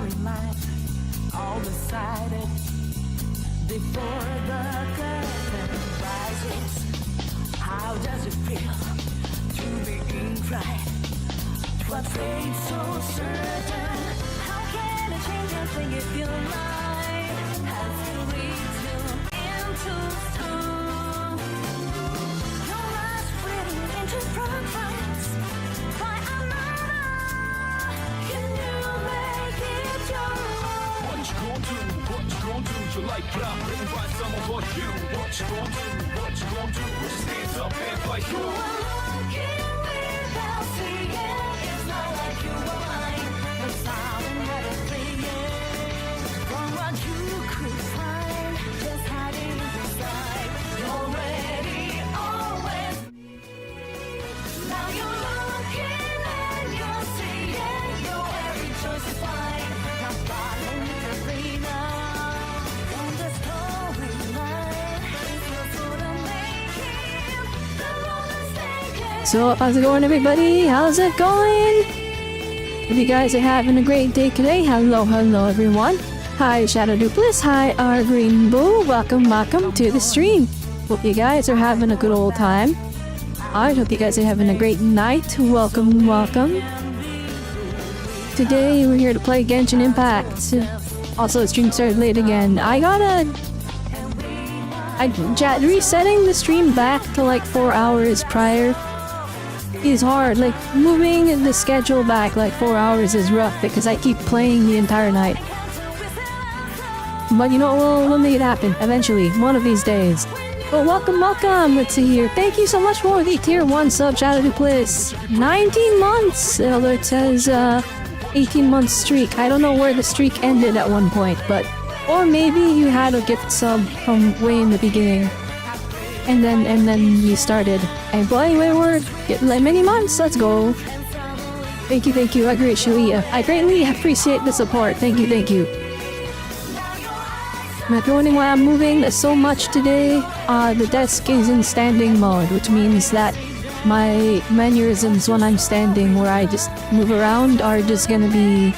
story line, all decided before the curtain rises. How does it feel to be in right? What fate so certain? How can it change a thing if you lie? Has to lead you into stone. Your last splitting into fragments by another. Can you make it your own? What you gon' do? What you gon' do? Your life block written by someone but you. What you gon' do? What you gon' do? Just stand up and fight You you. are looking without seeing. It's not like you were mine. The sound had a fleeing from what you could find. Just hiding inside. You're ready, always. Now you're looking and you're seeing. Your every choice is fine. Now follow me to freedom from the storyline. It's your sort of making the road mistaken. So, how's it going, everybody? How's it going? Hope you guys are having a great day today. Hello, everyone. Hi, Shadow Dupless. Hi, our Green Bull. Welcome to the stream. Hope you guys are having a good old time. I hope you guys are having a great night. Welcome. Today, we're here to play Genshin Impact. Also, the stream started late again. Resetting the stream back to like 4 hours prior is hard. Like, moving the schedule back like 4 hours is rough because I keep playing the entire night. But you know, we'll make it happen eventually, one of these days. But welcome, good to hear. Thank you so much for the tier 1 sub, Shadow Dupless. 19 months! Although it says 18-month streak. I don't know where the streak ended at one point, but... Or maybe you had a gift sub from way in the beginning. And then you started. And well, anyway, we're getting like many months. Let's go. Thank you. I greatly appreciate the support. Thank you. I'm not wondering why I'm moving so much today. The desk is in standing mode, which means that my mannerisms when I'm standing, where I just move around, are just gonna be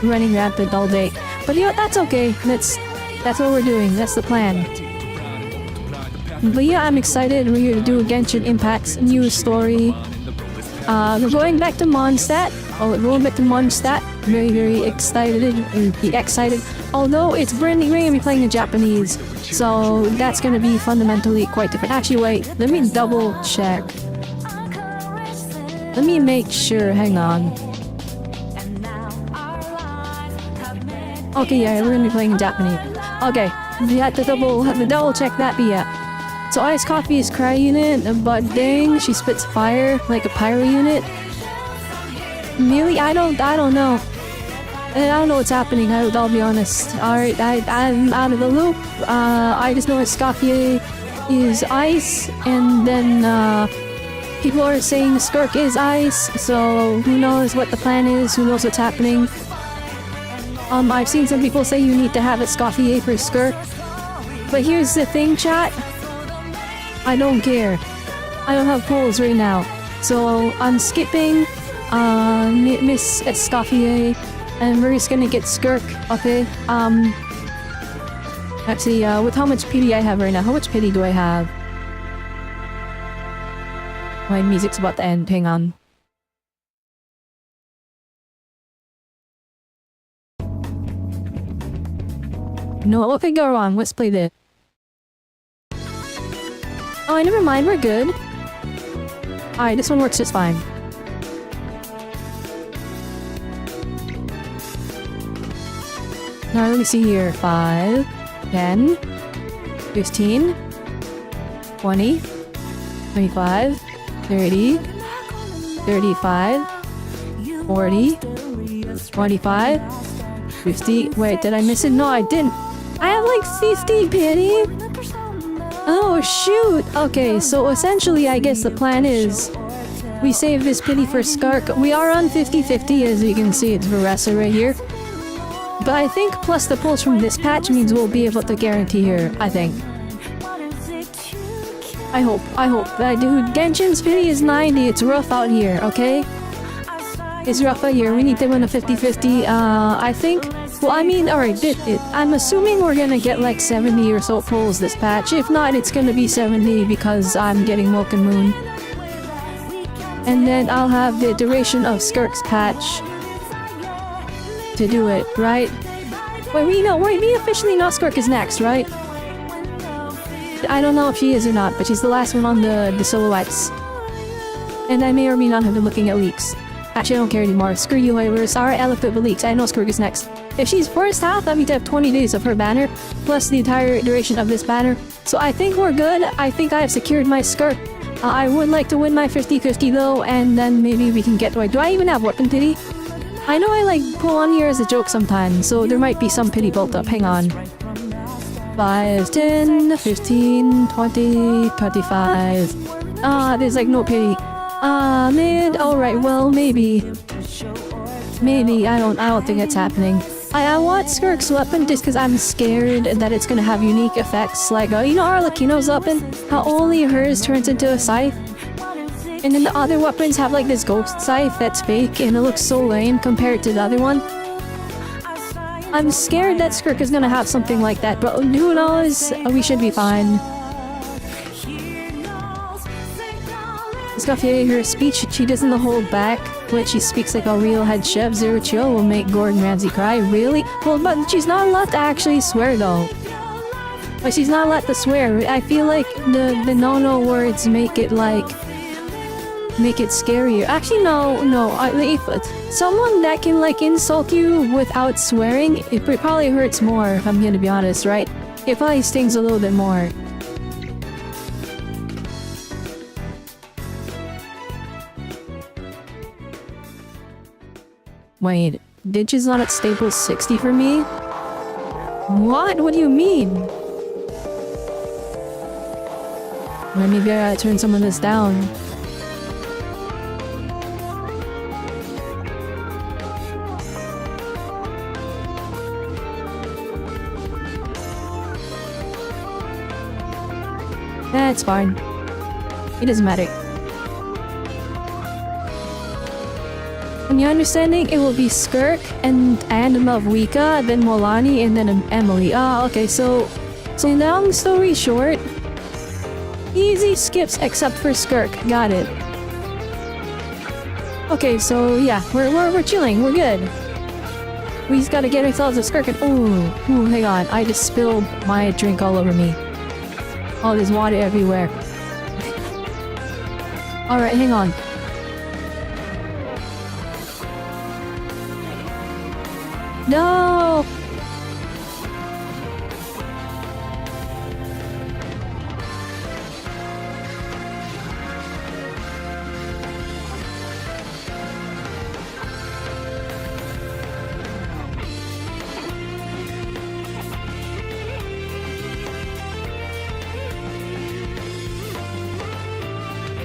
running rampant all day. But you know what, that's okay. That's what we're doing. That's the plan. But yeah, I'm excited. We're here to do Genshin Impact's new story. We're going back to Mondstadt. Very excited. Although we're gonna be playing in Japanese, so that's gonna be fundamentally quite different. Actually, wait. Let me double check. Let me make sure. Hang on. Okay, yeah, we're gonna be playing in Japanese. Okay, we have to double check that, but yeah. So Iced Coffee is Cry unit, but dang, she spits fire like a pyro unit. Really? I don't know. I don't know what's happening, I'll be honest. Alright, I'm out of the loop. I just know Escoffier is ice, and then people are saying Skirk is ice, so who knows what the plan is, who knows what's happening. I've seen some people say you need to have Escoffier for Skirk. But here's the thing, chat. I don't care. I don't have polls right now. So I'm skipping Miss Escoffier, and we're just gonna get Skirk, okay? Let's see, with how much pity I have right now. How much pity do I have? My music's about to end, hang on. No, what could go wrong? Let's play this. Oh, never mind, we're good. Alright, this one works just fine. Now let me see here. 5, 10, 15, 20, 25, 30, 35, 40, 25, 50. Wait, did I miss it? No, I didn't. I have like 50 pity. Oh shoot! Okay, so essentially I guess the plan is we save this pity for Skark. We are on 50-50, as you can see, it's Veressa right here. But I think plus the pulls from this patch means we'll be able to guarantee here, I think. I hope. Dude, Genshin's pity is 90, it's rough out here, okay? It's rough a year. We need to win a 50-50. I think. Well, I mean, alright, I'm assuming we're gonna get like 70 or so pulls this patch. If not, it's gonna be 70 because I'm getting Milk and Moon. And then I'll have the duration of Skirk's patch to do it, right? Wait, we officially know Skirk is next, right? I don't know if she is or not, but she's the last one on the silhouettes. And I may or may not have been looking at leaks. Actually, I don't care anymore. Screw you, waivers. Alright, I looked at the leaks. I know Skirk is next. If she's first half, that means I have 20 days of her banner, plus the entire duration of this banner. So I think we're good. I think I have secured my Skirk. I would like to win my 50-50 though, and then maybe we can get... Do I even have weapon pity? I know I like pull on here as a joke sometimes, so there might be some pity built up. Hang on. 5, 10, 15, 20, 25. There's like no pity. Mid. Alright, well, maybe. Maybe. I don't think it's happening. I want Skirk's weapon just because I'm scared that it's gonna have unique effects like, you know Arlecchino's weapon? How only hers turns into a scythe? And then the other weapons have like this ghost scythe that's fake and it looks so lame compared to the other one. I'm scared that Skirk is gonna have something like that, but who knows? We should be fine. Escoffier, her speech, she doesn't hold back. When she speaks like a real head chef, Zero Chill will make Gordon Ramsay cry. Really? Well, but she's not allowed to actually swear though. But she's not allowed to swear. I feel like the no-no words make it like... make it scarier. Actually, no. If someone that can like insult you without swearing, it probably hurts more, if I'm gonna be honest, right? It probably stings a little bit more. Wait, Ditch is not at stable 60 for me? What? What do you mean? Well, maybe I gotta turn some of this down. It's fine. It doesn't matter. From your understanding, it will be Skirk and Malvika, then Molani, and then Emily. Okay, so long story short, easy skips except for Skirk. Got it. Okay, so yeah, we're chilling. We're good. We just gotta get ourselves a Skirk and ooh, hang on. I just spilled my drink all over me. Oh, there's water everywhere. Alright, hang on. No!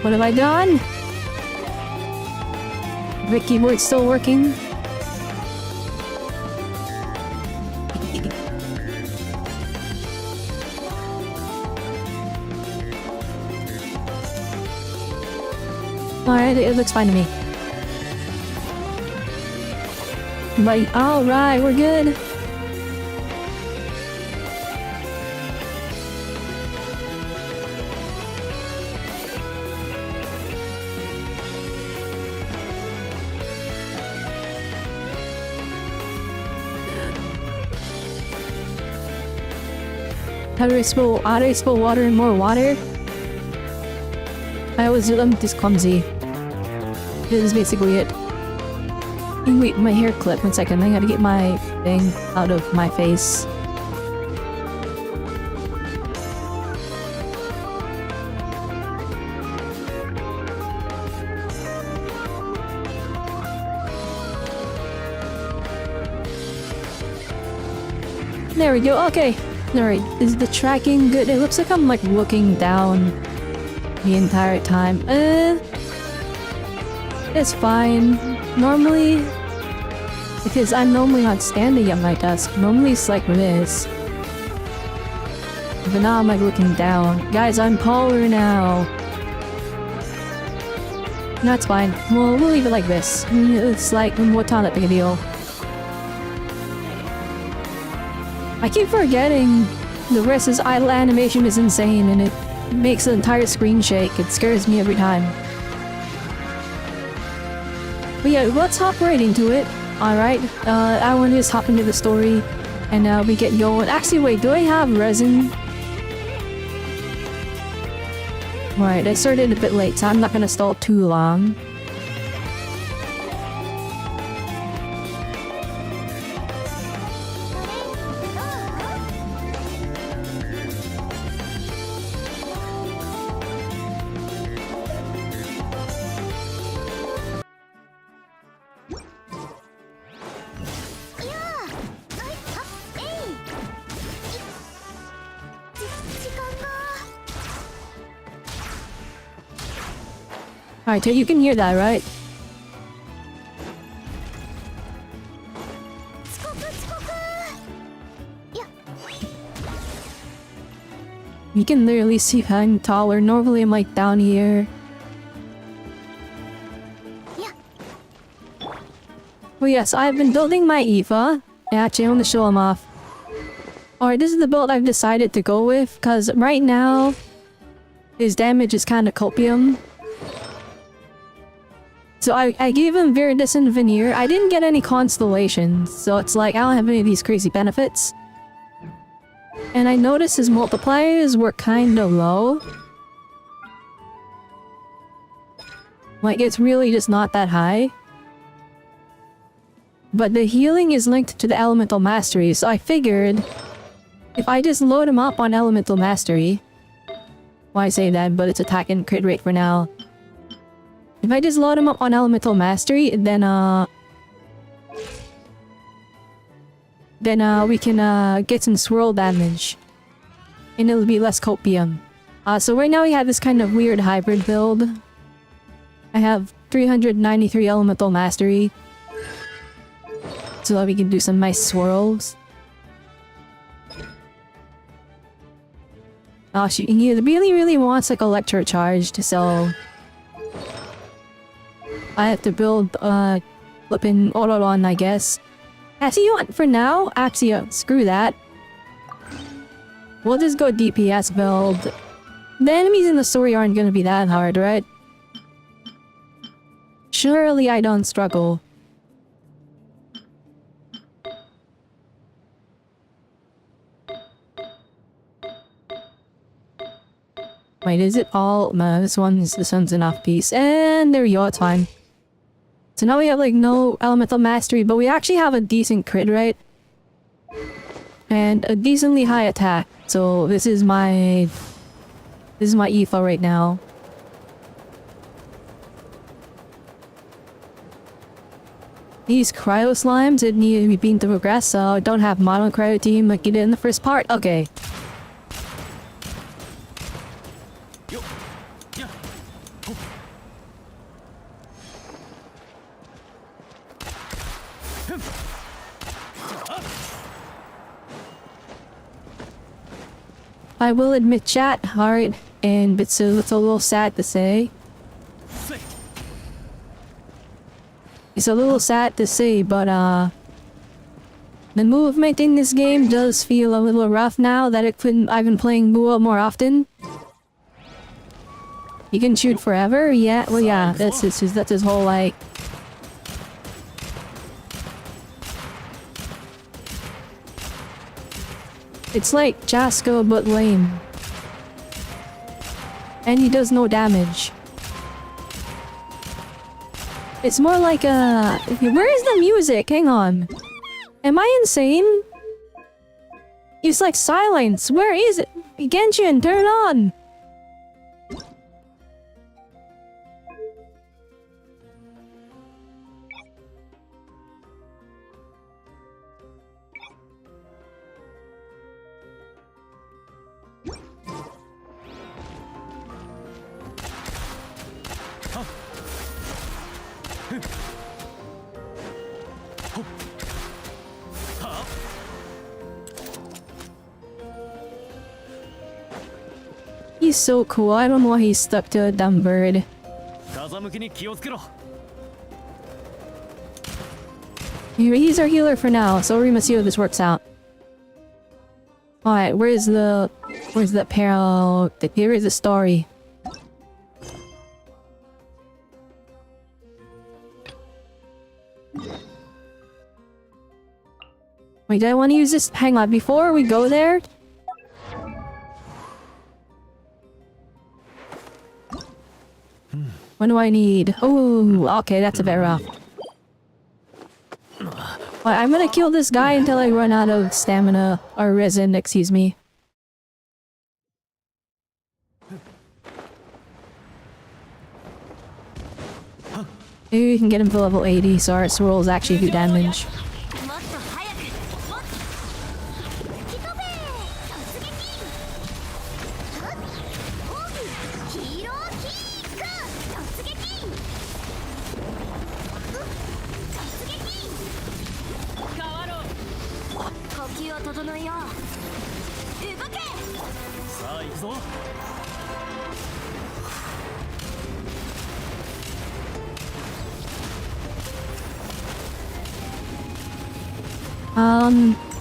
What have I done? The keyboard's still working. Alright, it looks fine to me. But alright, we're good. How do I spill water and more water? I'm just clumsy. This is basically it. Wait, my hair clip. 1 second. I gotta get my thing out of my face. There we go. Okay. Alright. Is the tracking good? It looks like I'm like looking down the entire time. It's fine. Normally, because I'm normally not standing at my desk. Normally it's like this. But now I'm like looking down. Guys, I'm taller now. That's fine. We'll leave it like this. It's like what's not that big a deal. I keep forgetting the rest's idle animation is insane and it makes the entire screen shake. It scares me every time. But yeah, let's hop right into it. Alright, I want to just hop into the story and we get going. Actually, wait, do I have resin? Alright, I started a bit late, so I'm not gonna stall too long. Alright, you can hear that, right? You can literally see I'm taller. Normally I'm like down here. Well, yes, I've been building my Eva. Actually, I want to show them off. Alright, this is the build I've decided to go with, because right now his damage is kind of copium. So I gave him Viridescent Veneer. I didn't get any constellations, so it's like I don't have any of these crazy benefits. And I noticed his multipliers were kind of low. Like, it's really just not that high. But the healing is linked to the Elemental Mastery, so I figured if I just load him up on Elemental Mastery... Well, I say that, but it's attack and crit rate for now. If I just load him up on Elemental Mastery, then we can get some swirl damage. And it'll be less copium. So right now we have this kind of weird hybrid build. I have 393 Elemental Mastery. So that we can do some nice swirls. Oh, he really wants like Electro Charged, so... I have to build, flippin' Autonomy, I guess. Actually, you want for now? Actually, screw that. We'll just go DPS build. The enemies in the story aren't gonna be that hard, right? Surely I don't struggle. Wait, is it all? No, this one's an off piece. And there we go, it's fine. So now we have like no Elemental Mastery, but we actually have a decent crit rate. And a decently high attack. So this is my Aoife right now. These cryo slimes, it need to be beaten to progress, so I don't have mono cryo team like you did in the first part. Okay. I will admit, chat, alright, and it's a little sad to say. It's a little sad to say, but the movement in this game does feel a little rough now that I've been playing Mua more often. You can shoot forever? Yeah, well yeah, that's his whole like... It's like Jasko but lame. And he does no damage. It's more like a... Where is the music? Hang on. Am I insane? It's like silence. Where is it? Genshin, turn on! He's so cool. I don't know why he's stuck to a dumb bird. He's our healer for now, so we must see how this works out. Alright, where's the here is the story. Wait, do I want to use this? Hang on, before we go there. What do I need? Oh, okay, that's a bit rough. Well, I'm gonna kill this guy until I run out of stamina. Or resin, excuse me. Maybe we can get him to level 80 so our swirls actually do damage.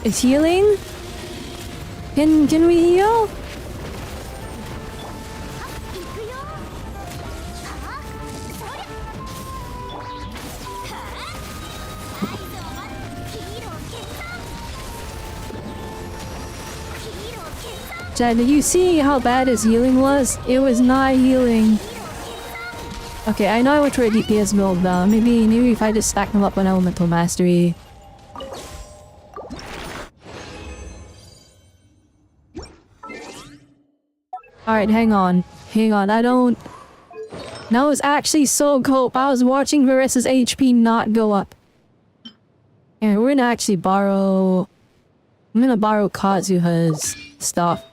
Is healing? Can we heal? Chad, did you see how bad his healing was? It was not healing. Okay, I know I went for a DPS build though. Maybe if I just stack them up on elemental mastery. Alright, hang on. I don't... That was actually so cool. I was watching Varissa's HP not go up. Yeah, we're gonna actually borrow... I'm gonna borrow Kazuha's stuff.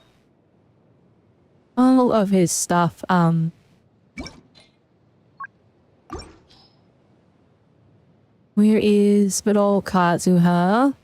All of his stuff, Where is but old Kazuha?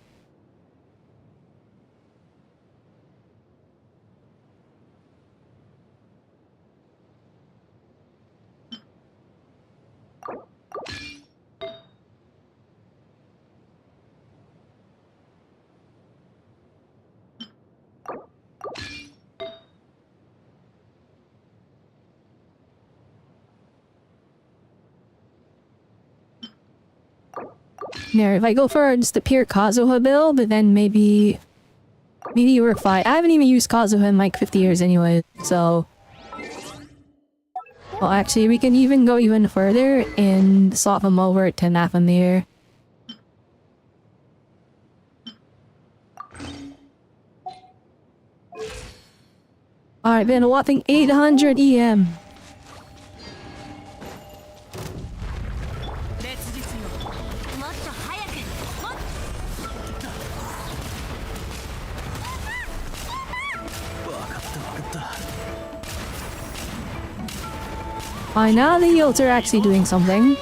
There, if I go for just the pure Kazuha build, but then maybe we're fine. I haven't even used Kazuha in like 50 years anyway, so... Well, actually, we can even go even further and swap him over to Nathaniel. Alright, been a whopping 800 EM. Alright, now the yields are actually doing something.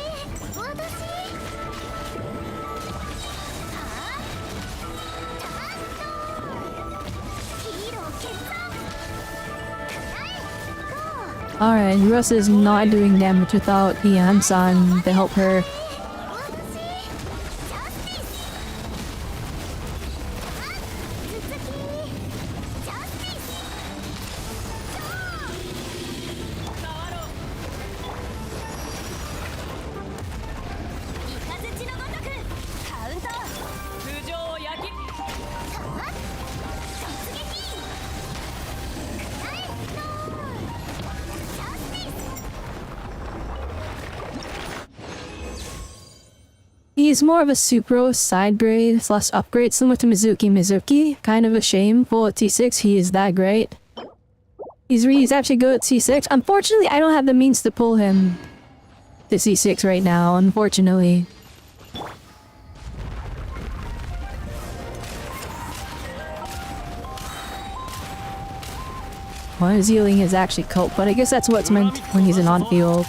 Alright, Russ is not doing damage without the Ansan to help her. He's more of a Supro side grade slash upgrade, similar to Mizuki. Kind of a shame. Full at T6, he is that great. He's actually good at C6. Unfortunately, I don't have the means to pull him to C6 right now, unfortunately. Well, his healing is actually cult, but I guess that's what's meant when he's in on-field.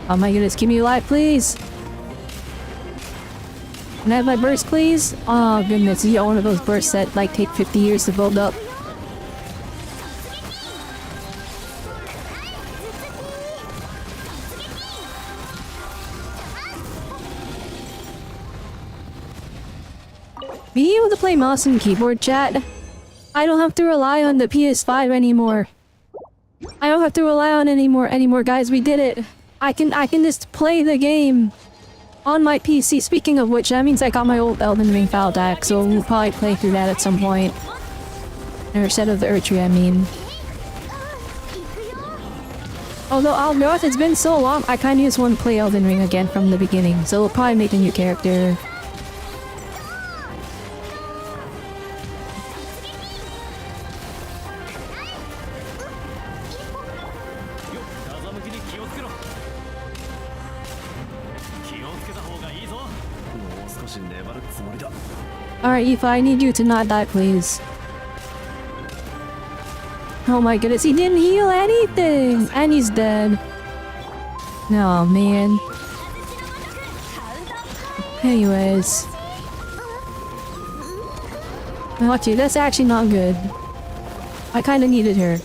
Oh my goodness, keep me alive, please! Can I have my burst, please? Oh goodness, you got one of those bursts that like take 50 years to build up. Being able to play mouse and keyboard, chat, I don't have to rely on the PS5 anymore. I don't have to rely on anymore, guys. We did it. I can just play the game on my PC. Speaking of which, that means I got my old Elden Ring file deck, so we'll probably play through that at some point. Or Set of the Erdtree, I mean. Although I'll be honest, it's been so long, I kinda just want to play Elden Ring again from the beginning, so we'll probably make a new character. Alright, Aoife, I need you to not die, please. Oh my goodness, he didn't heal anything! And he's dead. Oh man. Anyways. Watch you, that's actually not good. I kinda needed her.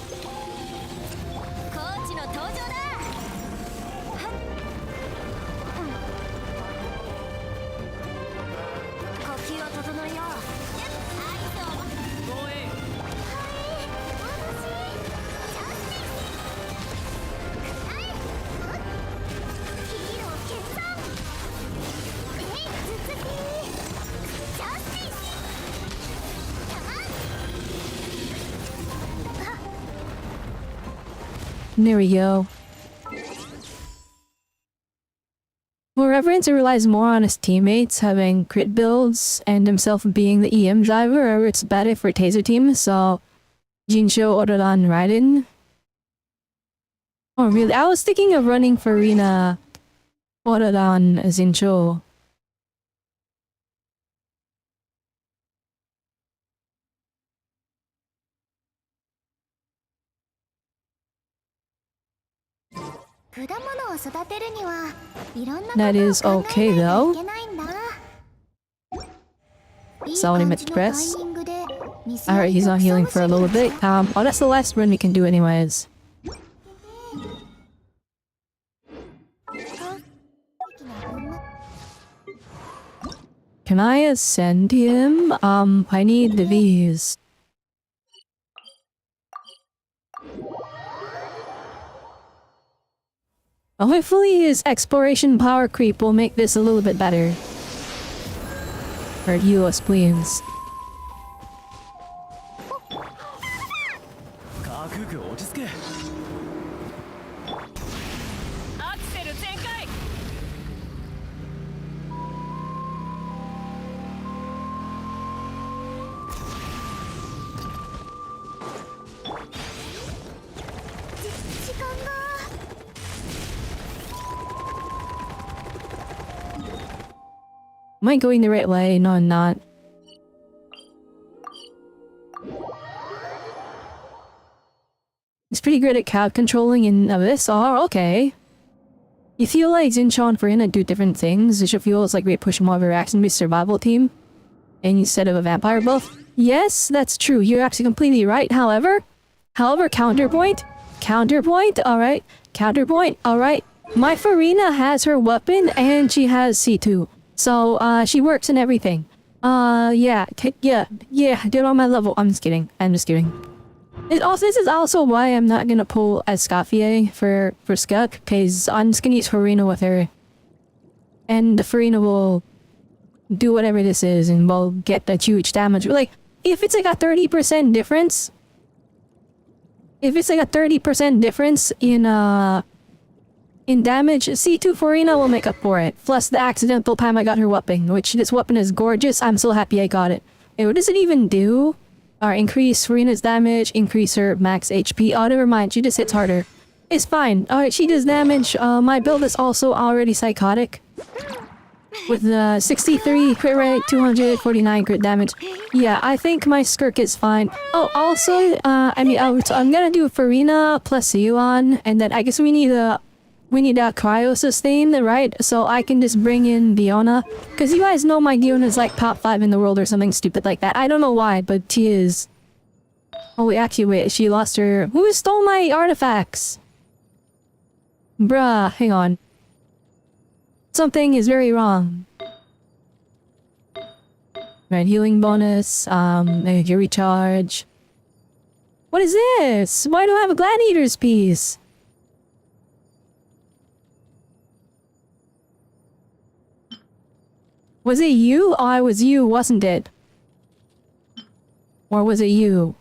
There we go. For reference, it relies more on his teammates having crit builds and himself being the EM driver, or it's better for Taser team, so Jinsho, Odoran, Raiden. Oh really? I was thinking of running Farina, Odoran, Jinsho. That is okay though. So what he meant to press. Alright, he's not healing for a little bit. Oh, that's the last run we can do anyways. Can I ascend him? I need these. Hopefully his exploration power creep will make this a little bit better. Or heal us, please. Am I going the right way? No, I'm not. He's pretty good at crowd controlling in this. Oh, okay. You feel like Zincho and Farina do different things. It should feel like we push more of a action-based survival team instead of a vampire buff. Yes, that's true. You're actually completely right. However, counterpoint. Alright. Counterpoint. Alright. My Farina has her weapon and she has C2. So, she works in everything. Yeah, get on my level. I'm just kidding. This is also why I'm not gonna pull Escoffier for Scuck, because I'm just gonna use Farina with her. And Farina will do whatever this is and we'll get that huge damage. Like, if it's like a 30% difference... in damage, C2 Farina will make up for it. Plus the accidental time I got her weapon, which this weapon is gorgeous. I'm so happy I got it. Hey, what does it even do? Alright, increase Farina's damage, increase her max HP. Oh, never mind, she just hits harder. It's fine. Alright, she does damage. My build is also already psychotic. With 63 crit rate, 249 crit damage. Yeah, I think my Skirk is fine. Oh, also, I'm gonna do Farina plus Yuan, and then I guess we need a we need a cryo sustain, right? So I can just bring in Diona. Because you guys know my Diona is like top 5 in the world or something stupid like that. I don't know why, but she is. Oh wait, actually wait, she lost her... Who stole my artifacts? Bruh, hang on. Something is very wrong. Right, healing bonus, your recharge. What is this? Why do I have a gladiator's piece? Was it you? Oh, it was you, wasn't it? Or was it you?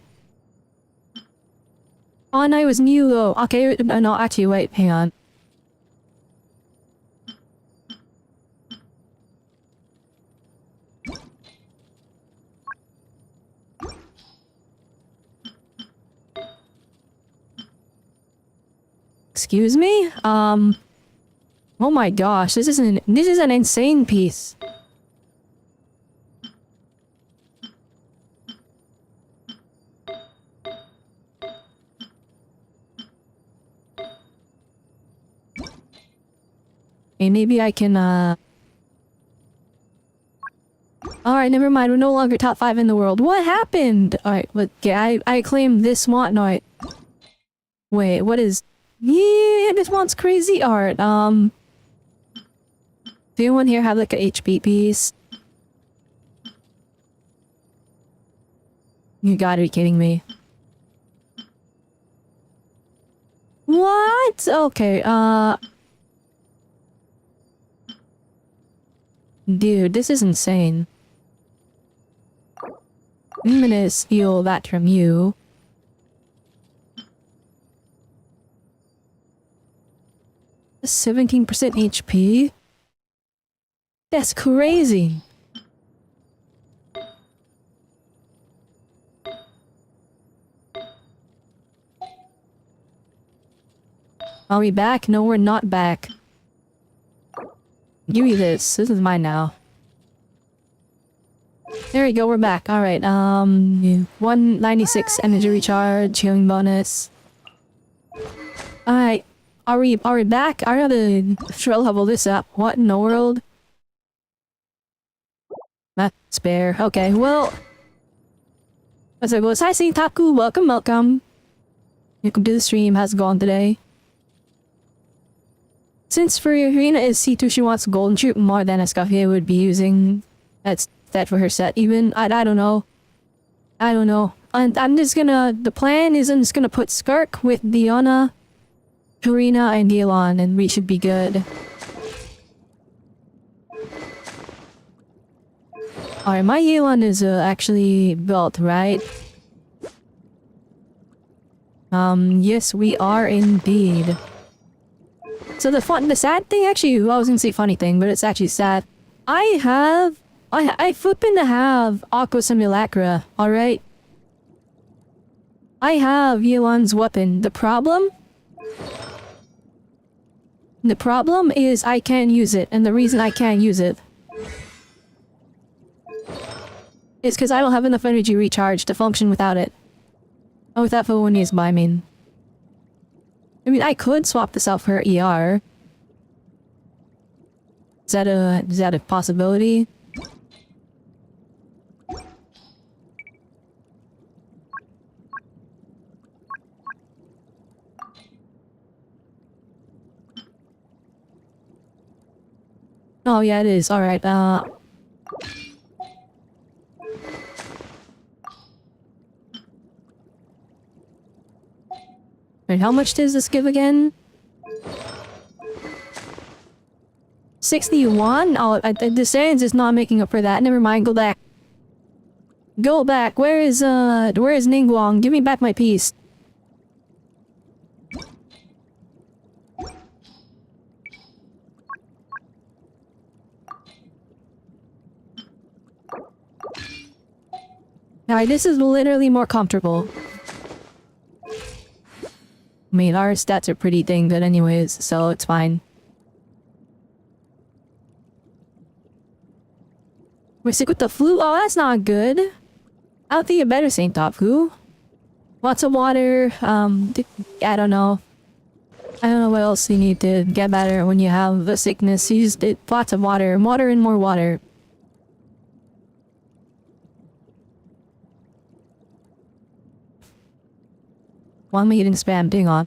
Oh, no, it was you though. Okay, no, actually, wait, hang on. Excuse me? Oh my gosh, this is an insane piece. Hey, maybe I can, Alright, never mind, we're no longer top 5 in the world. What happened? Alright, okay, I claim this whatnot. Wait, what is... Yeah, this one's crazy art. Do anyone here have like a HP piece? You gotta be kidding me. What? Okay, dude, this is insane. I'm gonna steal that from you. A 17% HP? That's crazy. Are we back? No, we're not back. Give me this. This is mine now. There we go, we're back. Alright, 196 energy recharge, healing bonus. Alright. Are we back? I gotta shrill level this up. What in the world? Spare. Okay, well. As I goes, hi Saint Taku, welcome. Welcome to the stream. How's it going today? Since Farina is C2, she wants golden troop more than Escafia would be using that for her set. Even, I don't know. I don't know. And I'm just gonna, the plan is I'm just gonna put Skirk with Diona, Farina, and Yelan, and we should be good. Alright, my Yelan is actually built, right? Yes, we are indeed. So the sad thing, actually, well, I was gonna say funny thing, but it's actually sad. I flippin' to have Aqua Simulacra, alright? I have Yelan's weapon. The problem is I can't use it, and the reason I can't use it is because I don't have enough energy recharge to function without it. Oh, without Felonious by, I mean, I could swap this out for ER. Is that a possibility? Oh yeah, it is. Alright, Wait, how much does this give again? 61? Oh, the Sands is not making up for that. Never mind, go back. Go back. Where is Ningguang? Give me back my piece. Alright, this is literally more comfortable. I mean, our stats are pretty dang good anyways, so it's fine. We're sick with the flu? Oh, that's not good. I don't think you better Saint Taku. Lots of water, I don't know. I don't know what else you need to get better when you have a sickness. Use lots of water. Water and more water. Why am I eating spam? Dang on.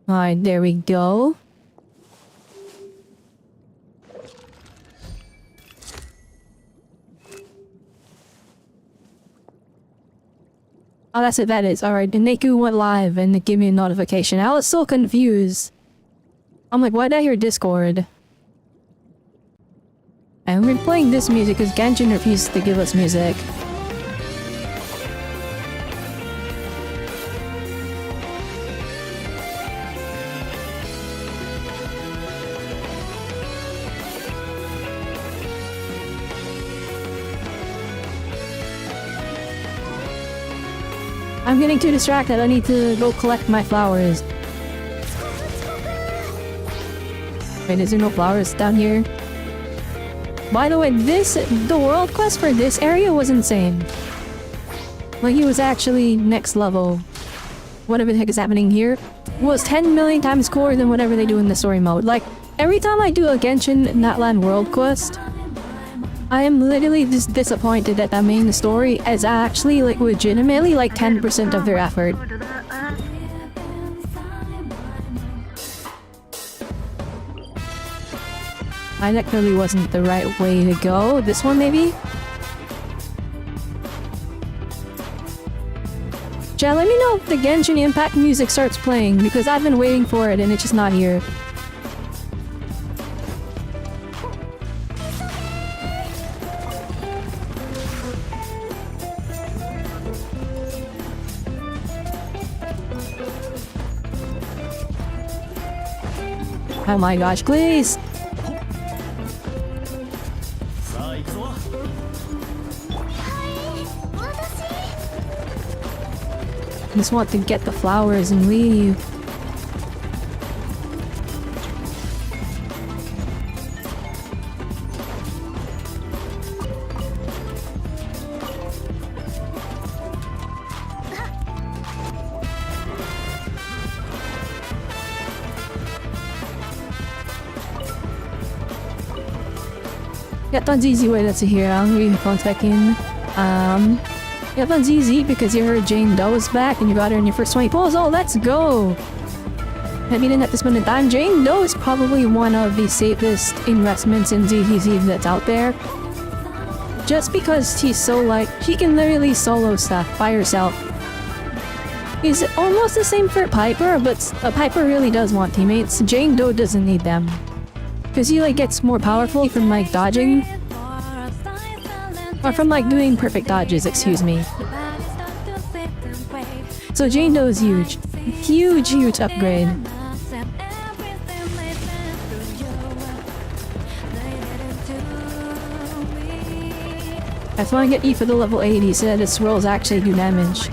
Alright, there we go. Oh, that's it, that is. Alright, Neku went live and it gave me a notification. I was so confused. I'm like, why did I hear Discord? And we're playing this music because Genshin refused to give us music. I'm getting too distracted. I need to go collect my flowers. Wait, is there no flowers down here? By the way, the world quest for this area was insane. Like, it was actually next level. Whatever the heck is happening here was 10 million times cooler than whatever they do in the story mode. Like, every time I do a Genshin Natlan world quest, I am literally just disappointed that main story is actually, like, legitimately, like, 10% of their effort. That clearly wasn't the right way to go. This one, maybe? Chat, let me know if the Genshin Impact music starts playing, because I've been waiting for it and it's just not here. Oh my gosh, please! I just want to get the flowers and leave. That's easy way that's here. I'm really contacting. Yeah, that's easy because you heard Jane Doe is back and you got her in your first 20 pulls. Oh, let's go! I mean, at this moment in time, Jane Doe is probably one of the safest investments in ZTZ that's out there. Just because she's so, like, she can literally solo stuff by herself. It's almost the same for Piper, but Piper really does want teammates. Jane Doe doesn't need them. Because he, like, gets more powerful from, like, dodging. Or from, like, doing perfect dodges, excuse me. So Jane Doe is huge. Huge, huge upgrade. I just want to get E for the level 80 so that its swirls actually do damage.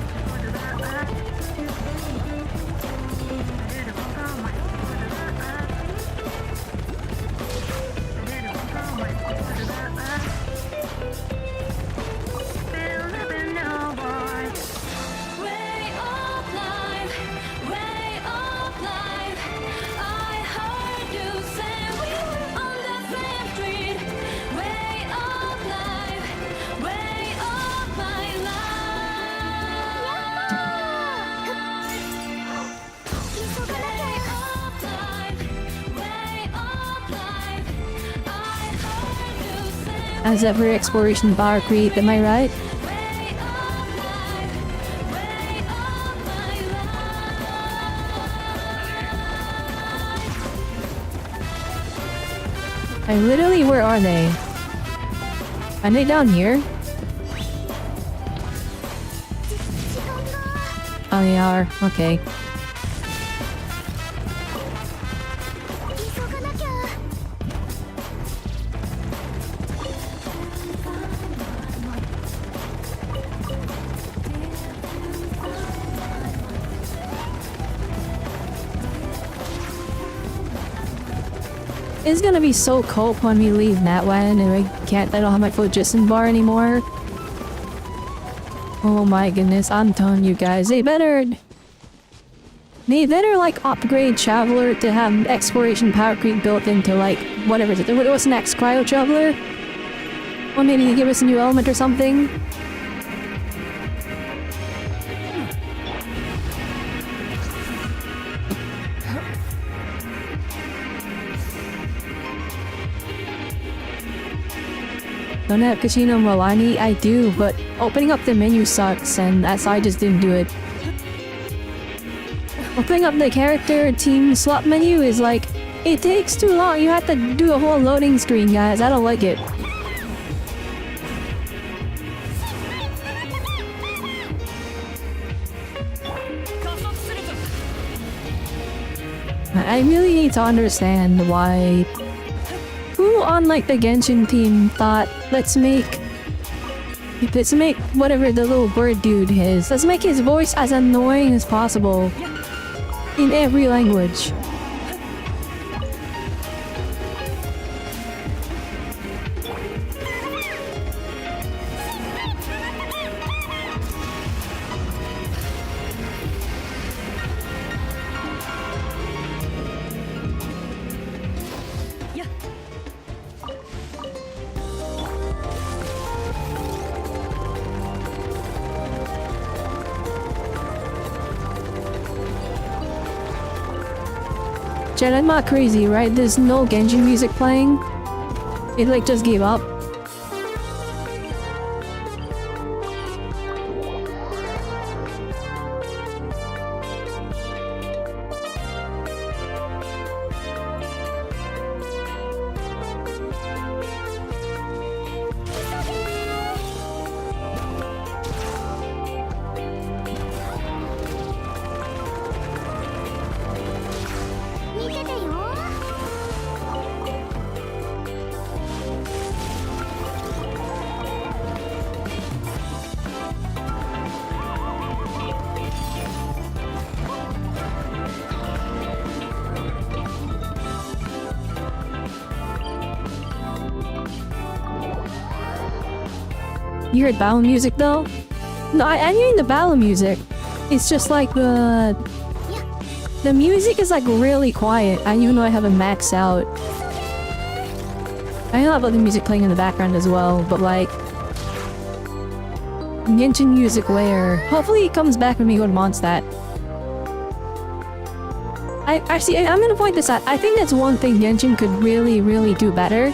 As every exploration bar creep, am I right? Literally, where are they? Are they down here? Oh, they are. Okay. It's gonna be so cold when we leave Natwan and I don't have my Phlogiston bar anymore. Oh my goodness, I'm telling you guys, they better like upgrade Traveler to have exploration power creep built into like whatever it is. What's next? Cryo Traveler? Or maybe they give us a new element or something? Don't have Casino Milani? I do, but opening up the menu sucks and that's why I just didn't do it. Opening up the character team slot menu is like, it takes too long. You have to do a whole loading screen, guys. I don't like it. I really need to understand why... Who on like the Genshin team thought, let's make whatever the little bird dude is, let's make his voice as annoying as possible. In every language. Jen, I'm not crazy, right? There's no Genshin music playing. It like just gave up. You heard battle music though? No, I'm hearing the battle music. It's just like the music is like really quiet. Even though I have it maxed out. I know about the music playing in the background as well, but like Genshin music where hopefully it comes back when we go to Mondstadt. I'm gonna point this out. I think that's one thing Genshin could really do better.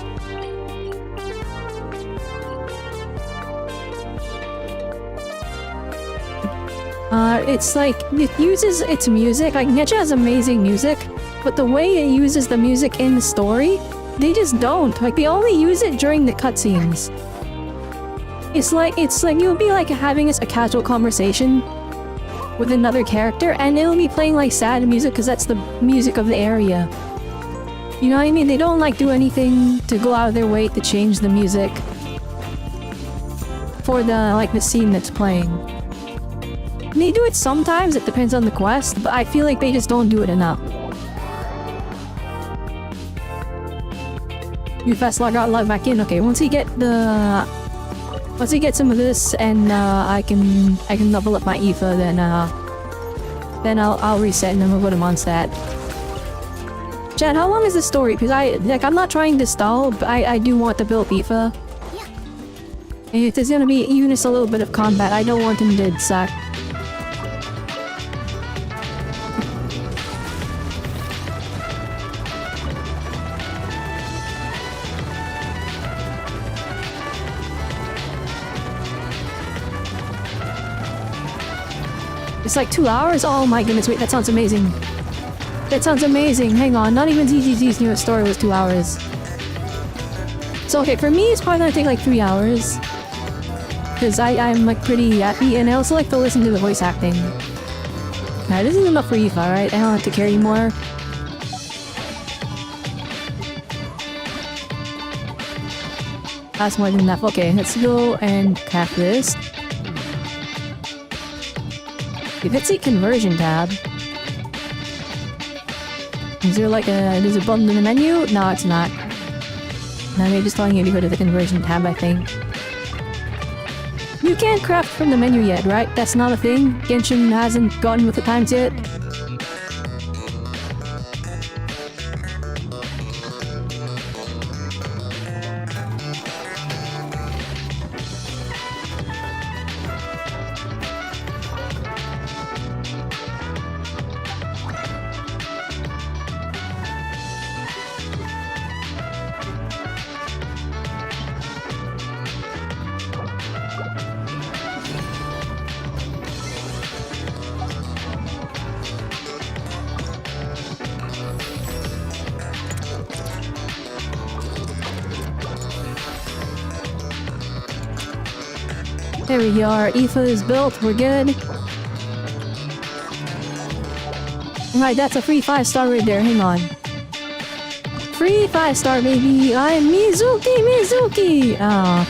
It's like, it uses its music, like Genshin has amazing music, but the way it uses the music in the story, they just don't. Like, they only use it during the cutscenes. It's like you'll be like having a casual conversation with another character, and it'll be playing like sad music because that's the music of the area. You know what I mean? They don't like do anything to go out of their way to change the music for the scene that's playing. They do it sometimes, it depends on the quest, but I feel like they just don't do it enough. You fast log out, log back in. Okay, once we get some of this and I can level up my Aoife, then I'll reset and then we'll go to Mondstadt. Chad, how long is the story? Because I'm not trying to stall, but I do want to build Aoife. If there's gonna be even just a little bit of combat, I don't want him to suck. It's like 2 hours? Oh my goodness, wait, that sounds amazing. That sounds amazing. Hang on, not even ZZZ's newest story was 2 hours. So okay, for me it's probably gonna take like 3 hours. Because I'm like pretty happy, and I also like to listen to the voice acting. Alright, this is enough for Aoife, alright? I don't have to carry more. That's more than enough. Okay, let's go and craft this. Let's see conversion tab. Is there like there's a button in the menu? No, it's not. No, maybe just telling you to go to the conversion tab, I think. You can't craft from the menu yet, right? That's not a thing? Genshin hasn't gotten with the times yet? There we are. Aoife is built. We're good. Alright, that's a free 5-star right there. Hang on. Free 5-star, baby. I'm Mizuki! Ah.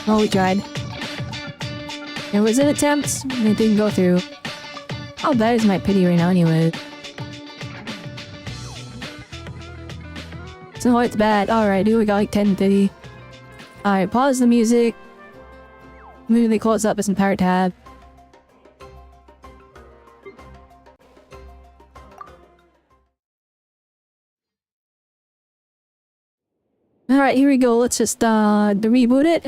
Oh, we tried. There was an attempt. It didn't go through. Oh, that is my pity right now anyway. So it's bad. Alright, dude, we got like 10 pity. Alright, pause the music. Immediately close up this entire tab. Alright, here we go. Let's just reboot it.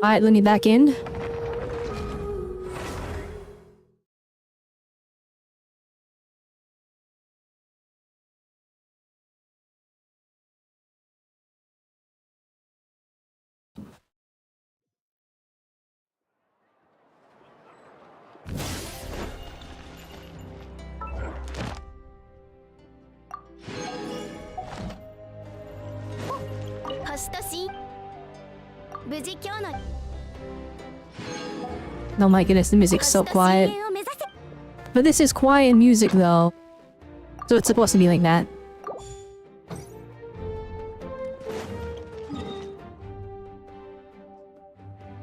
Alright, let me back in. Oh my goodness, the music's so quiet. But this is quiet music though. So it's supposed to be like that.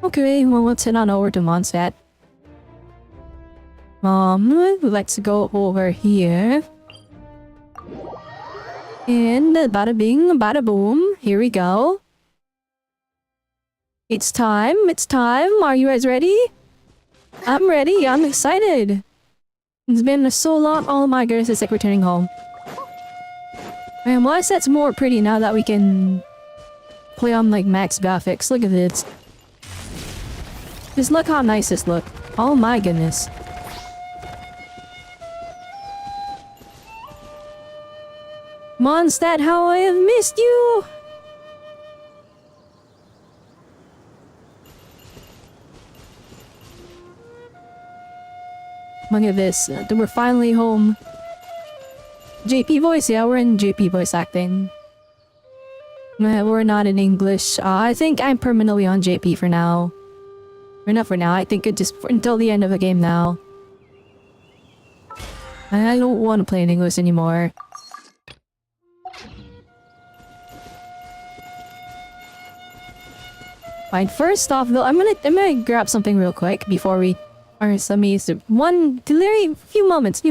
Okay, well let's head on over to Mondstadt. Let's go over here. And bada bing, bada boom. Here we go. It's time, it's time. Are you guys ready? I'm ready, I'm excited. It's been so long. Oh my goodness, it's like returning home. Man, why is that more pretty now that we can play on like max graphics? Look at this. Just look how nice this look. Oh my goodness. Mondstadt, how I have missed you! Look at this. We're finally home. JP voice, yeah, we're in JP voice acting. We're not in English. I think I'm permanently on JP for now. Or not for now, I think it just until the end of the game now. I don't want to play in English anymore. Fine, first off though, I'm gonna grab something real quick before we... Or let me... One... Delirium... Few moments.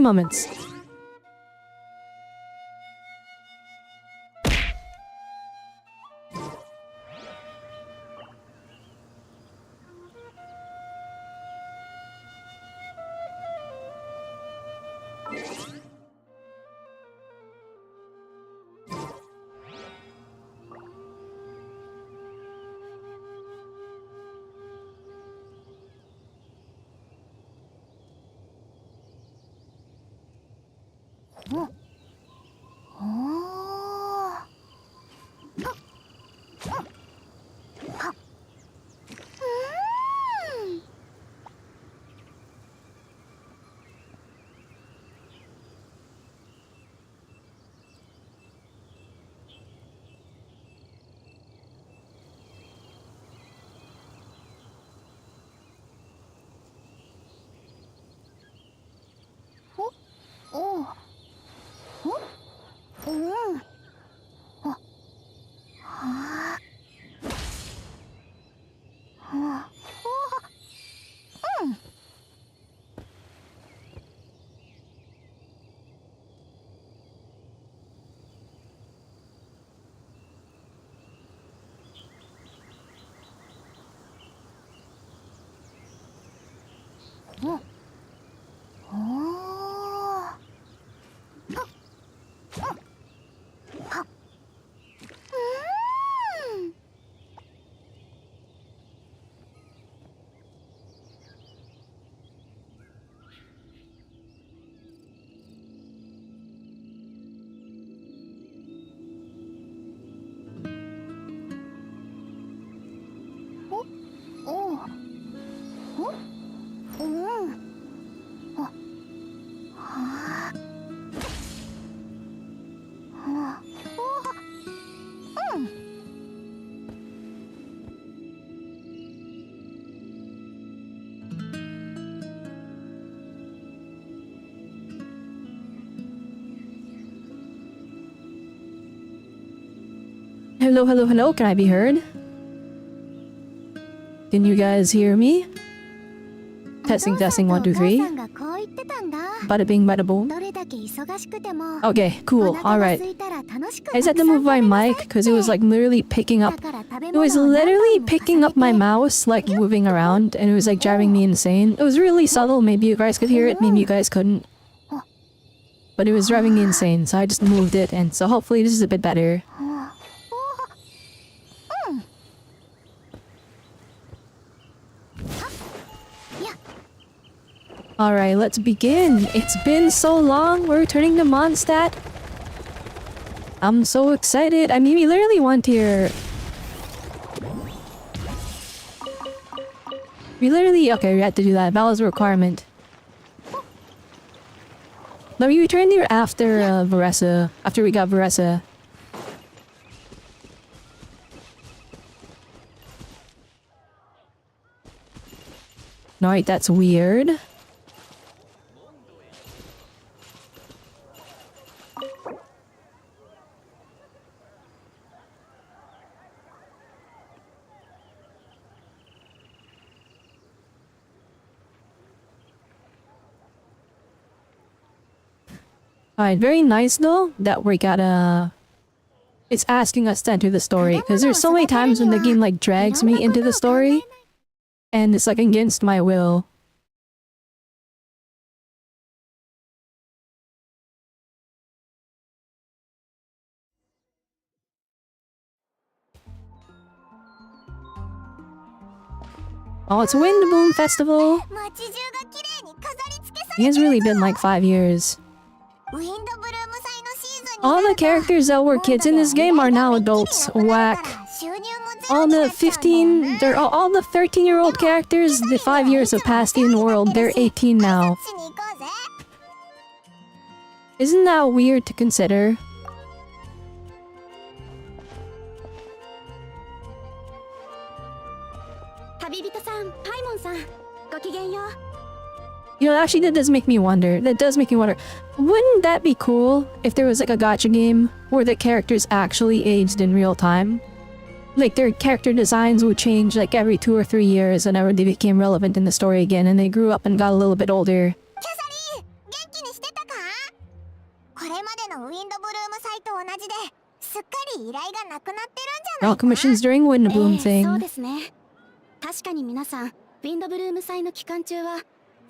Hello, hello, hello. Can I be heard? Can you guys hear me? Testing, testing, 1, 2, 3. Bada bing, bada boom. Okay, cool. Alright. I just had to move my mic because it was like literally picking up. It was literally picking up my mouse, like moving around, and it was like driving me insane. It was really subtle. Maybe you guys could hear it, maybe you guys couldn't. But it was driving me insane, so I just moved it, and so hopefully this is a bit better. Alright, let's begin. It's been so long. We're returning to Mondstadt. I'm so excited. I mean, we literally went here. Okay, we had to do that. That was a requirement. No, we returned here after Varesa. After we got Varesa. Alright, that's weird. Alright, very nice though that we gotta... It's asking us to enter the story, because there's so many times when the game like drags me into the story, and it's like against my will. Oh, it's a Wind Boom Festival! It has really been like 5 years. All the characters that were kids in this game are now adults. Whack. All the 13-year-old characters, the 5 years have passed in the world. They're 18 now. Isn't that weird to consider? You know, actually that does make me wonder. Wouldn't that be cool if there was like a gacha game where the characters actually aged in real time? Like their character designs would change like every 2 or 3 years whenever they became relevant in the story again and they grew up and got a little bit older. All commissions during Wind Bloom thing.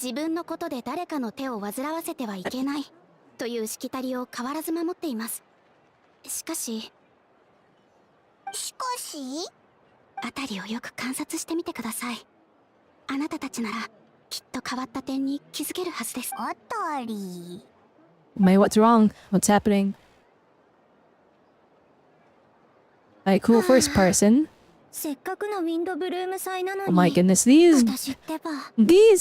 自分のことで誰かの手を煩わせてはいけないというしきたりを変わらず守っています。しかし辺りをよく観察してみてください。あなたたちならきっと変わった点に気づけるはずです。辺り。May, what's wrong? What's happening? Alright, cool first person. Oh my goodness, these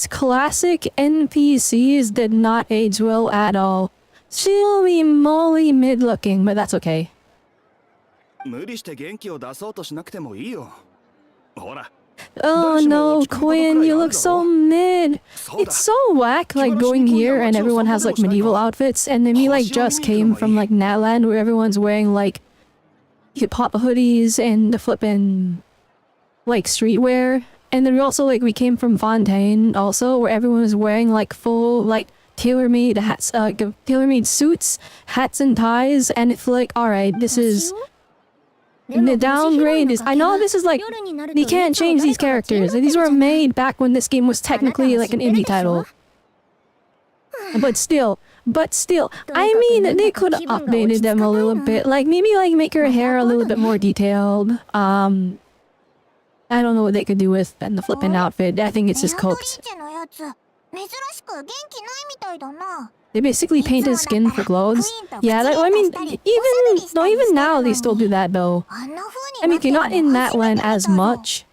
classic NPCs did not age well at all. She'll be molly mid-looking, but that's okay. Oh no, Quinn, you look so mid. It's so whack, like going here and everyone has like medieval outfits, and then we like just came from like Natland where everyone's wearing like hip-hop hoodies and the flippin' like streetwear. And then we also like we came from Fontaine also where everyone was wearing like full like tailor-made hats, tailor-made suits, hats and ties, and it's like, alright, this is The downgrade is, I know this is like, they can't change these characters. These were made back when this game was technically like an indie title. But still, I mean, they could have updated them a little bit. Like, maybe like make her hair a little bit more detailed. I don't know what they could do with the flipping outfit. I think it's just cooked. They basically painted skin for clothes. Yeah, like, I mean, even now they still do that though. I mean, okay, not in that land as much.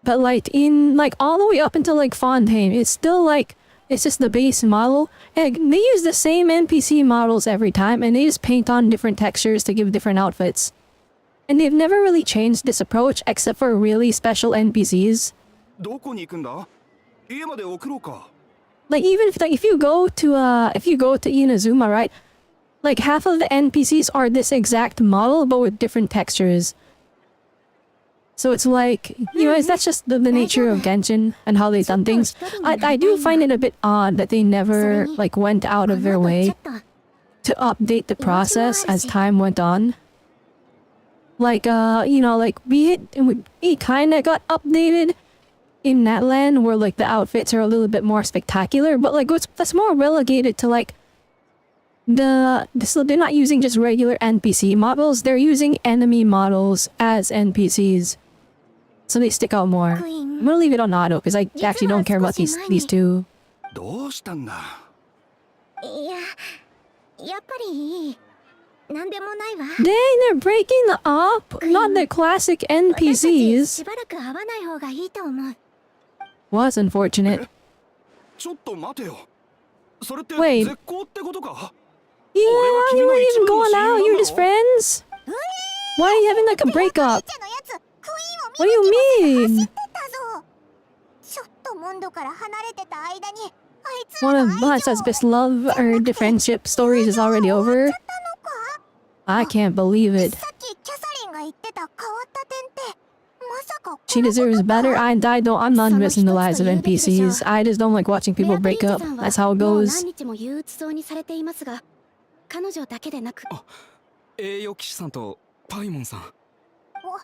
But like in, like all the way up until like Fontaine, it's still like, it's just the base model. And they use the same NPC models every time and they just paint on different textures to give different outfits. And they've never really changed this approach except for really special NPCs. Like even if you go to Inazuma, right? Like half of the NPCs are this exact model but with different textures. So it's like, you know, that's just the nature of Genshin and how they've done things. I do find it a bit odd that they never like went out of their way to update the process as time went on. Like you know, like we kind of got updated in that land where like the outfits are a little bit more spectacular, but like that's more relegated to like so they're not using just regular NPC models, they're using enemy models as NPCs. So they stick out more. I'm gonna leave it on auto because I actually don't care about these two. Dang, they're breaking up! Not the classic NPCs. Was unfortunate. Wait. You weren't even going out, you're just friends? Why are you having like a breakup? What do you mean? One of Masa's best love or the friendship stories is already over? I can't believe it. She deserves better. I'm not invested in the lives of NPCs. I just don't like watching people break up. That's how it goes. 栄誉騎士さんとパイモンさん。どう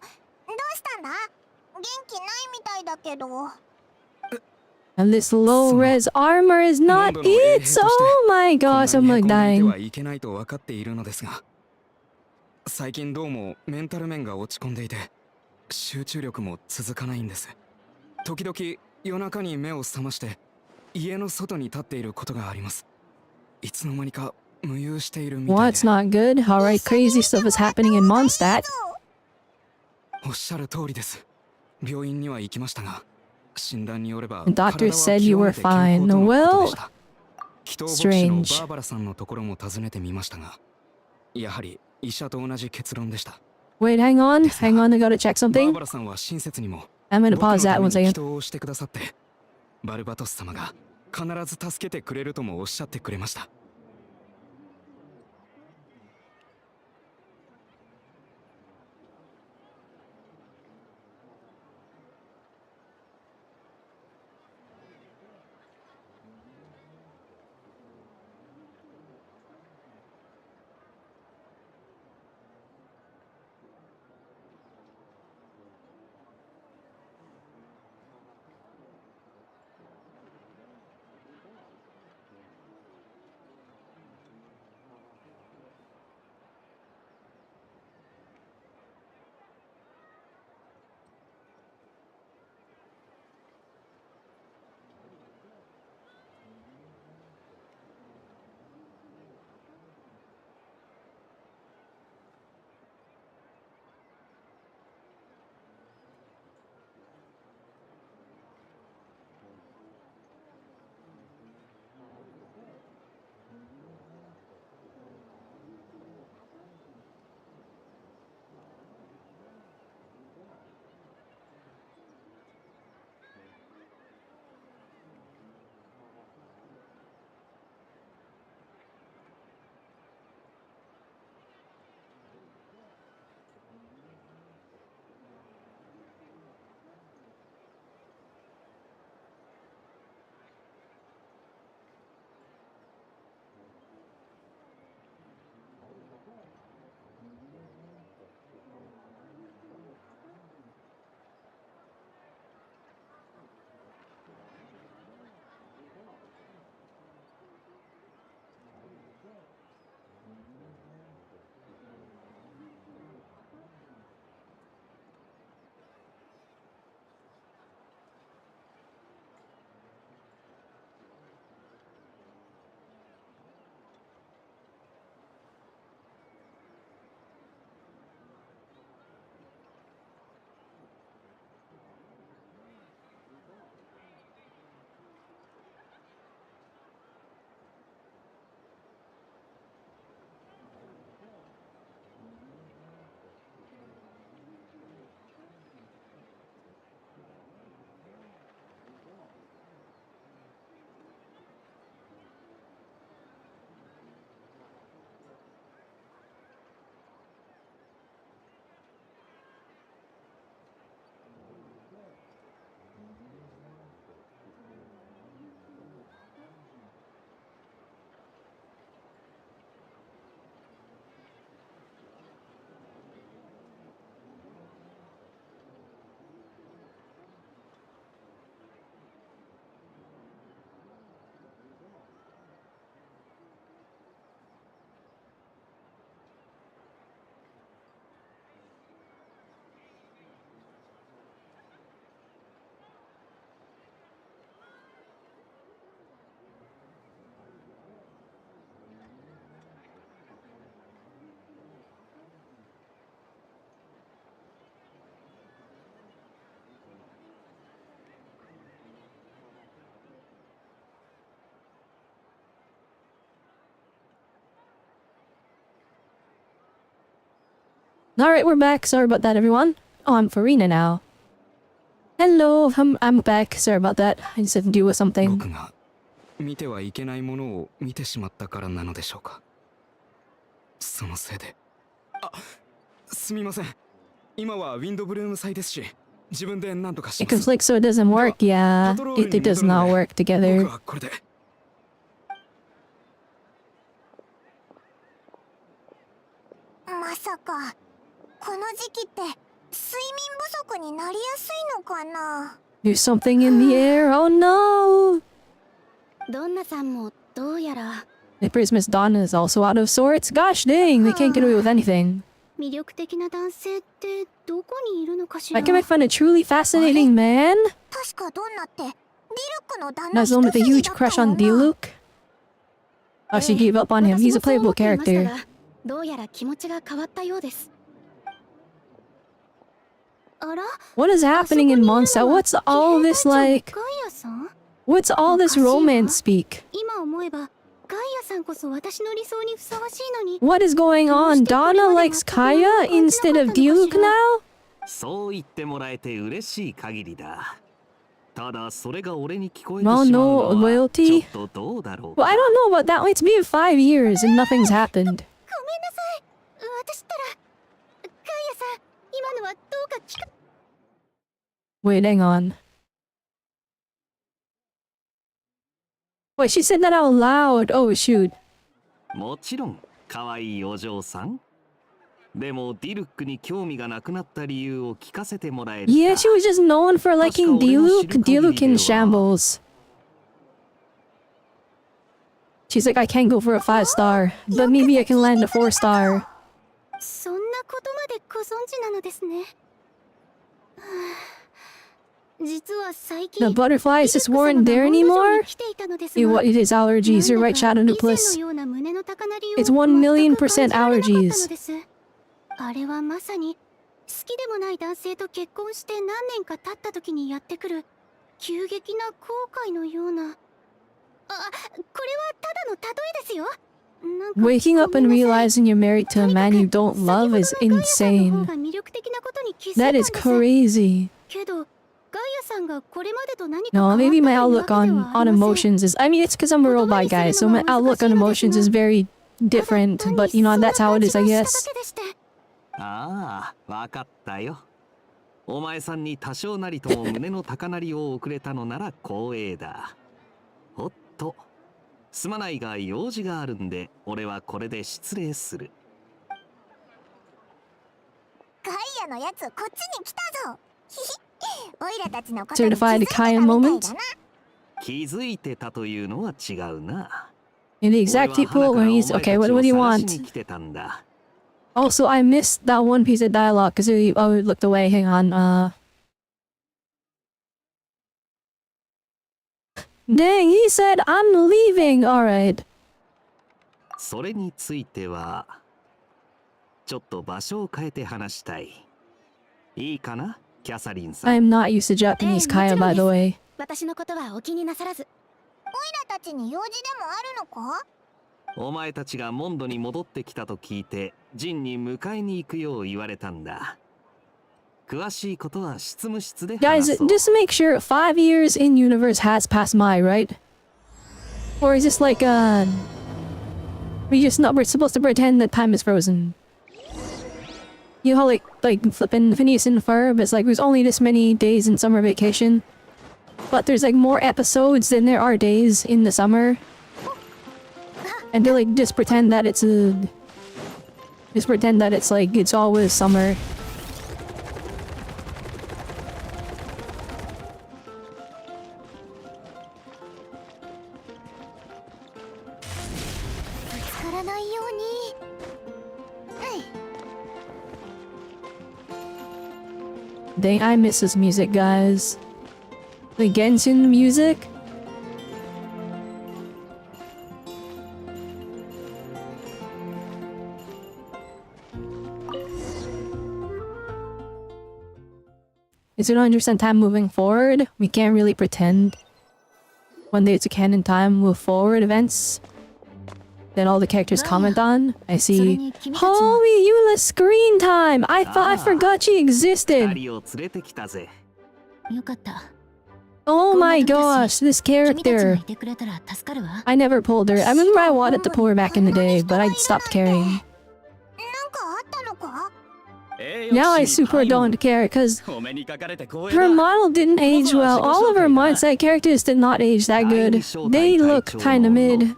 したんだ？元気ないみたいだけど。 And this low res armor is not it! Oh my gosh, I'm like dying. はいけないと分かっているのですが、最近どうもメンタル面が落ち込んでいて、集中力も続かないんです。時々夜中に目を覚まして家の外に立っていることがあります。いつの間にか What's not good? Alright, crazy stuff is happening in Mondstadt. おっしゃる通りです。病院には行きましたが、診断によれば The doctor said you were fine. Well, strange. バーバラさんのところも訪ねてみましたが、やはり医者と同じ結論でした。Wait, hang on, I gotta check something. バーバラさんは親切にも I'm gonna pause that one second. 祈祷をしてくださって、バルバトス様が必ず助けてくれるともおっしゃってくれました。Alright, we're back. Sorry about that, everyone. Oh, I'm Farina now. Hello, I'm back. Sorry about that. I just had to deal with something. 僕が見てはいけないものを見てしまったからなのでしょうか。そのせいで。あ、すみません。今はウィンドブルーム祭ですし、自分で何とかしま It す。 conflicts so it doesn't work. Yeah, it does not work 僕 together. はこれで。まさかこの時期って睡眠不足になりやすいのかな。 There's something in the air. Oh no! ドンナさんもどうやら It appears Miss Donna is also out of sorts. Gosh dang, they can't get away with anything. 魅力的な男性ってどこにいるのかしら。 I can find a truly fascinating man. 確かドンナってディルクの旦 Now 那 there's one with a huge crush on Diluc. Oh, she gave up on him. He's a playable character. どうやら気持ちが変わったようです。あら What is happening in Mondstadt? What's all this like? ガイアさん What's all this romance speak? 今思えばガイアさんこそ私の理想にふさわしいのに。 What is going on? Donna likes Kaya instead of Diluc now? そう言ってもらえて嬉しい限りだ。ただそれが俺に聞こえてし Well, まう no のは loyalty. ちょっとどうだろう Well, か。 I don't know about that. It's been 5 years and nothing's happened. ごめんなさい。私ったらガイアさん今のはどうか聞か。 Wait, hang on. Wait, she said that out loud. Oh, shoot. もちろん可愛いお嬢さん。でもディルックに興味がなくなった理由を聞かせてもらえるか。 Yeah, she was just known for liking Diluc. Diluc in shambles. She's like, I can't go for a 5-star, but maybe I can land a 4-star. そんなことまでご存知なのですね。はあ実は最近 The butterflies just weren't there anymore? 来ていたのですが What it is allergies? You're right, Shadow 以前 Nucleus. のような胸の高鳴りを It's 1,000,000% 全く感じられなかったの allergies. ですあれはまさに好きでもない男性と結婚して何年か経った時にやってくる急激な後悔のような。あ、これはただの例えですよ。なんか Waking up and ごめんなさい realizing you're married to a man you don't love is 先ほどのガイアさんの方 insane. が魅力的なことに気づいたん That で is す crazy. けどガイアさんがこれまでと何か No, 変わ maybe my ったというわ outlook けでは on ありません。 emotions is. I mean, it's because I'm a robot guy, so my outlook on emotions is very different. But you know, that's how it is, I guess. ああ、わかったよ。お前さんに多少なりとも胸の高鳴りを送れたのなら光栄だ。おっと、すまないが用事があるんで、俺はこれで失礼する。ガイアのやつこっちに来たぞ。オイラたちのことに気づいて Certified た Kaya みたい moment. だな。気づいてたというのは違うな。 In the exact people where he's okay. What do you want? 来てたんだ。 Also, I missed that one piece of dialogue because I looked away. Hang on. Dang, he said I'm leaving. All right. それについてはちょっと場所を変えて話したい。いいかな、キャサリンさん。 I'm not used to Japanese Kaya, by the way. 私のことはお気になさらず。オイラたちに用事でもあるのか？お前たちがモンドに戻ってきたと聞いてジンに迎えに行くよう言われたんだ。詳しいことは執務室で Guys, 話そう。 just to make sure, 5 years in universe has passed by, right? Or is this like, we're supposed to pretend that time is frozen? You know how, like flipping Phineas and Ferb, it's like there's only this many days in summer vacation. But there's like more episodes than there are days in the summer. And they like just pretend that it's like it's always summer. Dang, I miss this music, guys. The Genshin music? Is it 100% time moving forward? We can't really pretend. When there's a canon time, move forward events. that all the characters comment on. I see. それに君たちも Holy Eula screen time! I thought I forgot she 二 existed. 人を連れてきたぜ。よかった。 Oh my gosh, this 君たちが character. いてくれたら助かるわ。 I never pulled her. I remember I wanted to pull her back in the day, but I stopped caring. なんかあったのか？ Now I super don't care because her model didn't age well. All of her Mindset characters did not age that good. They look kinda mid.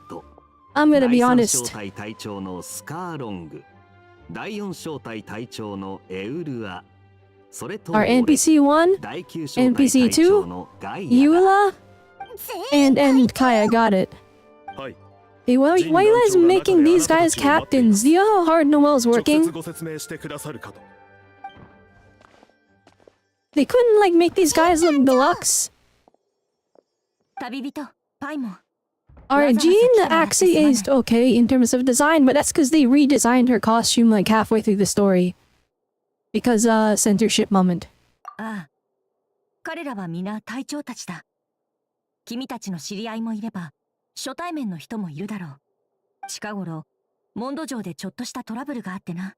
I'm gonna be 第三 honest. 小隊隊長のスカーロング、第四小隊隊長のエウルア、それと Our NPC1, 第九小隊隊 NPC2, 長のガイアだ。 Eula, and Kaya got it. はい Hey, why you guys making these guys captains? Do you know how hard Noel's 直接 working? ご説明してくださるかと They couldn't like make these guys look deluxe. 旅人パイモン。 Our Jean actually aged okay in terms of design, but that's because they redesigned her costume like halfway through the story. Because, censorship moment. ああ、彼らは皆隊長たちだ。君たちの知り合いもいれば、初対面の人もいるだろう。近頃、モンド城でちょっとしたトラブルがあってな。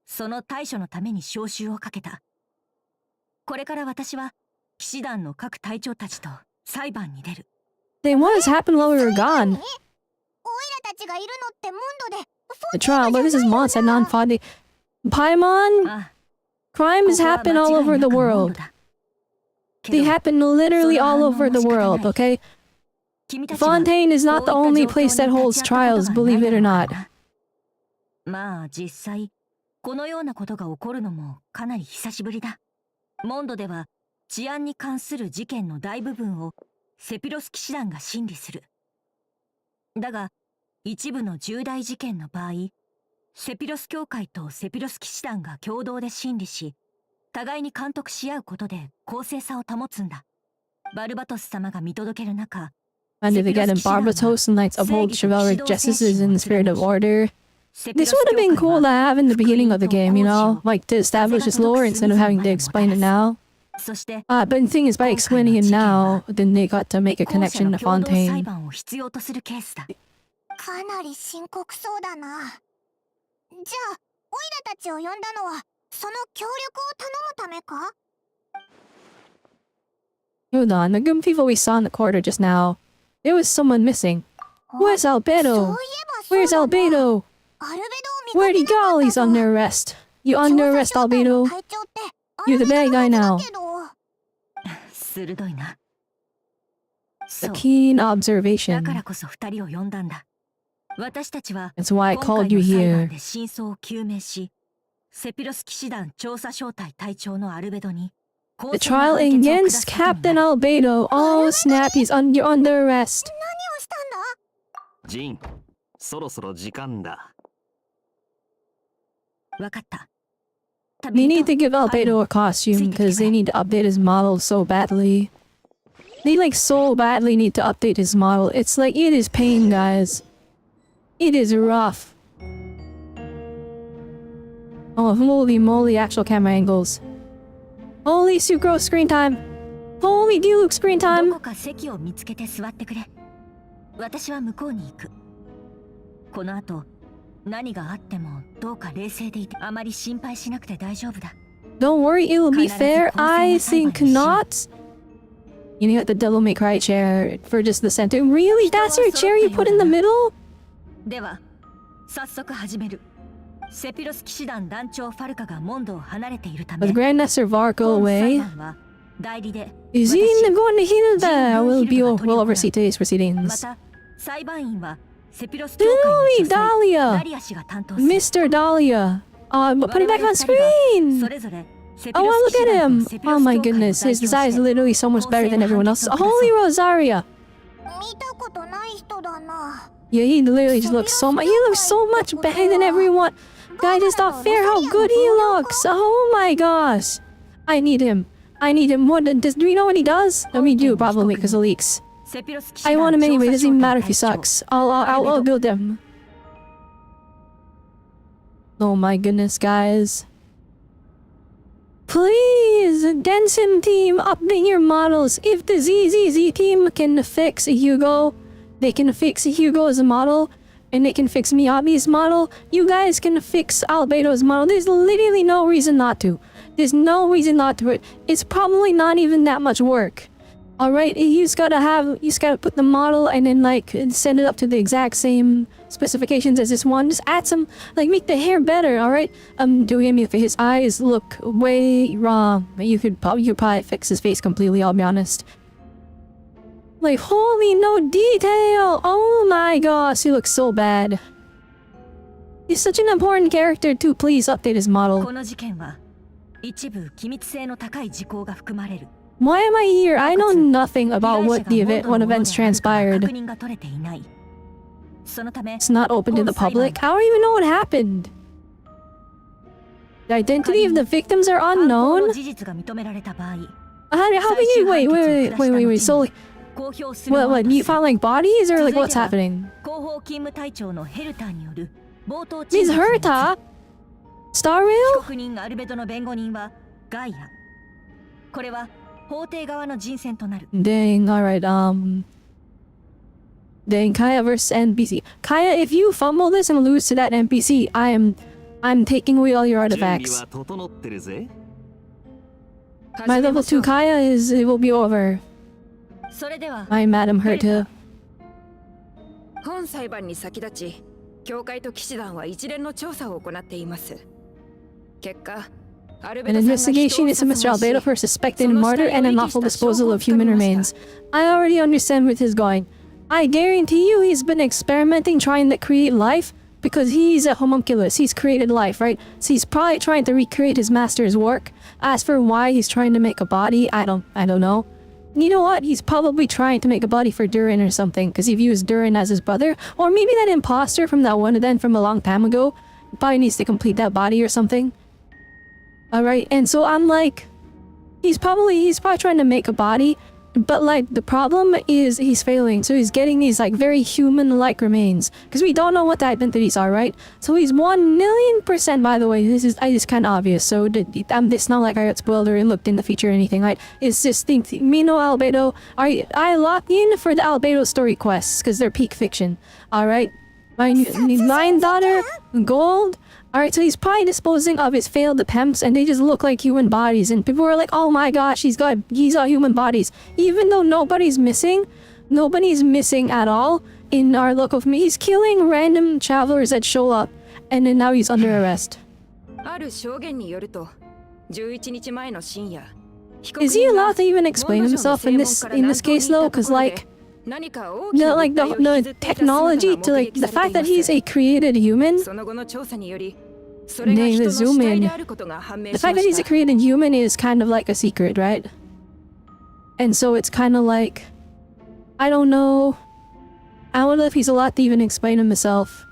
その対処のために招集をかけた。これから私は、騎士団の各隊長たちと裁判に出る。Then what has happened while we were gone? オイラたちがいるのってモンドで。 The trial, but this is Mons and non-Fadi. Paimon, ああ、 crimes ここは happen 間 all 違い over な the くモンド world. だ。け They ど happen literally all over the world, okay? 君たちは Fontaine is not the こうい only った状況 place that に holds 立ち会ったこと trials, が believe ない it or だろう not. からな。まあ実際、このようなことが起こるのもかなり久しぶりだ。モンドでは治安に関する事件の大部分をセピロス騎士団が審理する。だが、一部の重大事件の場合、セピロス協会とセピロス騎士団が共同で審理し、互いに監督し合うことで公正さを保つんだ。バルバトス様が見届ける中、 Under the Get and Barbatos and Knights uphold chivalric justices in the spirit of order. This would have been cool to have in the beginning of the game, you know? Like to establish this lore instead of having to explain it now. そして、 But the thing is, by explaining it now, then they got to make a 後者 connection の to 共同裁 Fontaine. 判を必要とするケースだ。かなり深刻そうだな。じゃあ、オイラたちを呼んだのは、その協力を頼むためか？ Hold on, the good people we saw in the corridor just now. There was someone missing. Where's そうい Albedo? えば Where's そうだな。 Albedo? アルベドを見 Where'd he かけなか go? った He's ぞ。 under arrest. You under arrest, 調査隊の Albedo. 隊長って You're the bad guy アルベドのは now. ずだけど。鋭いな。そ A う。 keen だ observation. からこそ二人を呼んだんだ。私たちは That's why I 今 called 回 you の裁判 here. で真相を究明し、セピロス騎士団調査小隊隊長のアルベドに The trial against Captain Albedo. Oh snap, you're under arrest. 何をしたんだ？ジン、そろそろ時間だ。わかった。 They need to give Albedo a costume because they need to update his model so badly. They like so badly need to update his model. It's like it is pain, guys. It is rough. Oh, holy moly, actual camera angles. Holy Sucro screen time. Holy Diluc screen ど time. こか席を見つけて座ってくれ。私は向こうに行く。この後、何があってもどうか冷静でいて、あまり心配しなくて大丈夫だ。 Don't worry, it will be fair. I think not. You know, the Devil May Cry chair for just the center. Really? That's your chair you put in the middle? では、早速始める。セピロス騎士団団長ファルカがモンドを離れているため、 With Grandmaster Var go 本裁 away. 判は代理で Is he 私 going to heal that? Will oversee today's ま proceedings. た裁判員はセピロス協会の主催 Dalia! ダリア氏が担当する。 Mr. Dahlia. But put it back on そ screen! れぞれセピ Oh, ロ wow, ス騎 look 士 at 団 him! とセピロ Oh ス my 協会を goodness, 代 his 表 design is して literally so much better than everyone else. Holy Rosaria! 見たことない人だな。 Yeah, he literally just looks so much. He looks so much better than everyone. Guys, it's not fair how good he looks. Oh my gosh. I need him. I need him. What do you know what he does? I mean, you probably because of leaks. セピロス騎士 I 団 want him anyway. It 調査 doesn't even 小隊 matter if he 隊長 sucks. I'll build him. Oh my goodness, guys. Please, Genshin team, update your models. If the ZZZ team can fix Hugo, they can fix Hugo as a model. and it can fix Miyabi's model, you guys can fix Albedo's model. There's literally no reason not to. There's no reason not to. It's probably not even that much work. Alright, you just gotta put the model and then like send it up to the exact same specifications as this one. Just add some, like make the hair better, alright? Do him if his eyes look way wrong. You could probably fix his face completely, I'll be honest. Like, holy no detail! Oh my gosh, he looks so bad. He's such an important character too, please update his model. この事件は一部機密性の高い事項が含まれる。 Why am I here? I know nothing about what when events transpired. 確認が取れていない。そのため、 It's not open to the public. I don't even know what happened. The identity of the victims are 犯行 unknown? の事実が認められた場合、 How can you wait, so like, 公表するもの what, とす you る found like bodies or like what's happening? 広報勤務隊長のヘルターによる冒頭 He's 陳述について Herta? Star 被 Rail? 告人アルベドの弁護人はガイア。これは法廷側の人選となる。 Dang, alright, Dang, Kaya versus NPC. Kaya, if you fumble this and lose to that NPC, I'm taking away all your 準備 artifacts. は整ってるぜ。 My level 2 Kaya it will be over. それでは My Madam Herta. 本裁判に先立ち、教会と騎士団は一連の調査を行っています。結果、アルベ An ドさんが人 investigation を into 殺 Mr. 害し Albedo for suspected murder and unlawful disposal of human remains. I already understand where this is going. I guarantee you he's been experimenting trying to create life because he's a homunculus. He's created life, right? So he's probably trying to recreate his master's work. As for why he's trying to make a body, I don't know. You know what? He's probably trying to make a body for Durin or something because he views Durin as his brother. Or maybe that imposter from that one event from a long time ago probably needs to complete that body or something. Alright, and so I'm like, he's probably trying to make a body, but like the problem is he's failing. So he's getting these like very human-like remains because we don't know what the identities are, right? So he's 1,000,000%, by the way, this is kind of obvious. So it's not like I got spoiled or looked in the feature or anything, right? It's just Mino Albedo. I lock in for the Albedo story quests because they're peak fiction. Alright, my Lion Daughter, Gold. Alright, so he's probably disposing of his failed attempts and they just look like human bodies and people are like, oh my gosh, he's got human bodies. Even though nobody's missing at all in our look of me. He's killing random travelers that show up and then now he's under arrest. ある証言によると、11日前の深夜、 Is he allowed to even explain himself in this case though? Cause like, the technology to like, the fact that he's a created human, Dang, the zoom in. The fact that he's a created human is kind of like a secret, right? And so it's kind of like, I don't know. I don't know if he's allowed to even explain himself.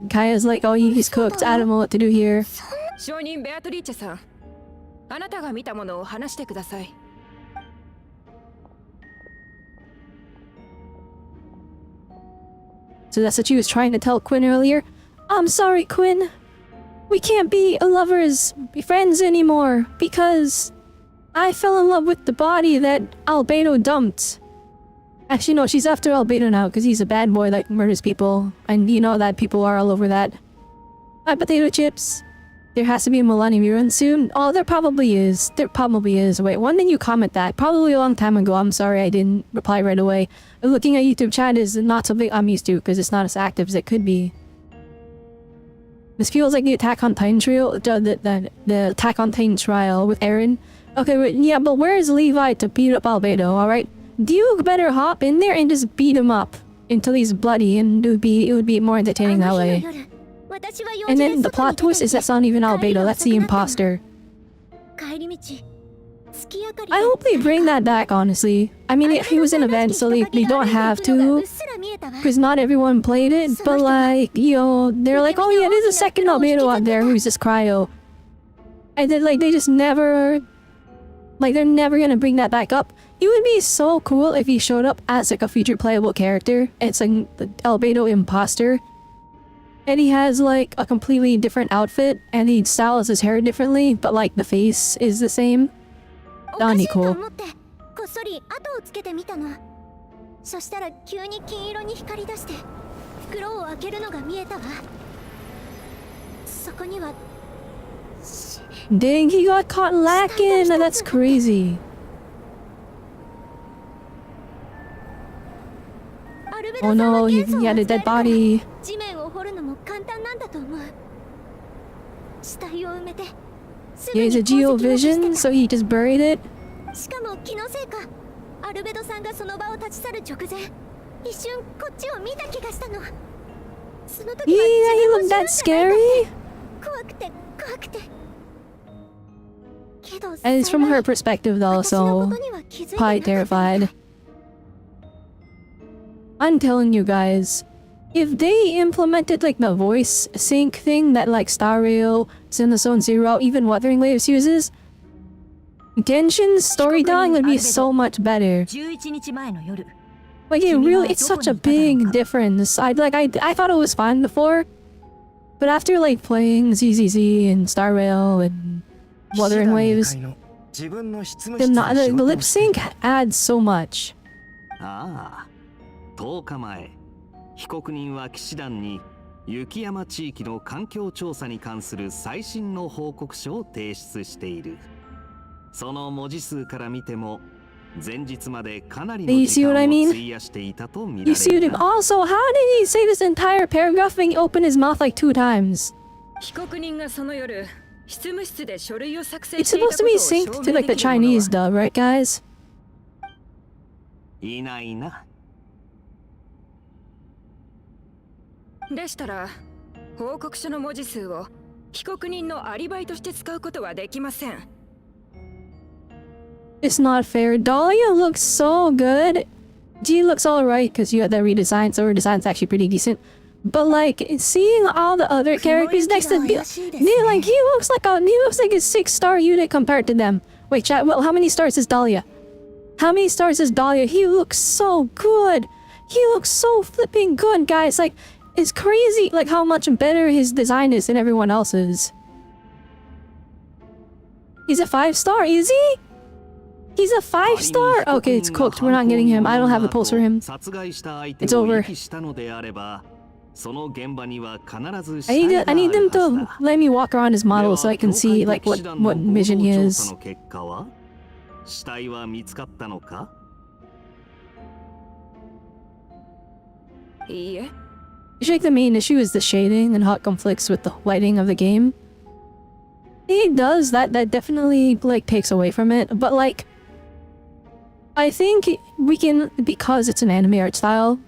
Kaya's like, oh, he's cooked. I don't know what to do here. 証人ベアトリーチェさん、あなたが見たものを話してください。 So that's what she was trying to tell Quinn earlier. I'm sorry, Quinn. We can't be lovers, be friends anymore, because I fell in love with the body that Albedo dumped. Actually, no, she's after Albedo now, because he's a bad boy that murders people, and you know that people are all over that. My potato chips. There has to be a Millennium rerun soon. Oh, there probably is. There probably is. Wait, when did you comment that? Probably a long time ago. I'm sorry I didn't reply right away. Looking at YouTube chat is not something I'm used to because it's not as active as it could be. This feels like the Attack on Titan trial, the Attack on Titan trial with Eren. Okay, wait, yeah, but where is Levi to beat up Albedo? All right, you better hop in there and just beat him up until he's bloody, and it would be more entertaining that way. And then the plot twist is that's not even Albedo, that's the imposter. I hope they bring that back, honestly. I mean, he was an event, so they don't have to. Because not everyone played it, but like, they're like, oh yeah, there's a second Albedo out there who's just cryo. And then like, they just never... Like, they're never gonna bring that back up. It would be so cool if he showed up as like a future playable character. It's like the Albedo imposter. And he has like a completely different outfit, and he styles his hair differently, but like the face is the same. That'd be cool. そしたら急に金色に光り出して袋を開けるのが見えたわ。そこには Dang, he got caught lacking. That's crazy. Oh no, he had a dead body. 地面を掘るのも簡単なんだと思う。死体を埋めて He has a geovision, so he just buried it. しかも気のせいかアルベドさんがその場を立ち去る直前一瞬こっちを見た気がしたの。その時 Yeah, は he 自分 looked も that 知らなか scary. った怖くて怖くてけど And it's from her perspective though, 私のこ so とには気づいてな probably かったみたい。 terrified. I'm telling you guys, if they implemented like the voice sync thing that like Star Rail, Cinezone Zero, even Wuthering Waves uses, Genshin's storytelling would be so much better. 11日前の夜 Like it really, it's such a big difference. I thought it was fine before, but after like playing ZZZ and Star Rail and Wuthering Waves, the lip sync adds so much. ああ、10日前、被告人は騎士団に雪山地域の環境調査に関する最新の報告書を提出している。その文字数から見ても、前日までかなりの時間を費やしていたと見られる。 You see what I mean? Also, how did he say this entire paragraph when he opened his mouth like 2 times? 被告人がその夜、執務室で書類を作成 It's していた supposed こ to とを be 証 synced 明 to で like the きるもの Chinese は dub, right, guys? いないな。でしたら、報告書の文字数を被告人のアリバイとして使うことはできません。It's not fair. Dahlia looks so good. G looks alright because you had that redesign, so her design's actually pretty decent. But like seeing all the other characters next to Bill, like he looks like a 6-star unit compared to them. Wait, chat. Well, how many stars is Dahlia? How many stars is Dahlia? He looks so good. He looks so flipping good, guys. Like it's crazy, like how much better his design is than everyone else's. He's a 5-star, is he? He's a 5-star? Okay, it's cooked. We're not getting him. I don't have the pulse for him. It's over. I need them to let me walk around his model so I can see like what vision he is. 死体は見つかったのか？いいえ。 I think the main issue is the shading and how it conflicts with the lighting of the game. It does that definitely like takes away from it, but like I think we can, because it's an anime art style,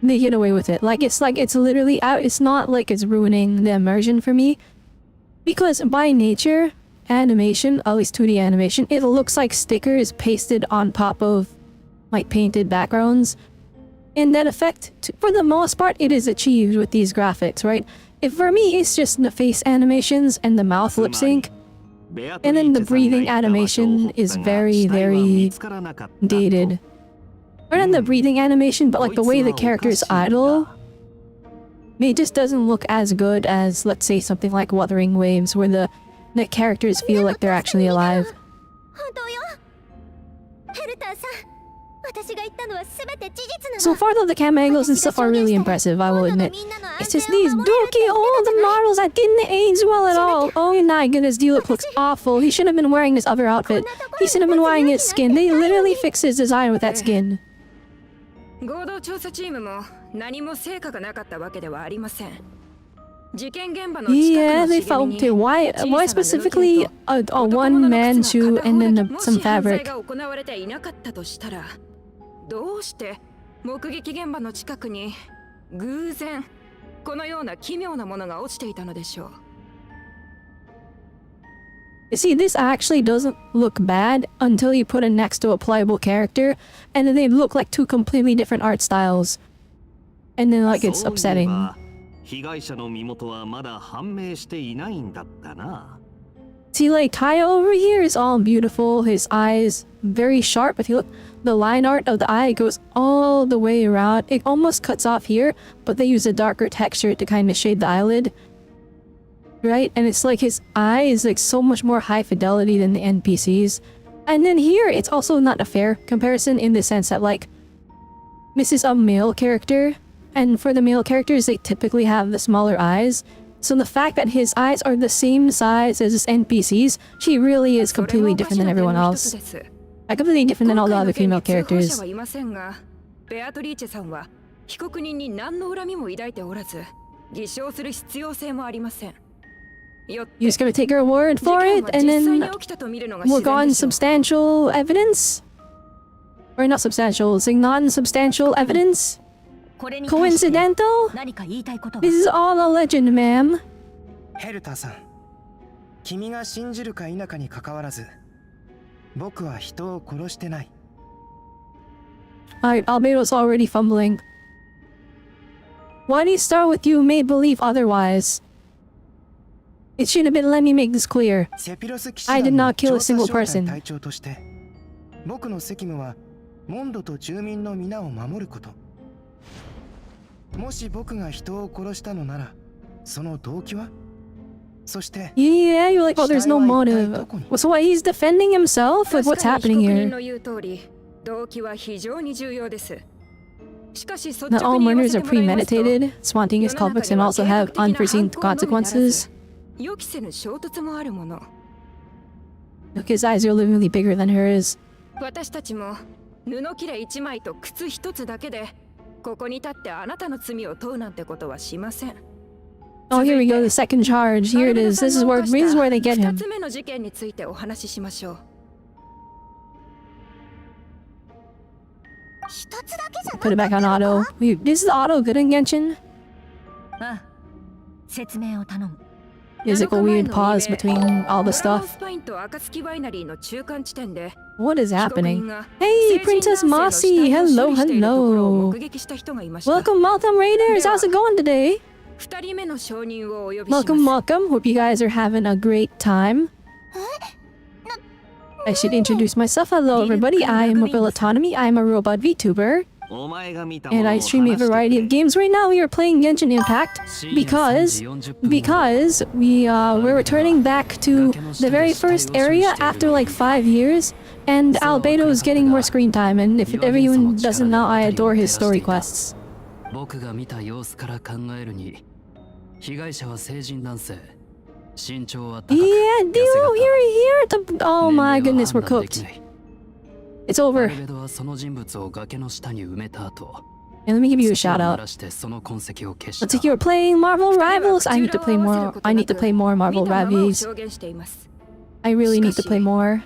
they get away with it. Like it's literally out. It's not like it's ruining the immersion for me, because by nature, animation, at least 2D animation, it looks like stickers pasted on top of like painted backgrounds. And that effect, for the most part, it is achieved with these graphics, right? If for me, it's just the face animations and the mouth lip sync. And then the breathing animation is very, very dated. Or not the breathing animation, but like the way the characters idle. It just doesn't look as good as, let's say, something like Wuthering Waves, where the characters feel like they're actually alive. So far though, the camera angles and stuff are really impressive, I will admit. It's just these dorky old models that didn't age well at all. Oh my goodness, D-Lip looks awful. He should have been wearing this other outfit. He should have been wearing his skin. They literally fixed his design with that skin. 合同調査チームも何も成果がなかったわけではありません。事件現場の近く Yeah, の they 茂み found it. Why specifically a one-man shoe and then some 犯罪 fabric? が行われていなかったとしたら、どうして目撃現場の近くに偶然このような奇妙なものが落ちていたのでしょう。You see, this actually doesn't look bad until you put it next to a playable character, and then they look like 2 completely different art styles. And then like it's upsetting. 被害者の身元はまだ判明していないんだったな。 See, like Kaya over here is all beautiful. His eyes very sharp, but the line art of the eye goes all the way around. It almost cuts off here, but they use a darker texture to kind of shade the eyelid. Right? And it's like his eye is like so much more high fidelity than the NPCs. And then here, it's also not a fair comparison in the sense that like this is a male character, and for the male characters, they typically have the smaller eyes. So the fact that his eyes are the same size as NPCs, she really is completely different than everyone else. Completely different than all the other female characters. ベアトリーチェさんは被告人に何の恨みも抱いておらず、偽証する必要性もありません。 You're just gonna take her word for it, and then work on substantial evidence? Or not substantial, saying non-substantial evidence? Coincidental? This is all a legend, ma'am. ヘルターさん、君が信じるか否かに関わらず、僕は人を殺してない。Alright, Albedo's already fumbling. Why do you start with you made believe otherwise? It should have been let me make this clear. I did not kill a single person. 僕の責務はモンドと住民の皆を守ること。もし僕が人を殺したのなら、その動機は？そして Yeah, you're like, oh, there's no motive. So what, he's defending himself? Like, what's happening here? Not all murders are premeditated, spontaneous conflicts can also have unforeseen consequences. Look, his eyes are literally bigger than hers. 私たちも布切れ一枚と靴一つだけでここに立ってあなたの罪を問うなんてことはしません。 Oh, here we go, the second charge. Here it is. This is where they get him. 2つ目の事件についてお話ししましょう。 Put it back on auto. Wait, is the auto good in Genshin? ああ、説明を頼む。 There's like a weird pause between all the stuff. What is happening? Hey, Princess Mossy! Hello, hello! Welcome, Raiders! How's it going today? Welcome. Hope you guys are having a great time. I should introduce myself. Hello, everybody. I am Robelle Autonomy. I am a robot VTuber. And I stream a variety of games. Right now we are playing Genshin Impact because we're returning back to the very first area after like 5 years, and Albedo is getting more screen time, and if everyone doesn't know, I adore his story quests. Yeah, here. Oh my goodness, we're cooked. It's over. And let me give you a shout out. Looks like you were playing Marvel Rivals. I need to play more. I need to play more Marvel Rivals. I really need to play more.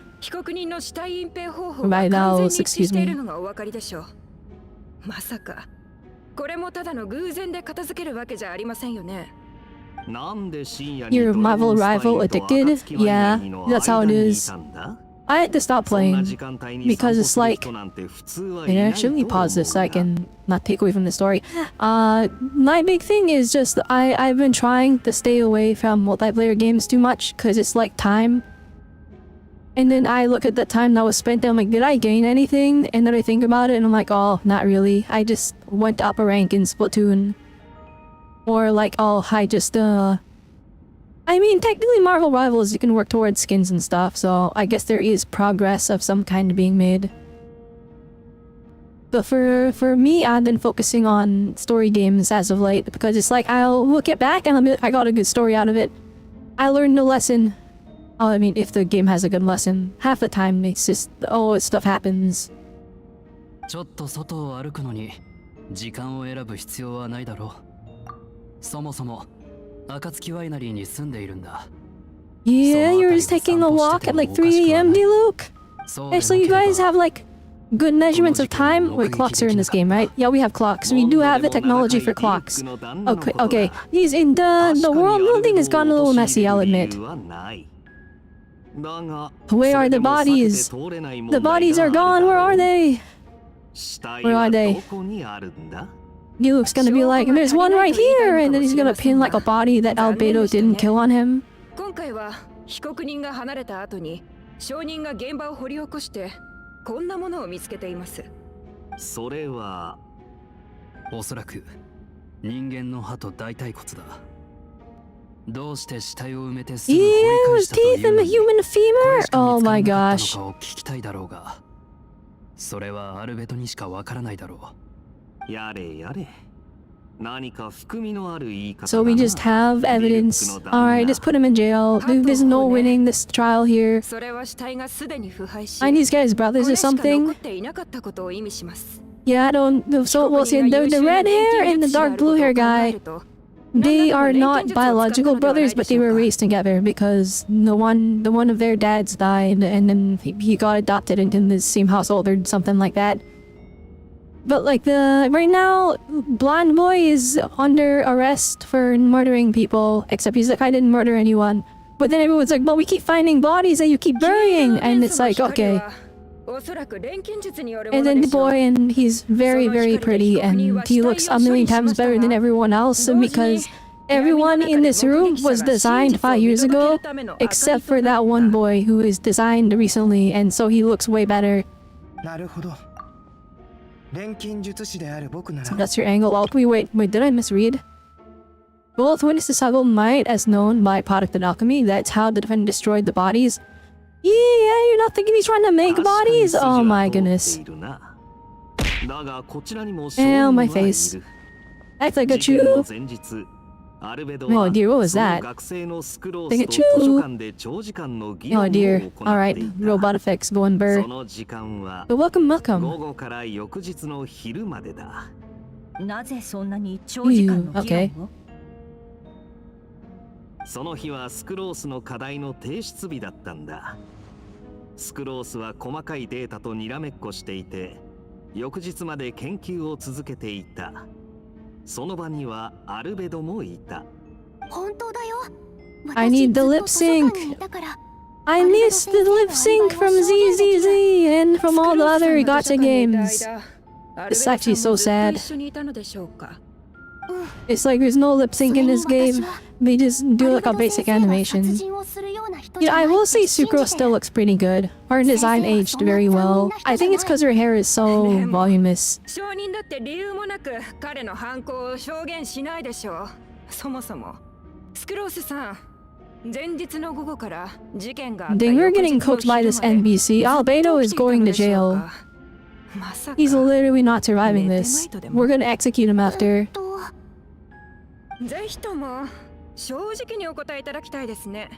Rivals, excuse me. You're Marvel Rival addicted? Yeah, that's how it is. I had to stop playing because it's like, and actually let me pause this so I can not take away from the story. My big thing is just I've been trying to stay away from multiplayer games too much because it's like time. And then I look at the time that was spent there, I'm like, did I gain anything? And then I think about it and I'm like, oh, not really. I just went up a rank in Splatoon. Or like, oh, I just I mean, technically Marvel Rivals, you can work towards skins and stuff, so I guess there is progress of some kind being made. But for me, I've been focusing on story games as of late, because it's like, we'll get back and I got a good story out of it. I learned a lesson. Oh, I mean, if the game has a good lesson. Half the time, it's just, oh, stuff happens. ちょっと外を歩くのに時間を選ぶ必要はないだろう。そもそも Yeah, you're just taking a walk at like 3 a.m., Luke? Actually, you guys have like good measurements of time? Wait, clocks are in this game, right? Yeah, we have clocks. We do have the technology for clocks. Okay. These in the world building has gone a little messy, I'll admit. Where are the bodies? The bodies are gone, where are they? Where are they? Luke's gonna be like, there's one right here, and then he's gonna pin like a body that Albedo didn't kill on him. 今回は被告人が離れた後に証人が現場を掘り起こしてこんなものを見つけています。それはおそらく人間の歯と大腿骨だ。どうして死体を埋めてすぐ掘り Yeah, 返 with したという teeth and a human femur? こ Oh れ my しか見つ gosh. からなかったのかを聞きたいだろうが、それはアルベトにしかわからないだろう。やれやれ。何か含みのある言い方 So we just have evidence. Alright, just put him in jail. There's no winning this trial here. それは死体がすでに腐敗し、 Aren't these guys brothers こ or れしか残 something? っていなかったことを意味します。 Yeah, I don't. So we'll see the red hair and the dark blue hair guy. They are not biological brothers, but they were raised together because the one of their dads died, and then he got adopted into the same household or something like that. But like right now, blonde boy is under arrest for murdering people, except he's like, I didn't murder anyone. But then everyone's like, but we keep finding bodies that you keep burying, and it's like, okay. And then the boy, and he's very, very pretty, and he looks a million times better than everyone else because everyone in this room was designed 5 years ago, except for that one boy who is designed recently, and so he looks way better. なるほど。錬金術師である僕なら So that's your angle. Oh, wait, did I misread? Both witness the subtle might as known by product and alchemy. That's how the defendant destroyed the bodies. Yeah, you're not thinking he's trying to make bodies? Oh my goodness. Ow, my face. Act like a chew. Oh dear, what was that? Dang it, chew. Oh dear. Alright, robot effects going burr. But welcome. 午後から翌日の昼までだ。なぜそんなに長時間の議論を？その日はスクロースの課題の提出日だったんだ。スクロースは細かいデータとにらめっこしていて、翌日まで研究を続けていた。その場にはアルベドもいた。本当だよ。 I need the lip sync. I missed the lip sync from ZZZ and from all the other gacha games. It's actually so sad. It's like there's no lip sync in this game. They just do like a basic animation. You know, I will say Sucrose still looks pretty good. Her design aged very well. I think it's because her hair is so voluminous. 証人だって理由もなく彼の犯行を証言しないでしょう。そもそもスクロースさん、前日の午後から事件があった Dang, 翌 we're 日 getting の cooked by 昼 this まで NPC. Albedo is going to jail. まさか He's literally not surviving this. We're gonna execute him after. ぜひとも正直にお答えいただきたいですね。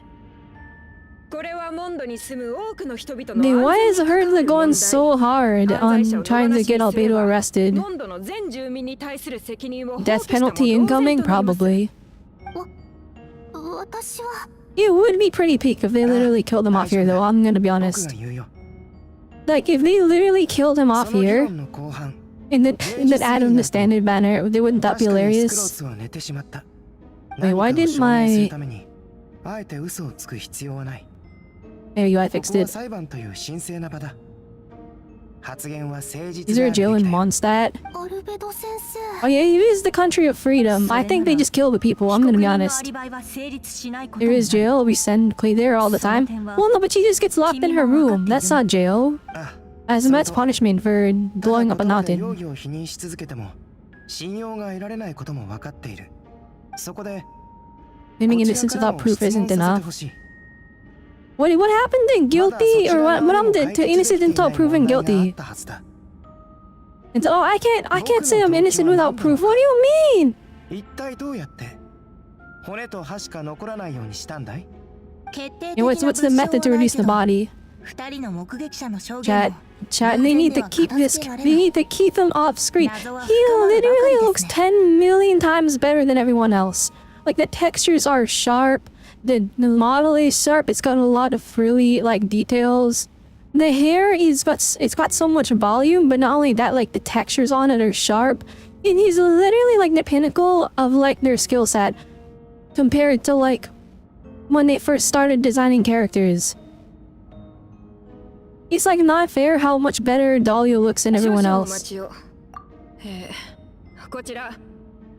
これはモンドに住む多くの人々の Then why is Herdla going so hard on trying to get Albedo arrested? モンドの全住民に対する責任を Death penalty incoming? Probably. 私は It would be pretty peak if they literally killed him off here though, I'm gonna be 僕 honest. が言うよ。 Like, if they literally killed him off その議 here, 論の後半、 and then add him to standard banner, wouldn't that 確 be かにスクロー hilarious? スは寝てしまった。 Wait, why 何かを didn't 証明す my... るためにあえて嘘をつく必要はない。 There you go, I こ fixed こは it. 裁判という神聖な場だ。発言は誠実 Is で there あ a るべ jail き in だよ。 Mondstadt? アルベド先生 Oh yeah, it is the country of freedom. I think they just kill the people, I'm gonna be honest. There is jail, we send Clay there all the time. Well no, but she just gets locked in her room. That's not jail. あ、 As a mat's punishment for ただ blowing up a 言葉で容 mountain. 疑を否認し続けても信用が得られないことも分かっている。そこで Claiming こちら innocence から without も proof 質問 isn't させて enough. ほしい。 What happened to guilty? Or what happened to innocent until proven guilty? And so, oh, I can't say I'm innocent without proof. What do you mean? 一体どうやって骨と歯しか残らないようにしたんだい？ Yeah, what's the method to reduce the body? 2人の目撃者の証言 Chat, も chat, they need to keep this, they need to keep him off screen. He literally looks 10 million times better than everyone else. Like, the textures are sharp, the model is sharp, it's got a lot of frilly, like, details. The hair it's got so much volume, but not only that, like, the textures on it are sharp. And he's literally, like, the pinnacle of, like, their skill set. Compared to, like, when they first started designing characters. It's like not fair how much better Dahlia looks than everyone else. こちら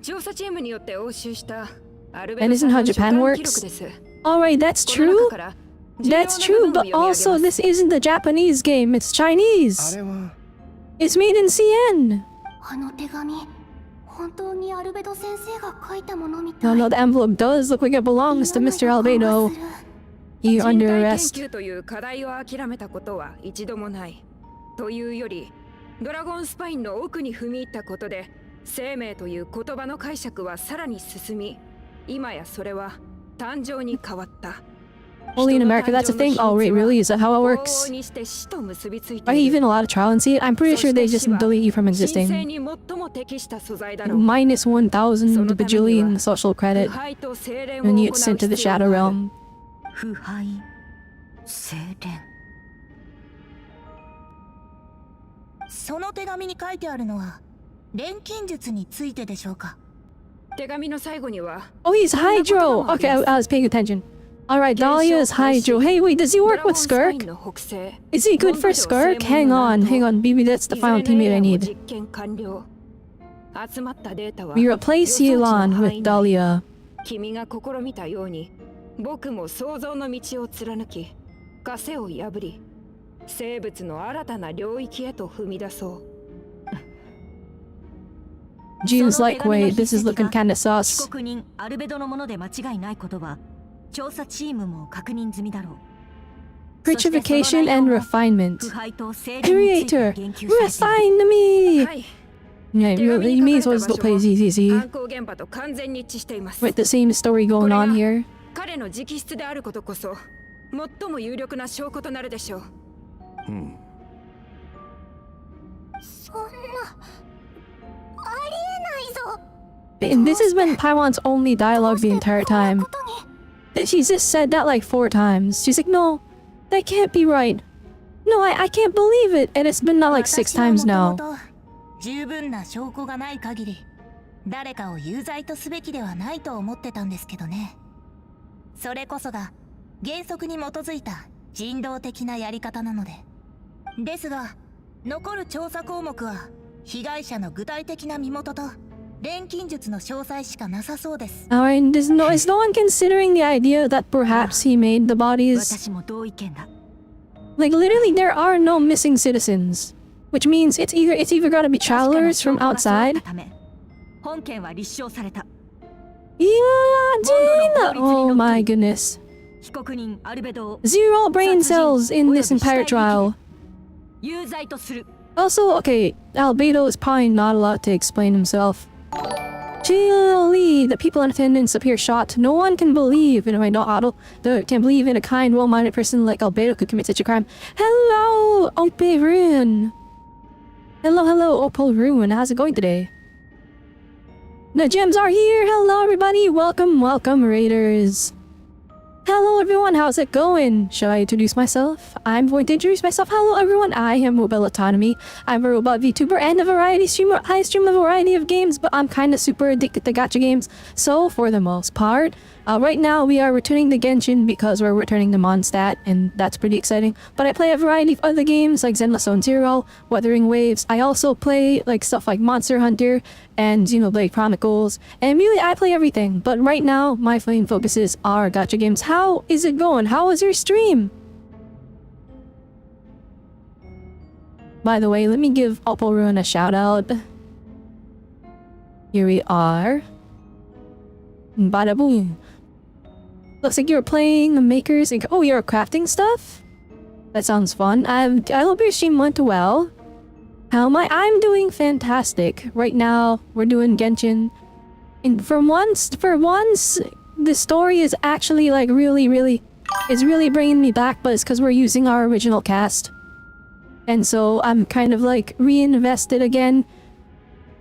調査チームによって押収したアルベ And ド isn't さ how んの主 Japan 観記 works? 録です。 Alright, that's この true. 中から重要な That's 部 true, 分を but 読み上げ also ます this isn't the Japanese game, it's あ Chinese. れは It's made in CN. あの手紙本当にアルベド先生が書いたものみた No, い no, the envelope does look like it belongs to Mr. Albedo. You're 人 under 体研 arrest. 究という課題を諦めたことは一度もないというよりドラゴンスパインの奥に踏み入ったことで生命という言葉の解釈はさらに進み、今やそれは誕生に変わった。 Only in America, that's a thing? Oh, wait, really? Is that how it works? Are you even allowed to try and see it? I'm pretty sure they just delete you from existing. Minus 1,000 bajillion social credit when you get sent to the Shadow Realm. 腐敗精錬。その手紙に書いてあるのは錬金術についてでしょうか。手紙の最後には Oh, he's Hydro! Okay, I was paying attention. Alright, Dahlia is Hydro. Hey, wait, does he work with Skirk? Is he good for Skirk? Hang on, maybe that's the final teammate I need. We replace Yelan with Dahlia. 君が試みたように、僕も想像の道を貫き、枷を破り、生物の新たな領域へと踏み出そう。Jean's like, wait, this is looking kinda sus. 被告人アルベドのもので間違いないことは調査チームも確認済みだろう。Purification and refinement. Creator, refine me! Yeah, you may as well just play ZZZ. Wait, the same story going on here? 彼の直筆であることこそ最も有力な証拠となるでしょう。そんなありえないぞ。 And this has been Paiwan's only dialogue the entire time. She's just said that like 4 times. She's like, no, that can't be right. No, I can't believe it. And it's been not like 6 times now. 十分な証拠がない限り誰かを有罪とすべきではないと思ってたんですけどね。それこそが原則に基づいた人道的なやり方なので。ですが残る調査項目は被害者の具体的な身元と錬金術の詳細しかなさそうです。Alright, is no one considering the idea that perhaps he made the bodies? 私も同意見だ。 Like literally there are no missing citizens. Which means it's either gotta be travelers from outside. 本件は立証された。 Yeah, Gina! Oh my goodness. 被告人アルベドを 0 brain cells in this entire trial. 有罪とする。 Also, okay, Albedo is probably not allowed to explain himself. Chilly, the people in attendance appear shocked. No one can believe, can't believe in a kind, well-minded person like Albedo could commit such a crime. Hello, Ope Ruin. Hello, Opal Ruin. How's it going today? The gems are here. Hello, everybody. Welcome, Raiders. Hello, everyone. How's it going? Shall I introduce myself? I'm going to introduce myself. Hello, everyone. I am Robelle Autonomy. I'm a robot VTuber and a variety streamer. I stream a variety of games, but I'm kind of super addicted to gacha games. So, for the most part, right now we are returning to Genshin because we're returning to Mondstadt, and that's pretty exciting. But I play a variety of other games like Zenless Zone Zero, Wuthering Waves. I also play like stuff like Monster Hunter and Xenoblade Chronicles, and really I play everything. But right now, my main focuses are gacha games. How is it going? How was your stream? By the way, let me give Opal Ruin a shout out. Here we are. Bada boom. Looks like you're playing the makers. Oh, you're crafting stuff? That sounds fun. I hope your stream went well. How am I? I'm doing fantastic. Right now, we're doing Genshin. And for once, the story is actually like really bringing me back, but it's because we're using our original cast. And so I'm kind of like reinvested again.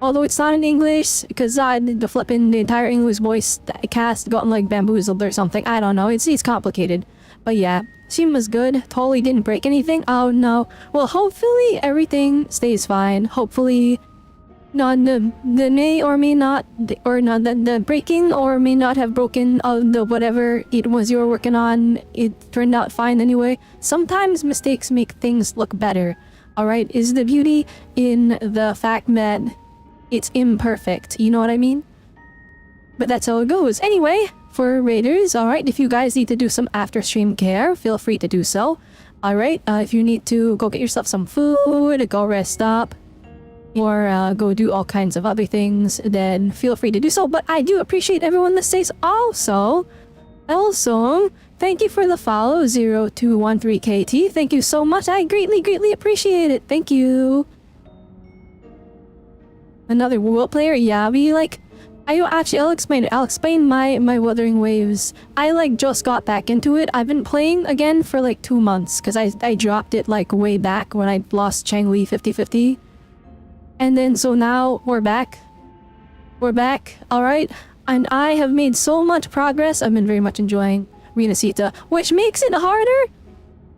Although it's not in English, because the entire English voice cast gotten like bamboozled or something. I don't know, it's complicated. But yeah, stream was good, totally didn't break anything. Oh no. Well, hopefully everything stays fine. Hopefully the may or may not, the breaking or may not have broken of the whatever it was you were working on, it turned out fine anyway. Sometimes mistakes make things look better. Alright, is the beauty in the fact that it's imperfect, you know what I mean? But that's how it goes. Anyway, for Raiders, alright, if you guys need to do some after stream care, feel free to do so. Alright, if you need to go get yourself some food, go rest up, or go do all kinds of other things, then feel free to do so. But I do appreciate everyone that stays. Also, thank you for the follow, 0213KT. Thank you so much. I greatly appreciate it. Thank you. Another WoW player? Yeah, I'll explain it. I'll explain my Wuthering Waves. I just got back into it. I've been playing again for 2 months because I dropped it way back when I lost Changli 50-50. And then so now we're back. We're back, alright? And I have made so much progress. I've been very much enjoying Renacita, which makes it harder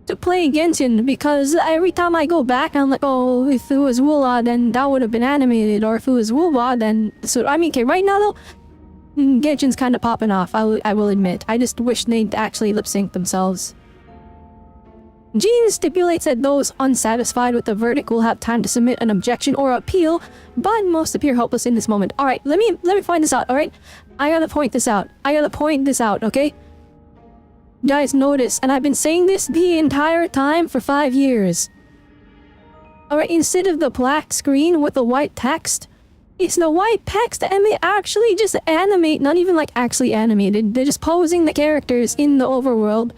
to play Genshin because every time I go back, I'm like, oh, if it was Wula, then that would have been animated, or if it was Wuwa, then... So, I mean, okay, right now though, Genshin's kind of popping off, I will admit. I just wish they'd actually lip-sync themselves. Jean stipulates that those unsatisfied with the verdict will have time to submit an objection or appeal, but most appear hopeless in this moment. Alright, let me find this out, alright? I gotta point this out, okay? Guys, notice, and I've been saying this the entire time for 5 years. Alright, instead of the black screen with the white text, it's the white text and they actually just animate, not even actually animated, they're just posing the characters in the overworld.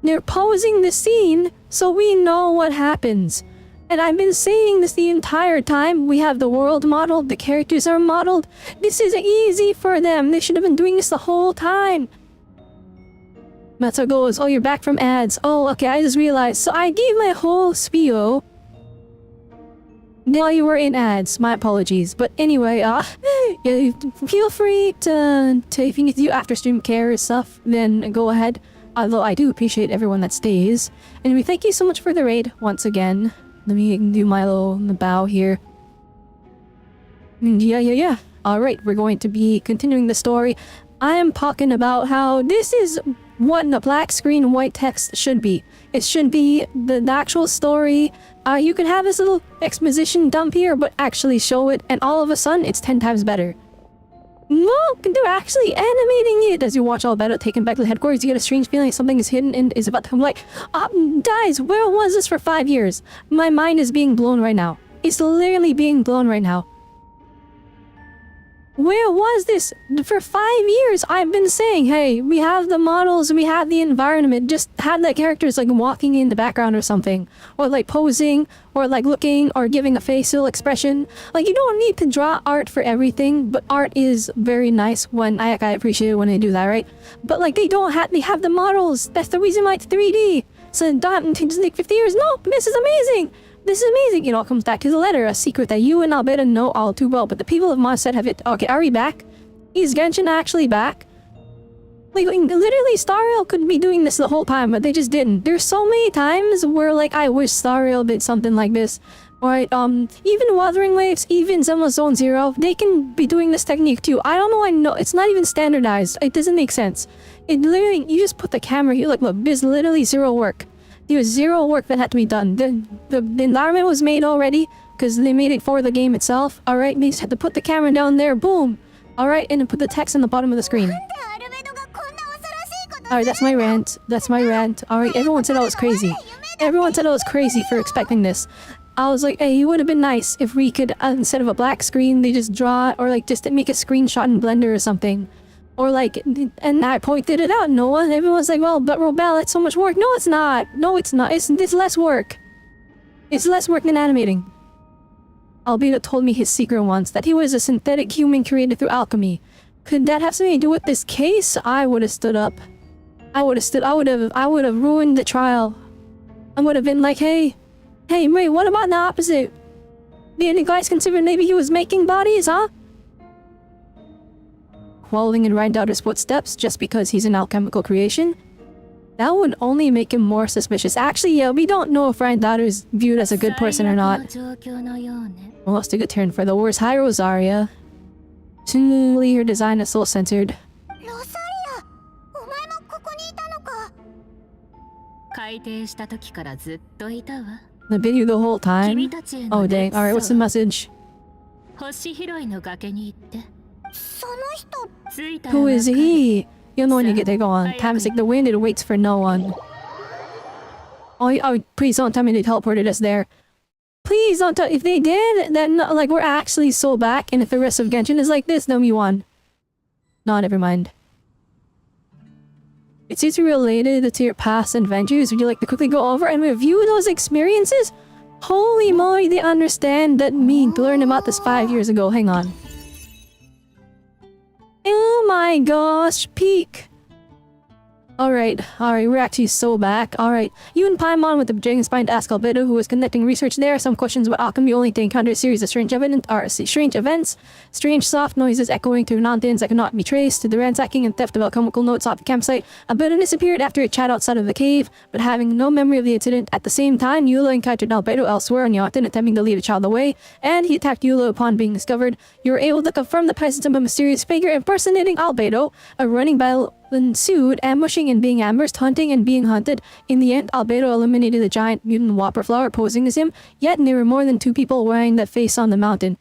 They're posing the scene so we know what happens. And I've been saying this the entire time. We have the world modeled, the characters are modeled. This is easy for them. They should have been doing this the whole time. Matsuo goes, oh, you're back from ads. Oh, okay, I just realized. So I gave my whole spiel while you were in ads. My apologies. But anyway, yeah, feel free to if you need to do after stream care stuff, then go ahead. Although I do appreciate everyone that stays. And we thank you so much for the raid once again. Let me do my little bow here. Yeah. Alright, we're going to be continuing the story. I am talking about how this is what the black screen white text should be. It should be the actual story. You can have this little exposition dump here, but actually show it, and all of a sudden, it's 10 times better. Look, they're actually animating it. As you watch all battle taken back to the headquarters, you get a strange feeling like something is hidden and is about to come. Guys, where was this for 5 years? My mind is being blown right now. It's literally being blown right now. Where was this? For 5 years, I've been saying, hey, we have the models, we have the environment, just have the characters walking in the background or something. Or posing, or looking, or giving a facial expression. You don't need to draw art for everything, but art is very nice when, I appreciate it when they do that, right? But they have the models, that's the reason why it's 3D. So that takes 50 years, no, this is amazing! This is amazing! You know, it comes back to the letter, a secret that you and Alberta know all too well, but the people of Mondstadt have it. Okay, are we back? Is Genshin actually back? Literally, Stariel could be doing this the whole time, but they just didn't. There's so many times where, I wish Stariel did something like this. Right, even Wuthering Waves, even Zema Zone Zero, they can be doing this technique too. I don't know, I know, it's not even standardized. It doesn't make sense. It literally, you just put the camera here, look, there's literally zero work. There was zero work that had to be done. The environment was made already, because they made it for the game itself. Alright, they just had to put the camera down there, boom! Alright, and then put the text on the bottom of the screen. Alright, that's my rant. Alright, everyone said I was crazy. Everyone said I was crazy for expecting this. I was like, hey, it would have been nice if we could, instead of a black screen, they just draw it, or just make a screenshot in Blender or something. Or and I pointed it out, Noah, and everyone's like, well, but Robelle, it's so much work. No, it's not. No, it's not. It's less work. It's less work than animating. Albedo told me his secret once, that he was a synthetic human created through alchemy. Could that have something to do with this case? I would have stood up. I would have ruined the trial. I would have been like, hey, Ray, what about the opposite? Did you guys consider maybe he was making bodies, huh? Following in Rheindaughter's footsteps just because he's an alchemical creation? That would only make him more suspicious. Actually, yeah, we don't know if Rheindaughters is viewed as a good person or not. Well, let's take a turn for the worst. Hi, Rosaria. Similarly, her design is soul-centered. The video the whole time? Oh dang, alright, what's the message? Who is he? You'll know when you get there, go on. Time is like the wind, it waits for no one. Oh, please don't tell me they teleported us there. Please don't tell- if they did, then we're actually so back, and if the rest of Genshin is like this, then we won. No, never mind. It seems related to your past adventures. Would you like to quickly go over and review those experiences? Holy moly, they understand that me learned about this 5 years ago. Hang on. Oh my gosh, peak. Alright, we're actually so back. Alright, you and Paimon with the Dragon Spine to ask Albedo, who was conducting research there, some questions about alchemy only to encounter a series of strange events, strange soft noises echoing through mountains that cannot be traced, to the ransacking and theft of alchemical notes off the campsite. Albedo disappeared after a chat outside of the cave, but having no memory of the incident. At the same time, Eula encountered Albedo elsewhere on Yachten, attempting to lead the child away, and he attacked Eula upon being discovered. You were able to confirm the presence of a mysterious figure impersonating Albedo. A running battle ensued, ambushing and being ambushed, hunting and being hunted. In the end, Albedo eliminated the giant mutant whopper flower posing as him, yet there were more than 2 people wearing that face on the mountain.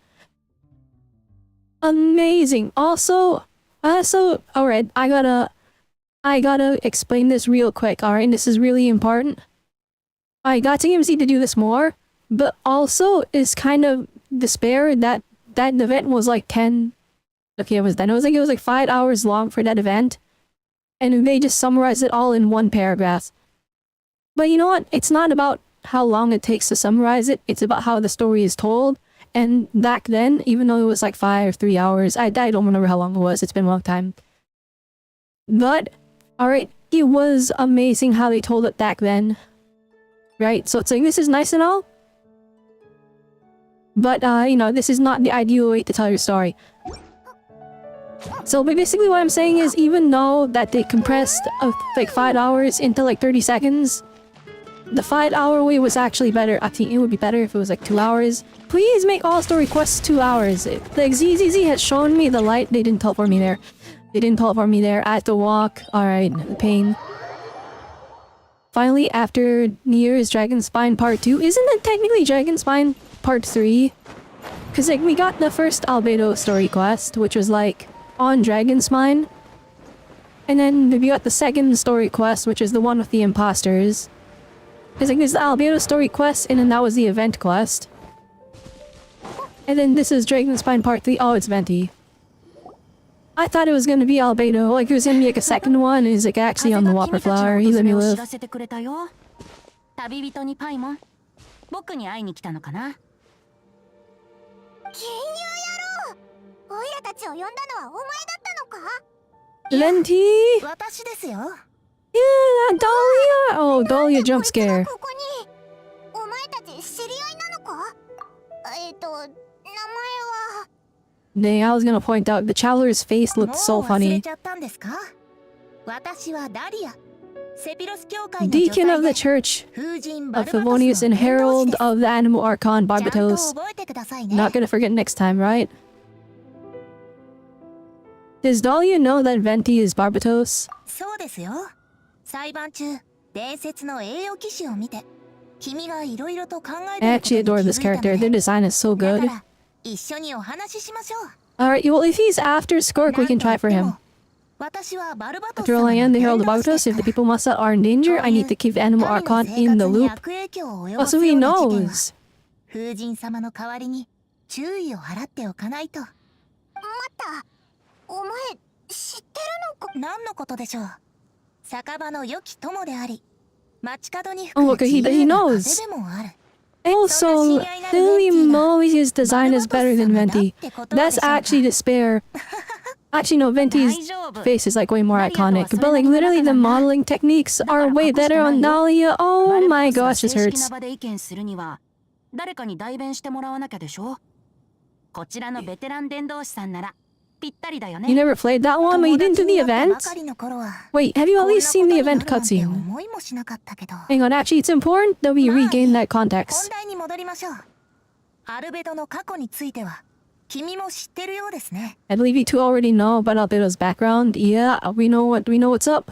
Amazing. Also, alright, I gotta explain this real quick, alright? This is really important. I got to TMZ to do this more, but also is kind of despair that event was like 10... Okay, it was 5 hours long for that event. And they just summarized it all in one paragraph. But you know what? It's not about how long it takes to summarize it. It's about how the story is told. And back then, even though it was like 5 or 3 hours, I don't remember how long it was. It's been a long time. But, alright, it was amazing how they told it back then. Right? So it's like, this is nice and all. But, you know, this is not the ideal way to tell your story. So basically what I'm saying is, even though that they compressed like 5 hours into like 30 seconds, the 5 hour way was actually better. I think it would be better if it was like 2 hours. Please make all story quests 2 hours. Like ZZZ has shown me the light. They didn't teleport me there. I had to walk. Alright, the pain. Finally, after Nier's Dragon Spine Part 2, isn't it technically Dragon Spine Part 3? Cause like we got the first Albedo story quest, which was like on Dragon Spine. And then we got the second story quest, which is the one with the imposters. Cause like there's the Albedo story quest, and then that was the event quest. And then this is Dragon Spine Part 3. Oh, it's Venti. I thought it was gonna be Albedo, like it was gonna be like a second one, and he's like actually on the Whopper Flower. He let me live. 旅人にパイモン、僕に会いに来たのかな。金融野郎、オイラたちを呼んだのはお前だったのか。Venti? 私ですよ。Yeah, Dahlia! Oh, Dahlia jump scare. ここに。お前たち知り合いなのか。名前は。Dang, I was gonna point out the Chowler's face looked so funny. Deacon of the Church of Favonius and Herald of the Animal Archon Barbatos. Not gonna forget next time, right? Does Dahlia know that Venti is Barbatos? I actually adore this character. Their design is so good. Alright, well if he's after Skork, we can try for him. After all, I am the Herald of Barbatos. If the people Masa are in danger, I need to keep the Animal Archon in the loop. Oh, so he knows. Oh, look, he knows. Also, holy moly, his design is better than Venti. That's actually despair. Actually, no, Venti's face is like way more iconic. But like literally the modeling techniques are way better on Dahlia. Oh my gosh, this hurts. You never played that one, but you didn't do the event? Wait, have you at least seen the event cutscene? Hang on, actually it's important that we regain that context. I believe you two already know about Albedo's background. Yeah, we know what's up.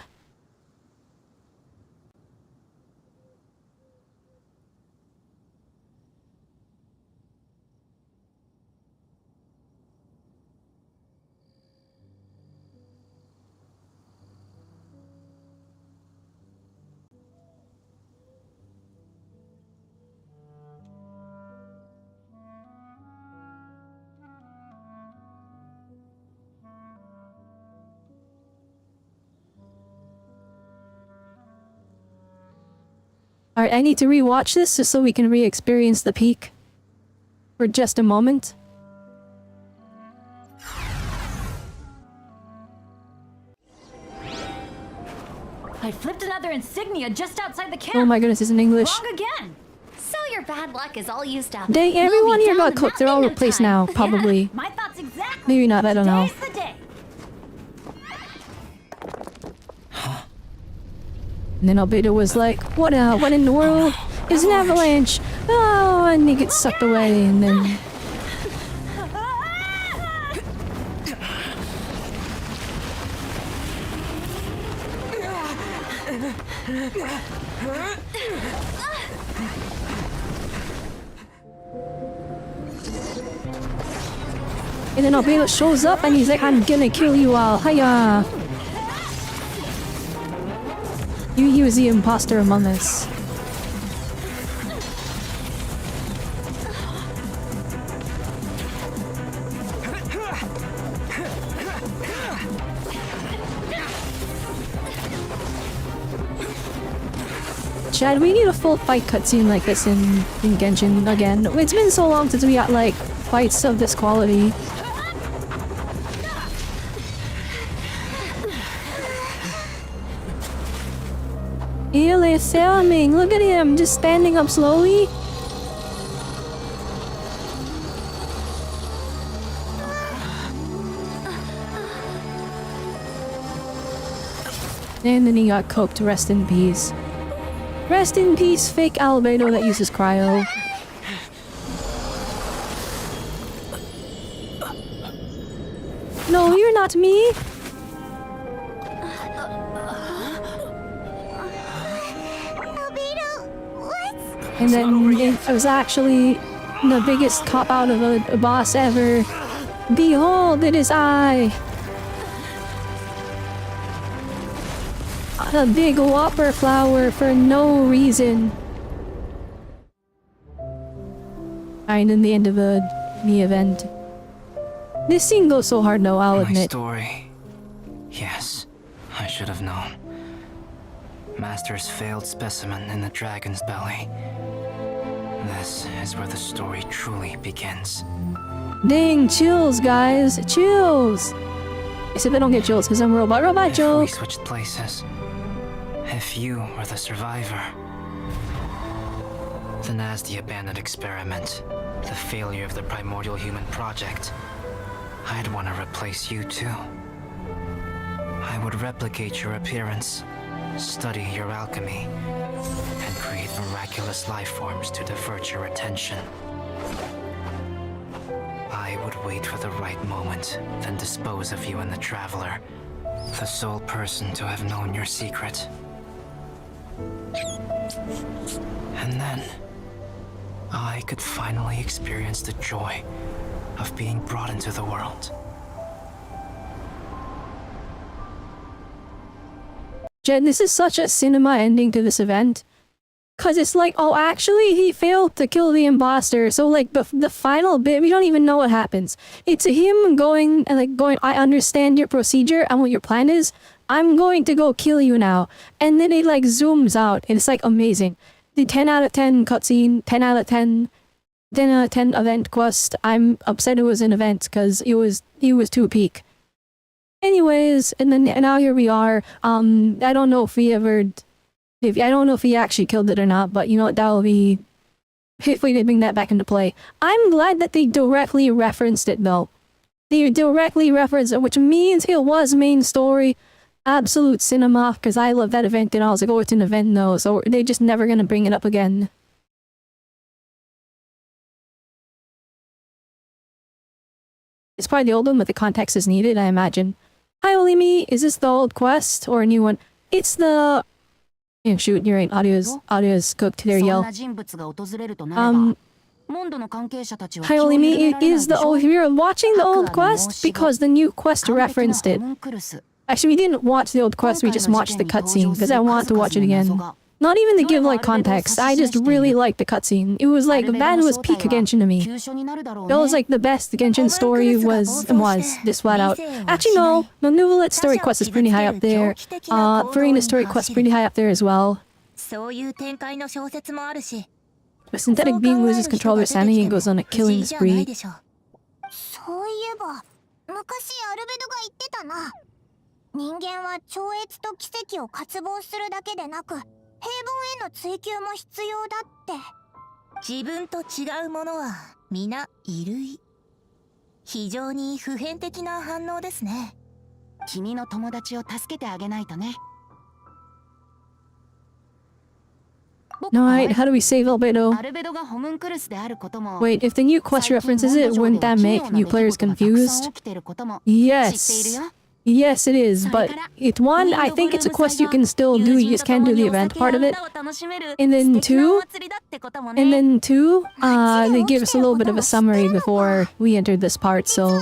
Alright, I need to rewatch this just so we can re-experience the peak. For just a moment. I flipped another insignia just outside the camp. Oh my goodness, it's in English. Wrong again. So your bad luck is all used up. Dang, everyone here got cooked. They're all replaced now, probably. My thoughts exactly. Maybe not, I don't know. Today's the day. And then Albedo was like, what in the world? It's an avalanche! Oh, and he gets sucked away, and then... And then Albedo shows up and he's like, I'm gonna kill you all, hiya! He was the imposter among us. Chad, we need a full fight cutscene like this in Genshin again. It's been so long since we got like fights of this quality. Ele filming, look at him, just standing up slowly. And then he got cooked, rest in peace. Rest in peace, fake Albedo that uses cryo. No, you're not me! And then it was actually the biggest cop-out of a boss ever. Behold, it is I! A big whopper flower for no reason. And in the end of the event. This scene goes so hard though, I'll admit. My story. Yes, I should have known. Master's failed specimen in the dragon's belly. This is where the story truly begins. Dang, chills, guys. Chills! Except I don't get chills because I'm a robot. Robot joke! We switched places. If you were the survivor, then as the abandoned experiment, the failure of the primordial human project, I'd want to replace you too. I would replicate your appearance, study your alchemy, and create miraculous life forms to divert your attention. I would wait for the right moment, then dispose of you and the Traveler, the sole person to have known your secret. And then, I could finally experience the joy of being brought into the world. Jen, this is such a cinema ending to this event. Cause it's like, oh, actually, he failed to kill the imposter. So like the final bit, we don't even know what happens. It's him going, I understand your procedure and what your plan is. I'm going to go kill you now. And then it like zooms out and it's like amazing. The 10 out of 10 cutscene, 10 out of 10 event quest. I'm upset it was an event because he was too peak. Anyways, and then now here we are. I don't know if I don't know if he actually killed it or not, but you know what, that'll be if we did bring that back into play. I'm glad that they directly referenced it though. They directly referenced it, which means it was main story. Absolute cinema, because I love that event and I was like, oh, it's an event though, so they're just never gonna bring it up again. It's probably the old one, but the context is needed, I imagine. Hi, Olimi, is this the old quest or a new one? It's the... Yeah, shoot, you're right, audio's cooked, there yell. Hi, Olimi, it is the old... You're watching the old quest because the new quest referenced it. Actually, we didn't watch the old quest, we just watched the cutscene, because I want to watch it again. Not even to give, like, context, I just really liked the cutscene. It was like, that was peak Genshin to me. That was like the best Genshin story was this flat out. Actually, no, the Novelet story quest is pretty high up there. Farina's story quest is pretty high up there as well. そういう展開の小説もあるし、 A synthetic being loses control of their sanity and goes on a killing 不思議じゃない spree. でしょ。そういえば昔アルベドが言ってたな。人間は超越と奇跡を渇望するだけでなく、平凡への追求も必要だって。自分と違うものは皆異類。非常に普遍的な反応ですね。君の友達を助けてあげないとね。 Alright, how do we save Albedo? アルベドがホムンクルスであることも、 Wait, if the new quest references it, wouldn't that make new players confused? Yes. Yes, it is, but it's one, I think it's a quest you can still do, you just can't do the event part of it. And then two, they give us a little bit of a summary before we entered this part, so...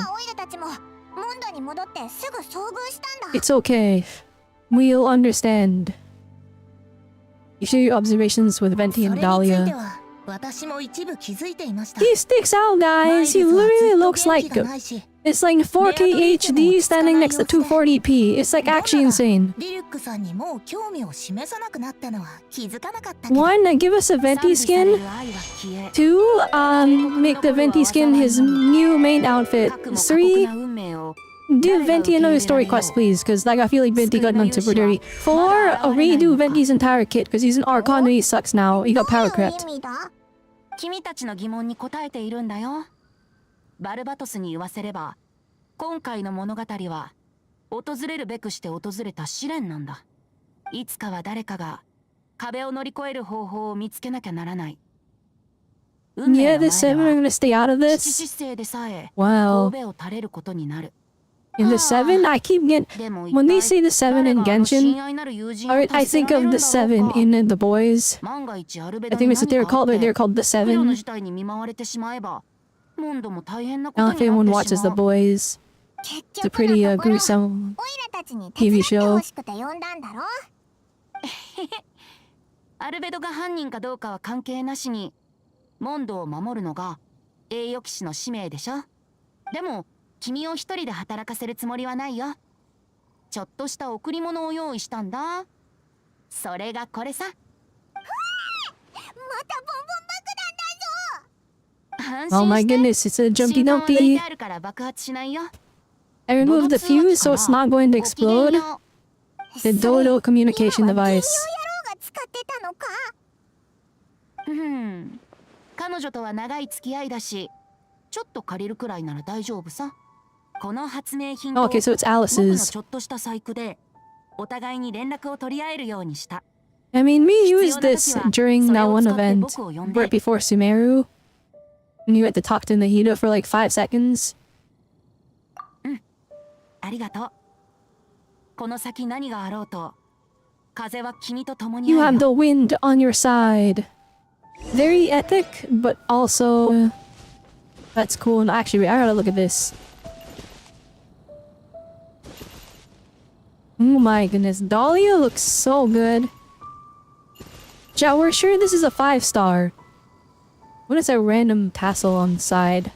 It's okay. We'll understand. You share your observations with Venti and Dahlia. He sticks out, guys! He literally looks like... It's like 4K HD standing next to 240p. It's like actually insane. One, give us a Venti skin. Two, make the Venti skin his new main outfit. Three, do Venti another story quest, please, because like, I feel like Venti got done super dirty. Four, redo Venti's entire kit, because he's an Archon and he sucks now. He got power crept. 君たちの疑問に答えているんだよ。バルバトスに言わせれば、今回の物語は訪れるべくして訪れた試練なんだ。いつかは誰かが壁を乗り越える方法を見つけなきゃならない。Yeah, the seven are gonna stay out of this? Wow. In the seven, I keep getting... When they say the seven in Genshin, I think of the seven in The Boys. I think that's what they're called, or they're called the seven. I don't know if anyone watches The Boys. It's a pretty gruesome TV show. アルベドが犯人かどうかは関係なしに、モンドを守るのが栄誉騎士の使命でしょ。でも君を一人で働かせるつもりはないよ。ちょっとした贈り物を用意したんだ。それがこれさ。Oh my goodness, it's a Jumpy Dumpty. I removed the fuse so it's not going to explode. The Dodo communication device. 彼女とは長い付き合いだし、ちょっと借りるくらいなら大丈夫さ。この発明品と僕のちょっとした細工でお互いに連絡を取り合えるようにした。I mean, we used this during that one event, right before Sumeru. And you had to talk to Nahida for like 5 seconds. ありがとう。この先何があろうと、風は君と共に You ある have よ。 the wind on your side. Very ethic, but also... That's cool. And actually, I gotta look at this. Oh my goodness. Dahlia looks so good. Chat, we're sure this is a 5-star. What is that random tassel on the side?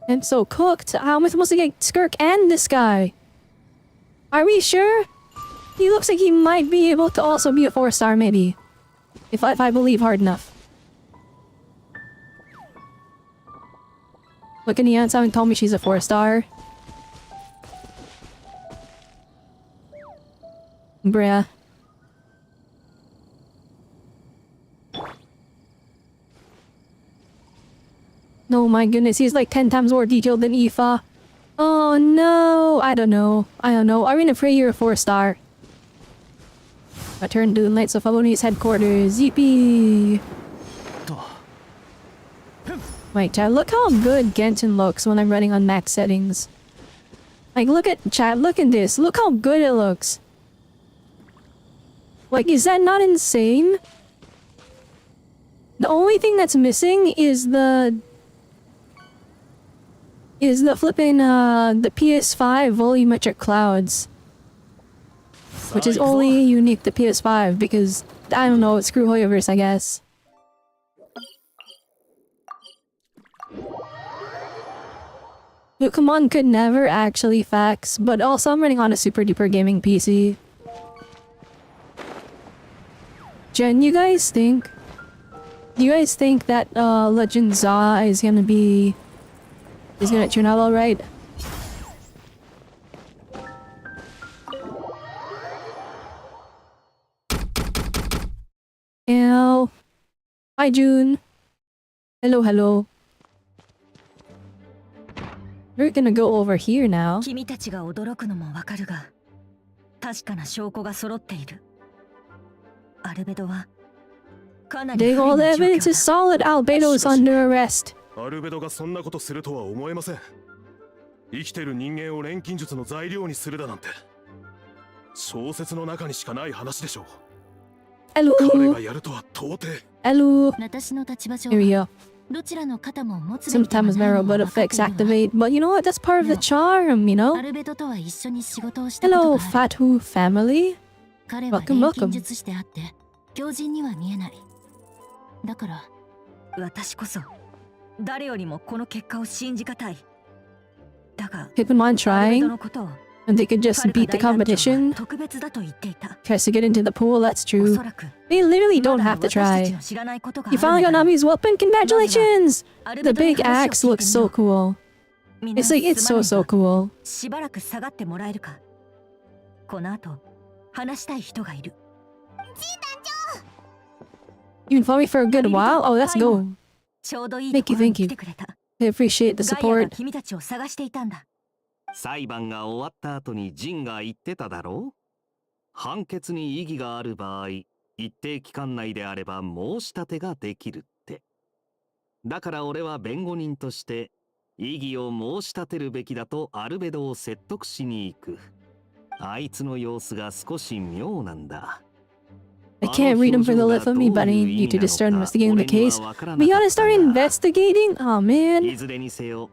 I'm so cooked. How am I supposed to get Skirk and this guy? Are we sure? He looks like he might be able to also be a 4-star, maybe. If I believe hard enough. Look, and Nian haven't told me she's a 4-star. Bruh. Oh my goodness, he's like 10 times more detailed than Aoife. Oh no, I don't know. I'm gonna pray you're a 4-star. I turn to the Knights of Favoni's headquarters. Yippee! Wait, chat, look how good Genshin looks when I'm running on max settings. Like, look at chat, look at this. Look how good it looks. Like, is that not insane? The only thing that's missing is the flipping, the PS5 volumetric clouds. Which is only unique to PS5 because, I don't know, screw Hoyoverse, I guess. Pokemon could never actually fax, but also I'm running on a super duper gaming PC. Jen, do you guys think that Legend Za is gonna turn out alright? Ew. Hi June. Hello, hello. We're gonna go over here now. 君たちが驚くのもわかるが、確かな証拠が揃っている。アルベドはかなり Dig all the evidence is solid. Albedo is under arrest. アルベドがそんなことするとは思えません。生きてる人間を錬金術の材料にするだなんて、小説の中にしかない話でしょう。彼がやるとは到底。私の立場上 Here we go. どちらの肩も持つべき Sometimes narrow but effects activate, but you know what? That's part of the charm, you know? アルベドとは一緒に仕事をした Hello, Fatu family. 彼は Welcome, 錬金 welcome. 術師であって強靭には見えない。だから私こそ誰よりもこの結果を信じがたい。だが Keep in mind アルベド trying, のことを and they could just beat the competition. 特別だと言っていた。 Tries to get into the pool, that's true. They literally don't have to try. You finally got Nami's weapon, congratulations! The big axe looks so cool. It's like, it's so cool. しばらく下がってもらえるか。この後話したい人がいる。 You can follow me for a good while? Oh, let's go. ちょうどいいところ Thank に you, 来てくれた。 I appreciate the ガイアが support. 君たちを探していたんだ。裁判が終わった後にジンが言ってただろう。判決に異議がある場合、一定期間内であれば申し立てができるって。だから俺は弁護人として異議を申し立てるべきだとアルベドを説得しに行く。あいつの様子が少し妙なんだ。I can't read them for the life of me, but I need you to just start investigating the case. We gotta start investigating? Oh man. いずれにせよ、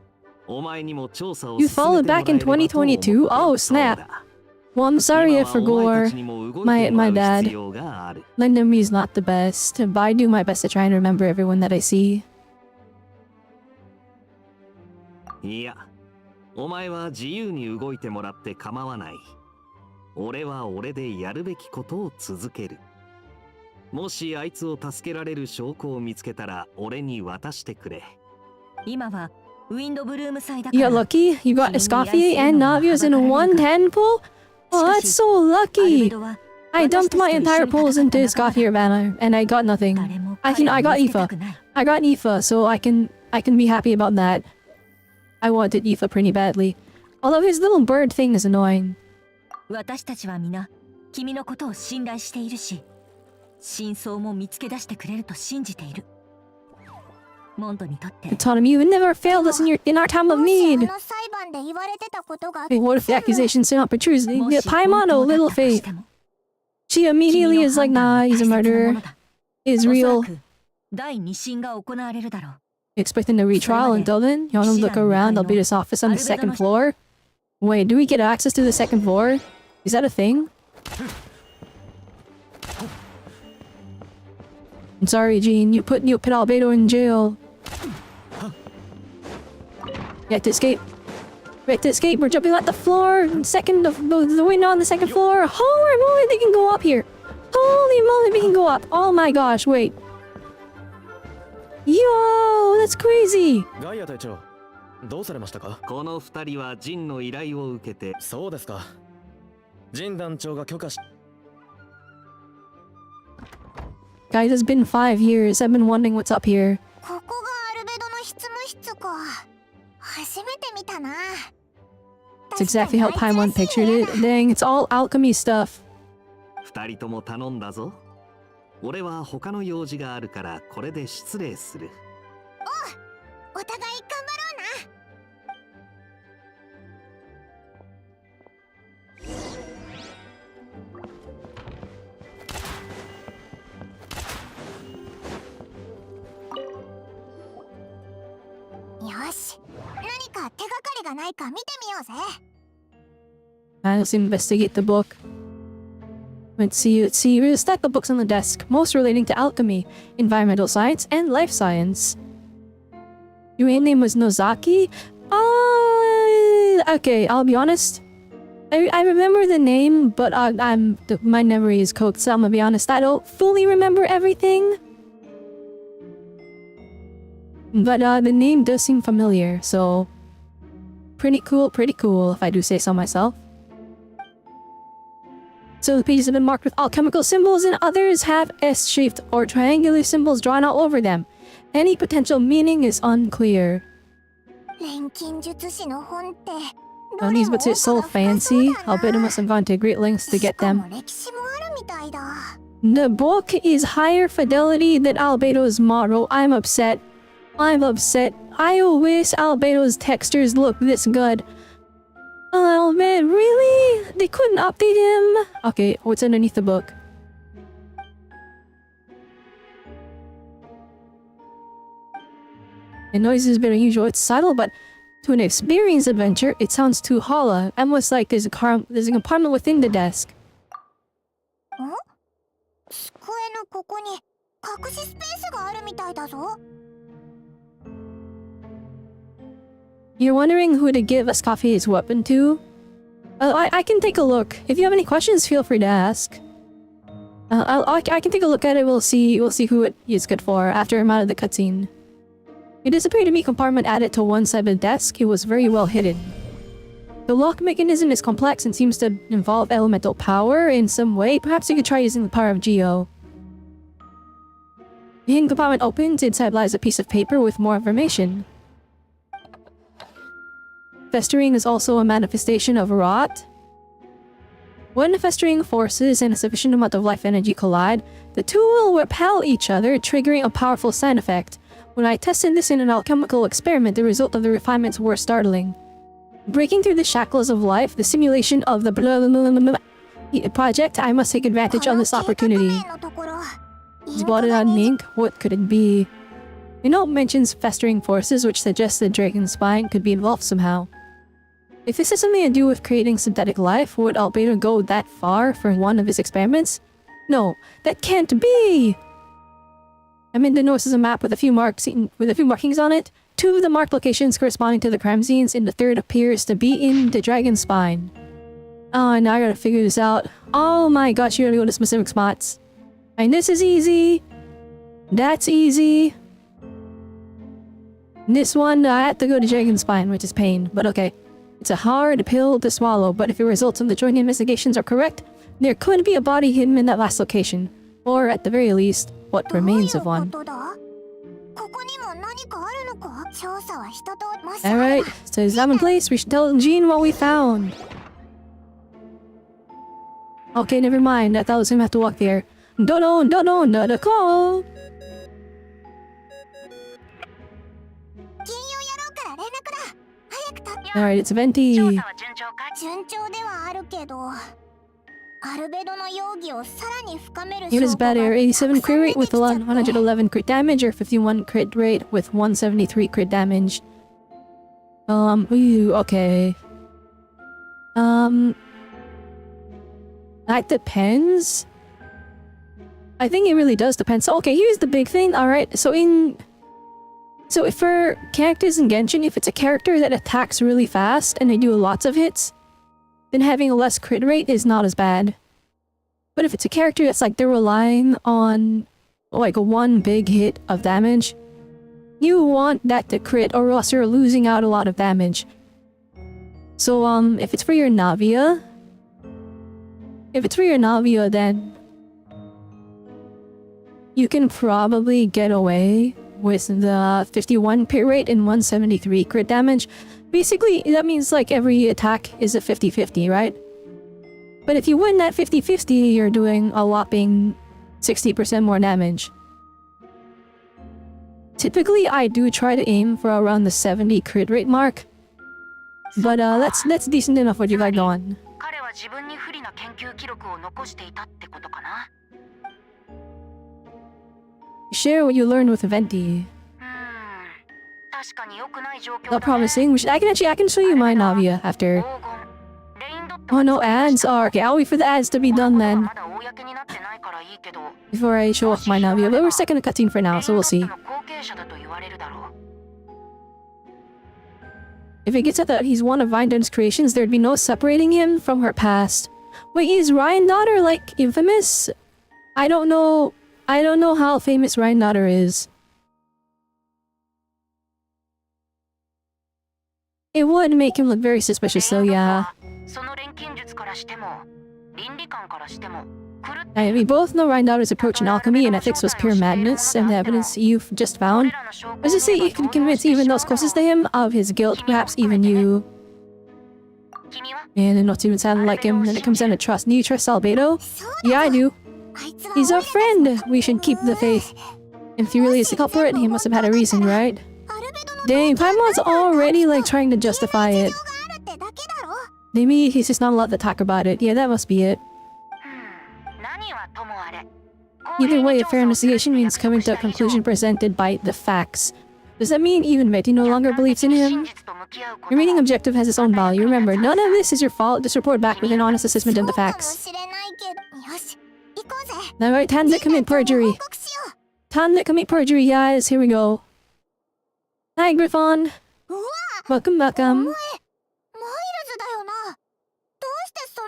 お前にも調査を You followed back in 2022? Oh snap. Well, I'm sorry if for gore. My dad. Lendome's not the best, but I do my best to try and remember everyone that I see. いや、お前は自由に動いてもらって構わない。俺は俺でやるべきことを続ける。もしあいつを助けられる証拠を見つけたら俺に渡してくれ。今はウィンドブルーム祭だか You ら。 got lucky? You got Escoffier and Navios in one 10 pull? Oh, that's so lucky! I dumped my entire pulls into Escoffier banner, and I got nothing. I got Aoife. I got Aoife, so I can be happy about that. I wanted Aoife pretty badly. Although his little bird thing is annoying. 私たちは皆君のことを信頼しているし、真相も見つけ出してくれると信じている。モンドにとって。Autonomy, you never failed us in our time of need. あの裁判で言われてたことが Hey, what if the accusations turn out but true? Paimano, little faith. She immediately is like, nah, he's a murderer. Is real. 第二審が行われるだろう。 Expecting a retrial until then? You wanna look around? I'll be this office on the second floor. Wait, do we get access to the second floor? Is that a thing? I'm sorry, Jean. You put Albedo in jail. You have to escape. We have to escape. We're jumping at the floor. Second of the window on the second floor. Holy moly, they can go up here. Holy moly, we can go up. Oh my gosh, wait. Yo, that's crazy. ガイア隊長、どうされましたか？この二人はジンの依頼を受けて。そうですか。ジン団長が許可し。Guys, it's been 5 years. I've been wondering what's up here. ここがアルベドの執務室か。初めて見たな。 It's exactly how Paimon pictured it. Dang, it's all alchemy stuff. 二人とも頼んだぞ。俺は他の用事があるからこれで失礼する。お互い頑張ろうな。よし、何か手がかりがないか見てみようぜ。Let's investigate the book. Let's see. We'll stack the books on the desk, most relating to alchemy, environmental science, and life science. Your name was Nozaki? Okay, I'll be honest. I remember the name, but my memory is cooked, so I'm gonna be honest. I don't fully remember everything. But the name does seem familiar, so pretty cool if I do say so myself. So the pages have been marked with alchemical symbols and others have S-shaped or triangular symbols drawn all over them. Any potential meaning is unclear. Oh, these books are so fancy. I'll bet it must have gone to great lengths to get them. The book is higher fidelity than Albedo's motto. I'm upset. I wish Albedo's textures looked this good. Oh man, really? They couldn't update him? Okay, what's underneath the book? The noise is very unusual. It's subtle, but to an experienced adventure, it sounds too hollow. Almost like there's a compartment within the desk. You're wondering who to give Escoffier's weapon to? I can take a look. If you have any questions, feel free to ask. I can take a look at it. We'll see who it is good for after I'm out of the cutscene. It disappeared to me compartment added to one side of the desk. It was very well hidden. The lock mechanism is complex and seems to involve elemental power in some way. Perhaps you could try using the power of Geo. The hidden compartment opens. Inside lies a piece of paper with more information. Festering is also a manifestation of rot. When festering forces and a sufficient amount of life energy collide, the two will repel each other, triggering a powerful side effect. When I tested this in an alchemical experiment, the result of the refinements were startling. Breaking through the shackles of life, the simulation of the project, I must take advantage of this opportunity. It's blotted out in ink. What could it be? The note mentions festering forces, which suggests the dragon's spine could be involved somehow. If this has something to do with creating synthetic life, would Albedo go that far for one of his experiments? No, that can't be! Amanda notices a map with a few markings on it. Two of the marked locations corresponding to the crime scenes, and the third appears to be in the dragon's spine. Oh, now I gotta figure this out. Oh my gosh, you gotta go to specific spots. And this is easy. That's easy. This one, I have to go to dragon's spine, which is pain, but okay. It's a hard pill to swallow, but if the results of the joint investigations are correct, there could be a body hidden in that last location. Or, at the very least, what remains of one. Alright, so examine place, we should tell Jean what we found. Okay, never mind, I thought I was gonna have to walk there. Don't call! Alright, it's Venti. It is better. 87 crit rate with 111 crit damage, or 51 crit rate with 173 crit damage. Okay. That depends. I think it really does depend. So, okay, here's the big thing. Alright, so if for characters in Genshin, if it's a character that attacks really fast and they do lots of hits, then having a less crit rate is not as bad. But if it's a character that's like they're relying on like one big hit of damage, you want that to crit or else you're losing out a lot of damage. So if it's for your Navia, then you can probably get away with the 51 crit rate and 173 crit damage. Basically, that means like every attack is a 50-50, right? But if you win that 50-50, you're doing a whopping 60% more damage. Typically, I do try to aim for around the 70 crit rate mark. But that's decent enough what you got going. Share what you learned with Venti. Not promising. I can show you my Navia after. Oh, no ads? Oh, okay, I'll wait for the ads to be done then. Before I show off my Navia. But we're stuck in a cutscene for now, so we'll see. If it gets out that he's one of Ryandaughters' creations, there'd be no separating him from her past. Wait, is Ryandaughters like infamous? I don't know how famous Ryandaughters is. It would make him look very suspicious, so yeah. We both know Ryandaughters' approach in alchemy and ethics was pure madness, and the evidence you've just found. Does it say you can convince even those closest to him of his guilt, perhaps even you? And not even sound like him, then it comes down to trust. Do you trust Albedo? Yeah, I do. He's our friend! We should keep the faith. If he really is the culprit, he must have had a reason, right? Dang, Paimon's already like trying to justify it. Maybe he's just not allowed to talk about it. Yeah, that must be it. Either way, a fair investigation means coming to a conclusion presented by the facts. Does that mean even Betty no longer believes in him? Your meeting objective has its own value. Remember, none of this is your fault. Just report back with an honest assessment of the facts. Alright, time to commit perjury. Time to commit perjury, guys. Here we go. Hi, Griffon. Welcome, welcome.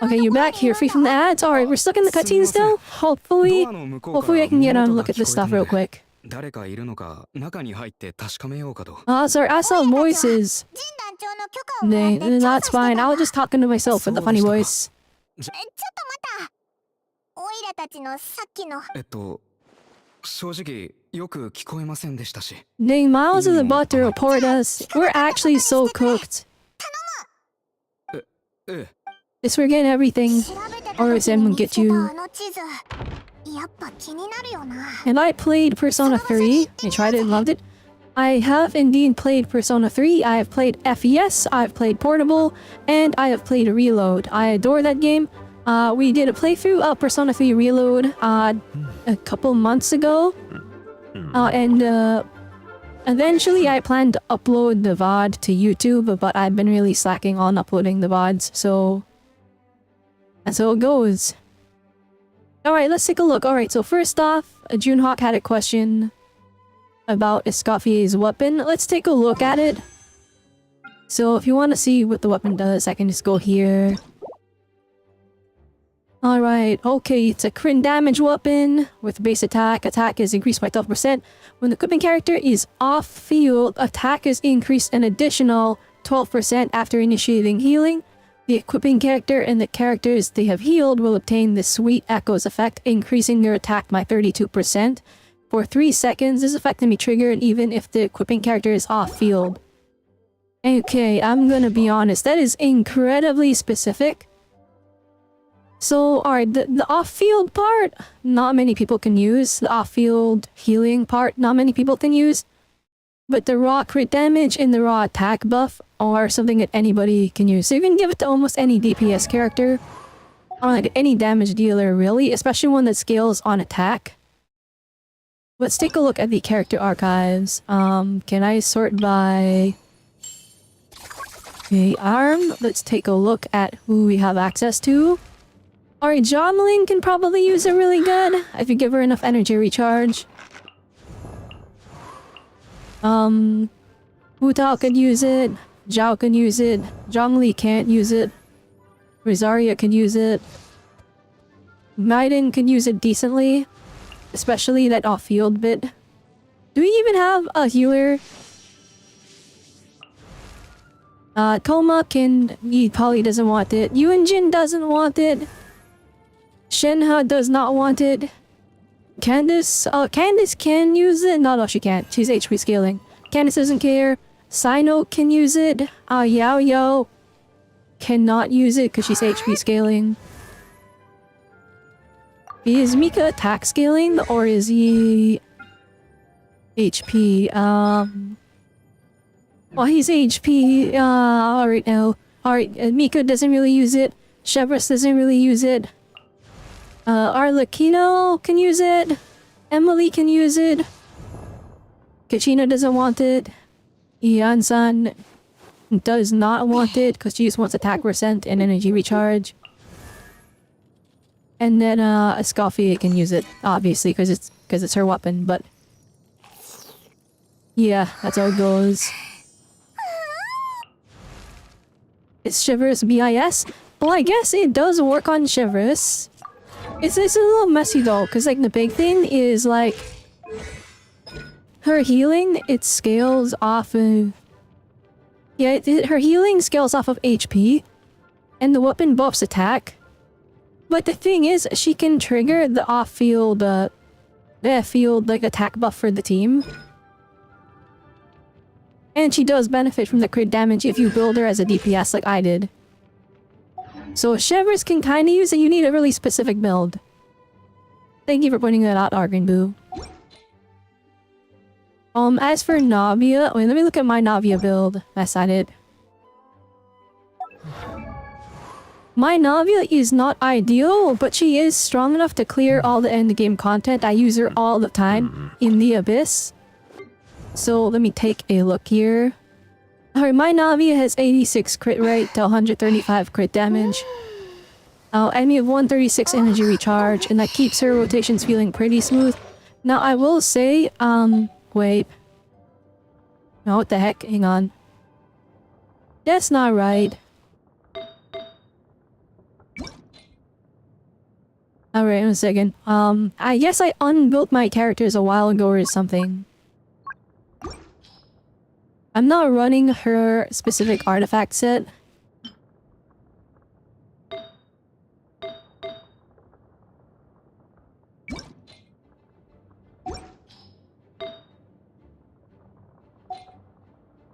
Okay, you're back here, free from the ads. Alright, we're stuck in the cutscene still? Hopefully I can get on and look at this stuff real quick. Oh, sorry, I saw voices. Nah, that's fine. I was just talking to myself with the funny voice. Dang, Miles is about to report us. We're actually so cooked. Just forget everything, or Zen will get you. And I played Persona 3. I tried it and loved it. I have indeed played Persona 3. I have played FES, I've played Portable, and I have played Reload. I adore that game. We did a playthrough of Persona 3 Reload a couple months ago. And eventually I plan to upload the VOD to YouTube, but I've been really slacking on uploading the VODs, so that's how it goes. Alright, let's take a look. Alright, so first off, Junehawk had a question about Escoffier's weapon. Let's take a look at it. So if you want to see what the weapon does, I can just go here. Alright, okay, it's a crit damage weapon with base attack. Attack is increased by 12%. When the equipping character is off field, attack is increased an additional 12% after initiating healing. The equipping character and the characters they have healed will obtain the Sweet Echoes effect, increasing their attack by 32%. For 3 seconds, this effect can be triggered even if the equipping character is off field. Okay, I'm gonna be honest, that is incredibly specific. So, alright, the off-field part, not many people can use. The off-field healing part, not many people can use. But the raw crit damage and the raw attack buff are something that anybody can use. So you can give it to almost any DPS character. Or like any damage dealer, really. Especially one that scales on attack. Let's take a look at the character archives. Can I sort by... Okay, arm. Let's take a look at who we have access to. Alright, Jomling can probably use it really good. If you give her enough energy recharge. Wu-Tao can use it. Zhao can use it. Zhongli can't use it. Rosaria can use it. Maiden can use it decently. Especially that off-field bit. Do we even have a healer? Koma can... He probably doesn't want it. Yuanjin doesn't want it. Shenhe does not want it. Candice... Candice can use it. No, she can't. She's HP scaling. Candice doesn't care. Sino can use it. Yao Yao cannot use it because she's HP scaling. Is Mika attack scaling or is he HP? Well, he's HP. Alright now. Alright, Mika doesn't really use it. Chevrolet doesn't really use it. Arlecchino can use it. Emily can use it. Kachina doesn't want it. Yansan does not want it because she just wants attack percent and energy recharge. And then Escoffier can use it, obviously, because it's her weapon, but yeah, that's how it goes. It's Shivers BIS. Well, I guess it does work on Shivers. It's a little messy though, because like the big thing is like her healing, it scales off of... Yeah, her healing scales off of HP, and the weapon buffs attack. But the thing is, she can trigger the off-field, field like attack buff for the team. And she does benefit from the crit damage if you build her as a DPS like I did. So Shivers can kind of use it, you need a really specific build. Thank you for pointing that out, Argon Boo. As for Navia, wait, let me look at my Navia build. I said it. My Navia is not ideal, but she is strong enough to clear all the end game content. I use her all the time in the Abyss. So let me take a look here. Alright, my Navia has 86 crit rate to 135 crit damage. Enemy of 136 energy recharge, and that keeps her rotations feeling pretty smooth. Now I will say, wait. No, what the heck? Hang on. That's not right. Alright, 1 second. I guess I unbuilt my characters a while ago or something. I'm not running her specific artifact set.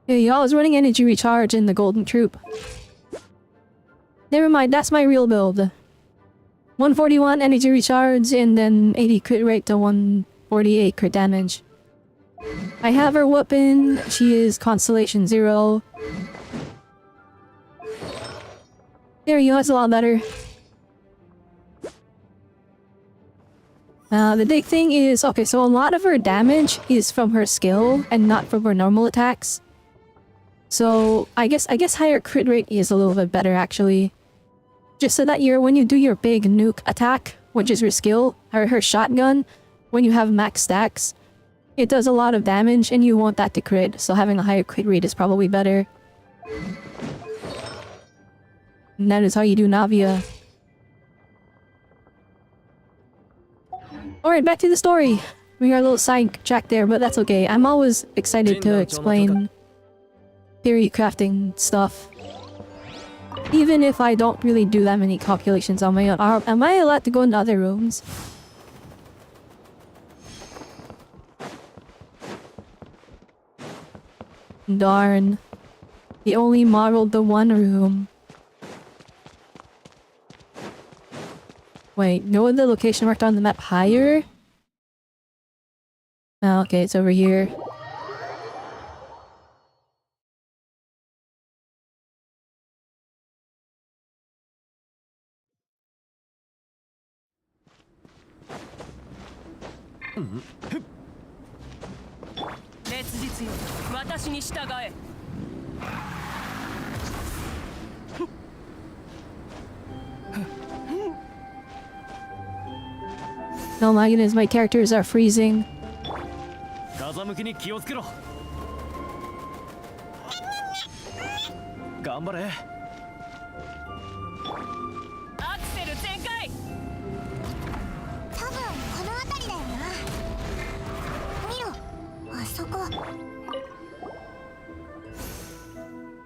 Yeah, y'all, I was running energy recharge in the Golden Troop. Never mind, that's my real build. 141 energy recharge and then 80 crit rate to 148 crit damage. I have her weapon. She is Constellation 0. There you go, that's a lot better. The big thing is, okay, so a lot of her damage is from her skill and not from her normal attacks. So I guess higher crit rate is a little bit better actually. Just so that when you do your big nuke attack, which is her skill, her shotgun, when you have max stacks, it does a lot of damage and you want that to crit, so having a higher crit rate is probably better. And that is how you do Navia. Alright, back to the story. We got a little sidetrack there, but that's okay. I'm always excited to explain theory crafting stuff. Even if I don't really do that many calculations on my own. Am I allowed to go into other rooms? Darn. He only modeled the one room. Wait, no, the location marked on the map higher? Oh, okay, it's over here. Oh my goodness, my characters are freezing.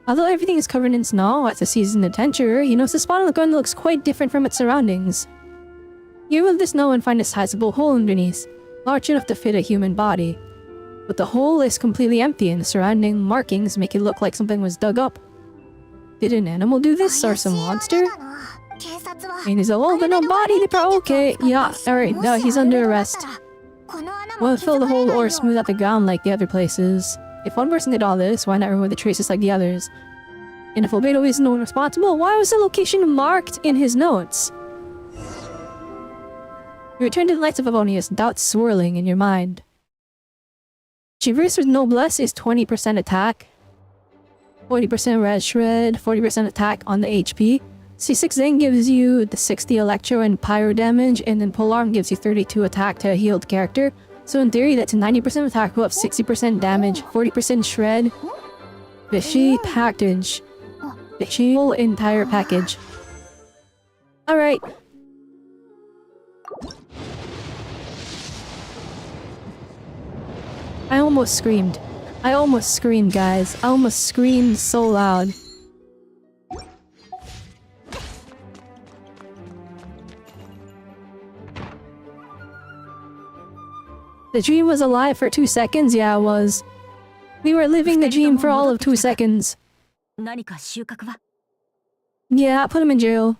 Although everything is covered in snow as a seasoned adventurer, he knows the spot on the ground looks quite different from its surroundings. You remove the snow and find a sizable hole underneath, large enough to fit a human body. But the hole is completely empty and the surrounding markings make it look like something was dug up. Did an animal do this or some monster? And he's a little bit no body. Okay, yeah, alright, no, he's under arrest. We'll fill the hole or smooth out the ground like the other places. If one person did all this, why not remove the traces like the others? And if Albedo is no one responsible, why was the location marked in his notes? You return to the lights of Avonius, doubts swirling in your mind. Chivalrous with Noblesse is 20% attack, 40% res shred, 40% attack on the HP. C6 then gives you the 60 electro and pyro damage, and then Polearm gives you 32 attack to a healed character. So in theory, that's a 90% attack buff, 60% damage, 40% shred. Fishy package. The whole entire package. Alright. I almost screamed. Guys. I almost screamed so loud. The dream was alive for 2 seconds? Yeah, it was. We were living the dream for all of 2 seconds. Yeah, put him in jail.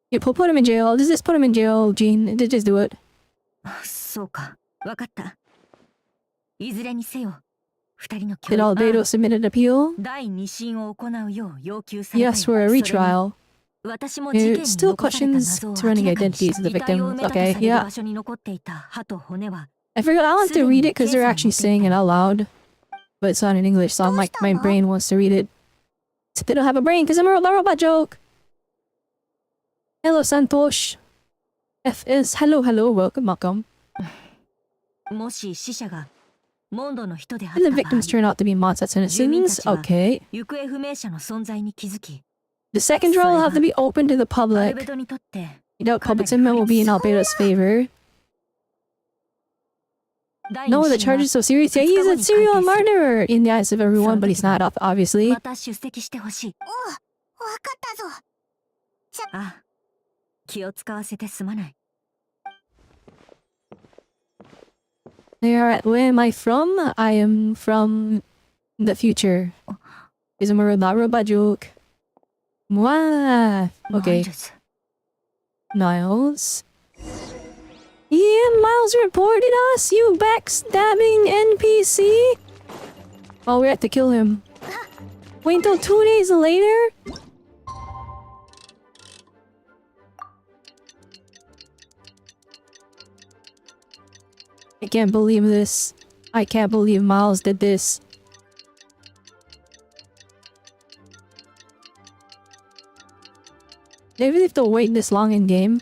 Yeah, put him in jail. Just put him in jail, Gene. Just do it. そうか、わかった。いずれにせよ、二人の Did Albedo submit an appeal? 第二審を行うよう要求された。 Yes, for a retrial. 私も事件に Still questions surrounding identities of the victims. Okay, yeah. I forgot I want to read it because they're actually saying it out loud. But it's not in English, so I'm like, my brain wants to read it. Except they don't have a brain because I'm a robot joke. Hello, Santosh. FS. Hello, welcome. And the victims turn out to be monster citizens. Okay. The second trial will have to be open to the public. I doubt public sentiment will be in Albedo's favor. No, the charge is so serious. Yeah, he's a serial murderer in the eyes of everyone, but he's not, obviously. Where am I from? I am from the future. Is a robot joke. Wow. Okay. Miles. Yeah, Miles reported us, you backstabbing NPC. Oh, we have to kill him. Wait until 2 days later? I can't believe this. I can't believe Miles did this. They really have to wait this long in game.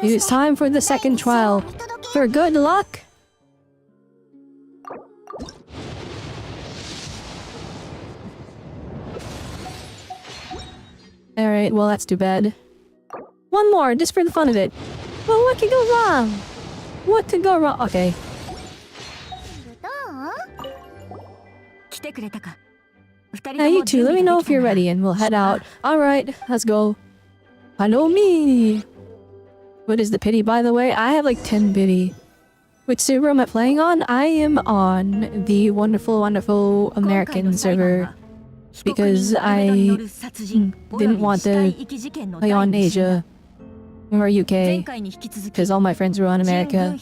It's time for the second trial. For good luck! Alright, well that's too bad. One more, just for the fun of it. Well, what could go wrong? What could go wrong? Okay. Now you two, let me know if you're ready and we'll head out. Alright, let's go. Follow me! What is the pity, by the way? I have like 10 biddy. Which server am I playing on? I am on the wonderful American server. Because I didn't want to play on Asia or UK. Because all my friends were on America.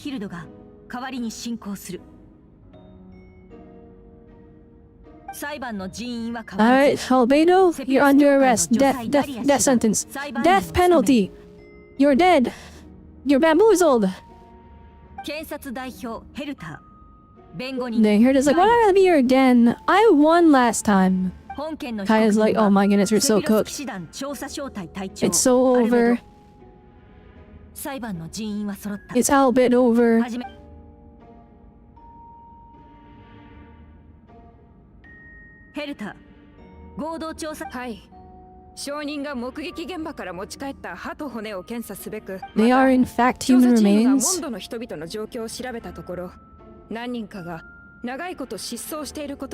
Alright, Albedo, you're under arrest. Death sentence. Death penalty. You're dead. You're bamboozled. Dang, Herta's like, why did I be here again? I won last time. Kaya's like, oh my goodness, we're so cooked. It's so over. It's all bit over. They are in fact human remains.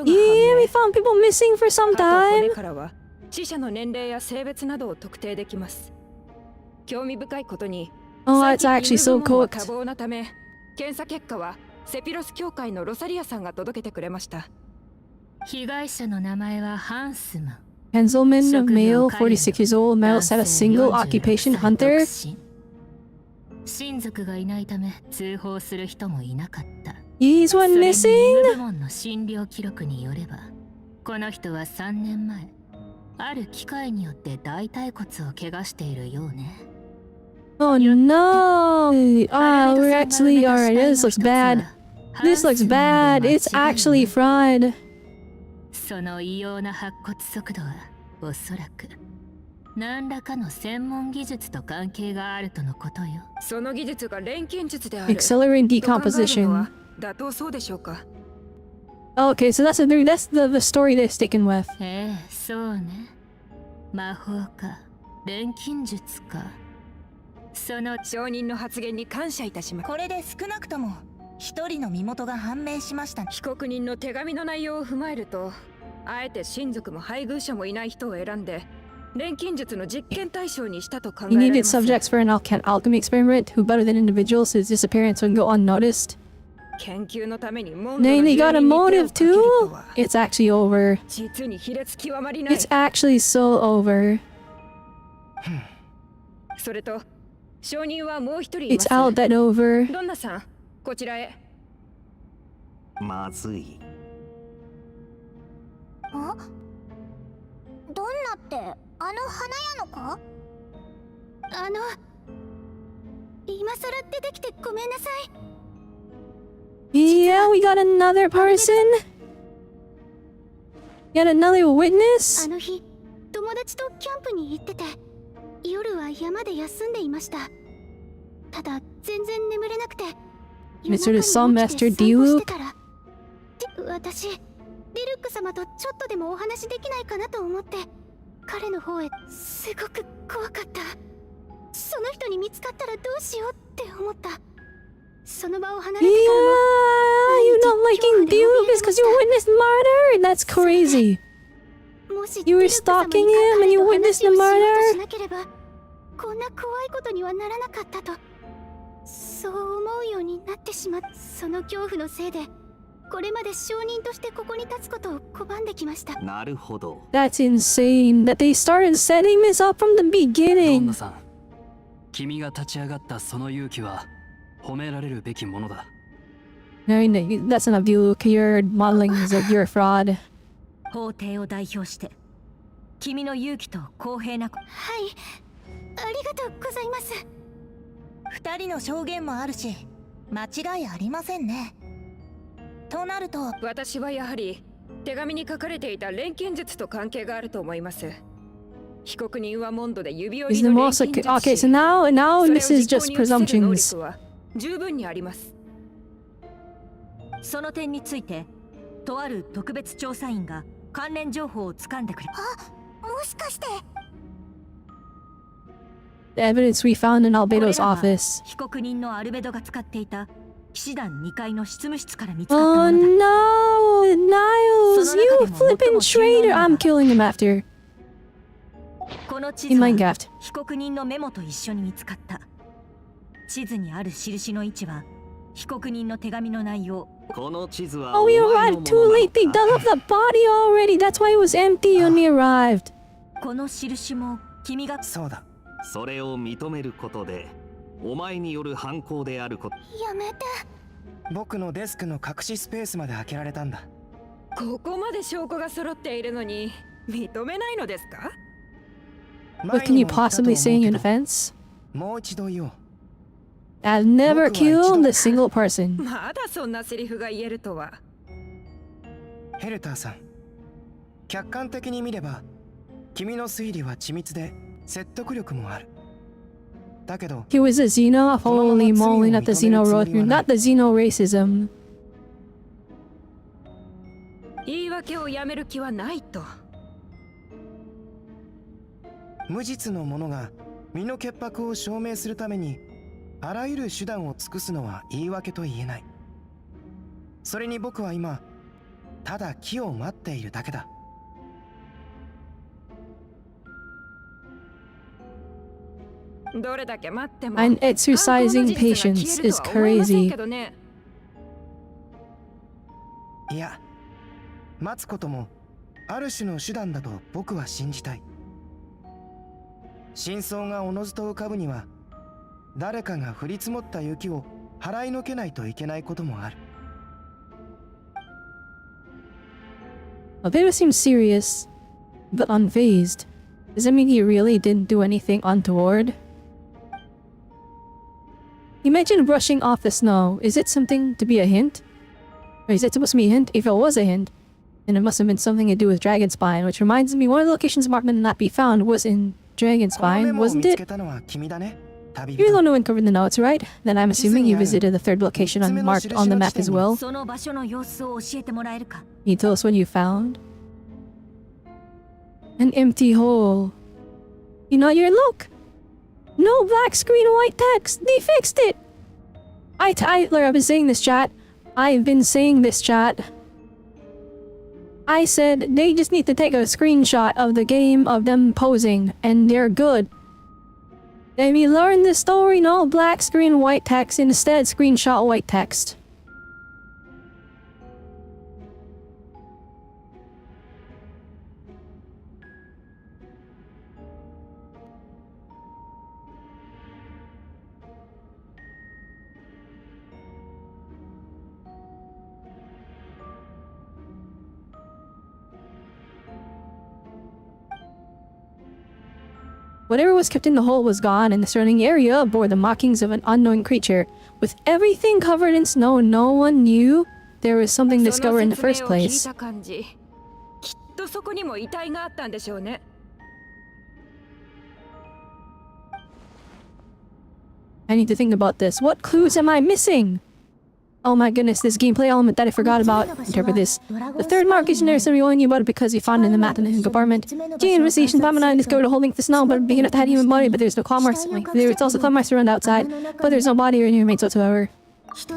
Yeah, we found people missing for some time. Oh, it's actually so cooked. Henselman, male, 46 years old, males have a single occupation, hunter. He's one missing? Oh no! Ah, we're actually alright, this looks bad. This looks bad. It's actually fraud. その異様な白骨速度はおそらく何らかの専門技術と関係があるとのことよ。その技術が錬金術である。 Accelerate decomposition. 妥当そうでしょうか。 Okay, so that's the story they're sticking with. ええ、そうね。魔法か、錬金術か。その証人の発言に感謝いたします。これで少なくとも一人の身元が判明しました。被告人の手紙の内容を踏まえると、あえて親族も配偶者もいない人を選んで錬金術の実験対象にしたと考え He られ needed ます。 subjects for an alchemy experiment who, better than individuals, whose disappearance would go unnoticed. 研究のためにモンドの Nay, 住 they 人 got a に手を motive かけると too? は It's actually over. 実に卑劣極まりない。 It's actually so over. それと証人はもう一人いま It's す。 out that over. ドンナさん、こちらへ。まずい。あ、どんなってあの花屋のか？今更出てきてごめんなさい。 Yeah, we got another person. Yet another witness. あの日、友達とキャンプに行ってて、夜は山で休んでいました。ただ全然眠れなくて、 Mr. the Songmaster Diluc. 私、ディルック様とちょっとでもお話できないかなと思って、彼の方へすごく怖かった。その人に見つかったらどうしようって思った。その場を離れてからも、 Yeah, you not liking Diluc is because you witnessed murder? That's crazy. もし You were stalking him and you witnessed the し murder? なければ、こんな怖いことにはならなかったと、そう思うようになってしまった。その恐怖のせいで、これまで証人としてここに立つことを拒んできました。なるほど。 That's insane that they started setting this up from the ドン beginning. ナさん、君が立ち上がったその勇気は褒められるべきものだ。No, that's not Diluc. You're modeling as if you're a fraud. 法廷を代表して君の勇気と公平な。はい、ありがとうございます。二人の証言もあるし、間違いありませんね。となると、私はやはり手紙に書かれていた錬金術と関係があると思います。被告人はモンドで指折 Is り the の錬 most 金 like 術 okay? So now それを this is 実 just 行に移せる能 presumptions. 力は十分にあります。その点についてとある特別調査員が関連情報を掴んでくれ。もしかして The evidence we found in これ Albedo's らは office. 被告人のアルベドが使っていた騎士団2階の執務室から見つかった Oh ものだ。 no, Niles! You flippin' traitor! I'm killing him after. この地 He 図は Minecraft. 被告人のメモと一緒に見つかった。地図にある印の位置は被告人の手紙の内容。この地図は Oh, we お前の arrived も too のなの late. They か dug up the body already. That's why it was empty when we arrived. この印も君が。そうだ。それを認めることでお前による犯行であること。やめて。僕のデスクの隠しスペースまで開けられたんだ。ここまで証拠が揃っているのに認めないのですか？ What can you possibly say in your defense? もう一度言おう。 I've never killed a single person. まだそんなセリフが言えるとは。ヘルターさん、客観的に見れば君の推理は緻密で説得力もある。だけど He was a Xeno? Holy moly, not the Xeno road through, not the Xeno racism. 言い訳をやめる気はないと。無実の者が身の潔白を証明するためにあらゆる手段を尽くすのは言い訳と言えない。それに僕は今ただ機を待っているだけだ。どれだけ待っても And exercising patience is crazy. いや、待つこともある種の手段だと僕は信じたい。真相がおのずと浮かぶには誰かが降り積もった雪を払いのけないといけないこともある。Albedo seems serious, but unfazed. Does that mean he really didn't do anything untoward? He mentioned brushing off the snow. Is it something to be a hint? Is that supposed to be a hint? If it was a hint, then it must have been something to do with Dragon Spine, which reminds me one of the locations marked and not be found was in Dragon Spine, wasn't it? You're the one who uncovered the notes, right? Then I'm assuming you visited the third location unmarked on the map as well. Can you tell us what you found? An empty hole. You know your look. No black screen, white text. They fixed it. I've been saying this, chat. I've been saying this, chat. I said they just need to take a screenshot of the game of them posing, and they're good. Then we learn the story, no black screen, white text, instead screenshot white text. Whatever was kept in the hole was gone, and the surrounding area bore the markings of an unknown creature. With everything covered in snow, no one knew there was something discovered in the first place. I need to think about this. What clues am I missing? Oh my goodness, this gameplay element that I forgot about. Interpret this. The third mark is generic, so we only knew about it because we found it in the map in the hidden compartment. During investigation, Pam and I discovered a whole link to snow, but being enough to had human body, but there's no claw marks. There is also claw marks around outside, but there's no body or any remains whatsoever. If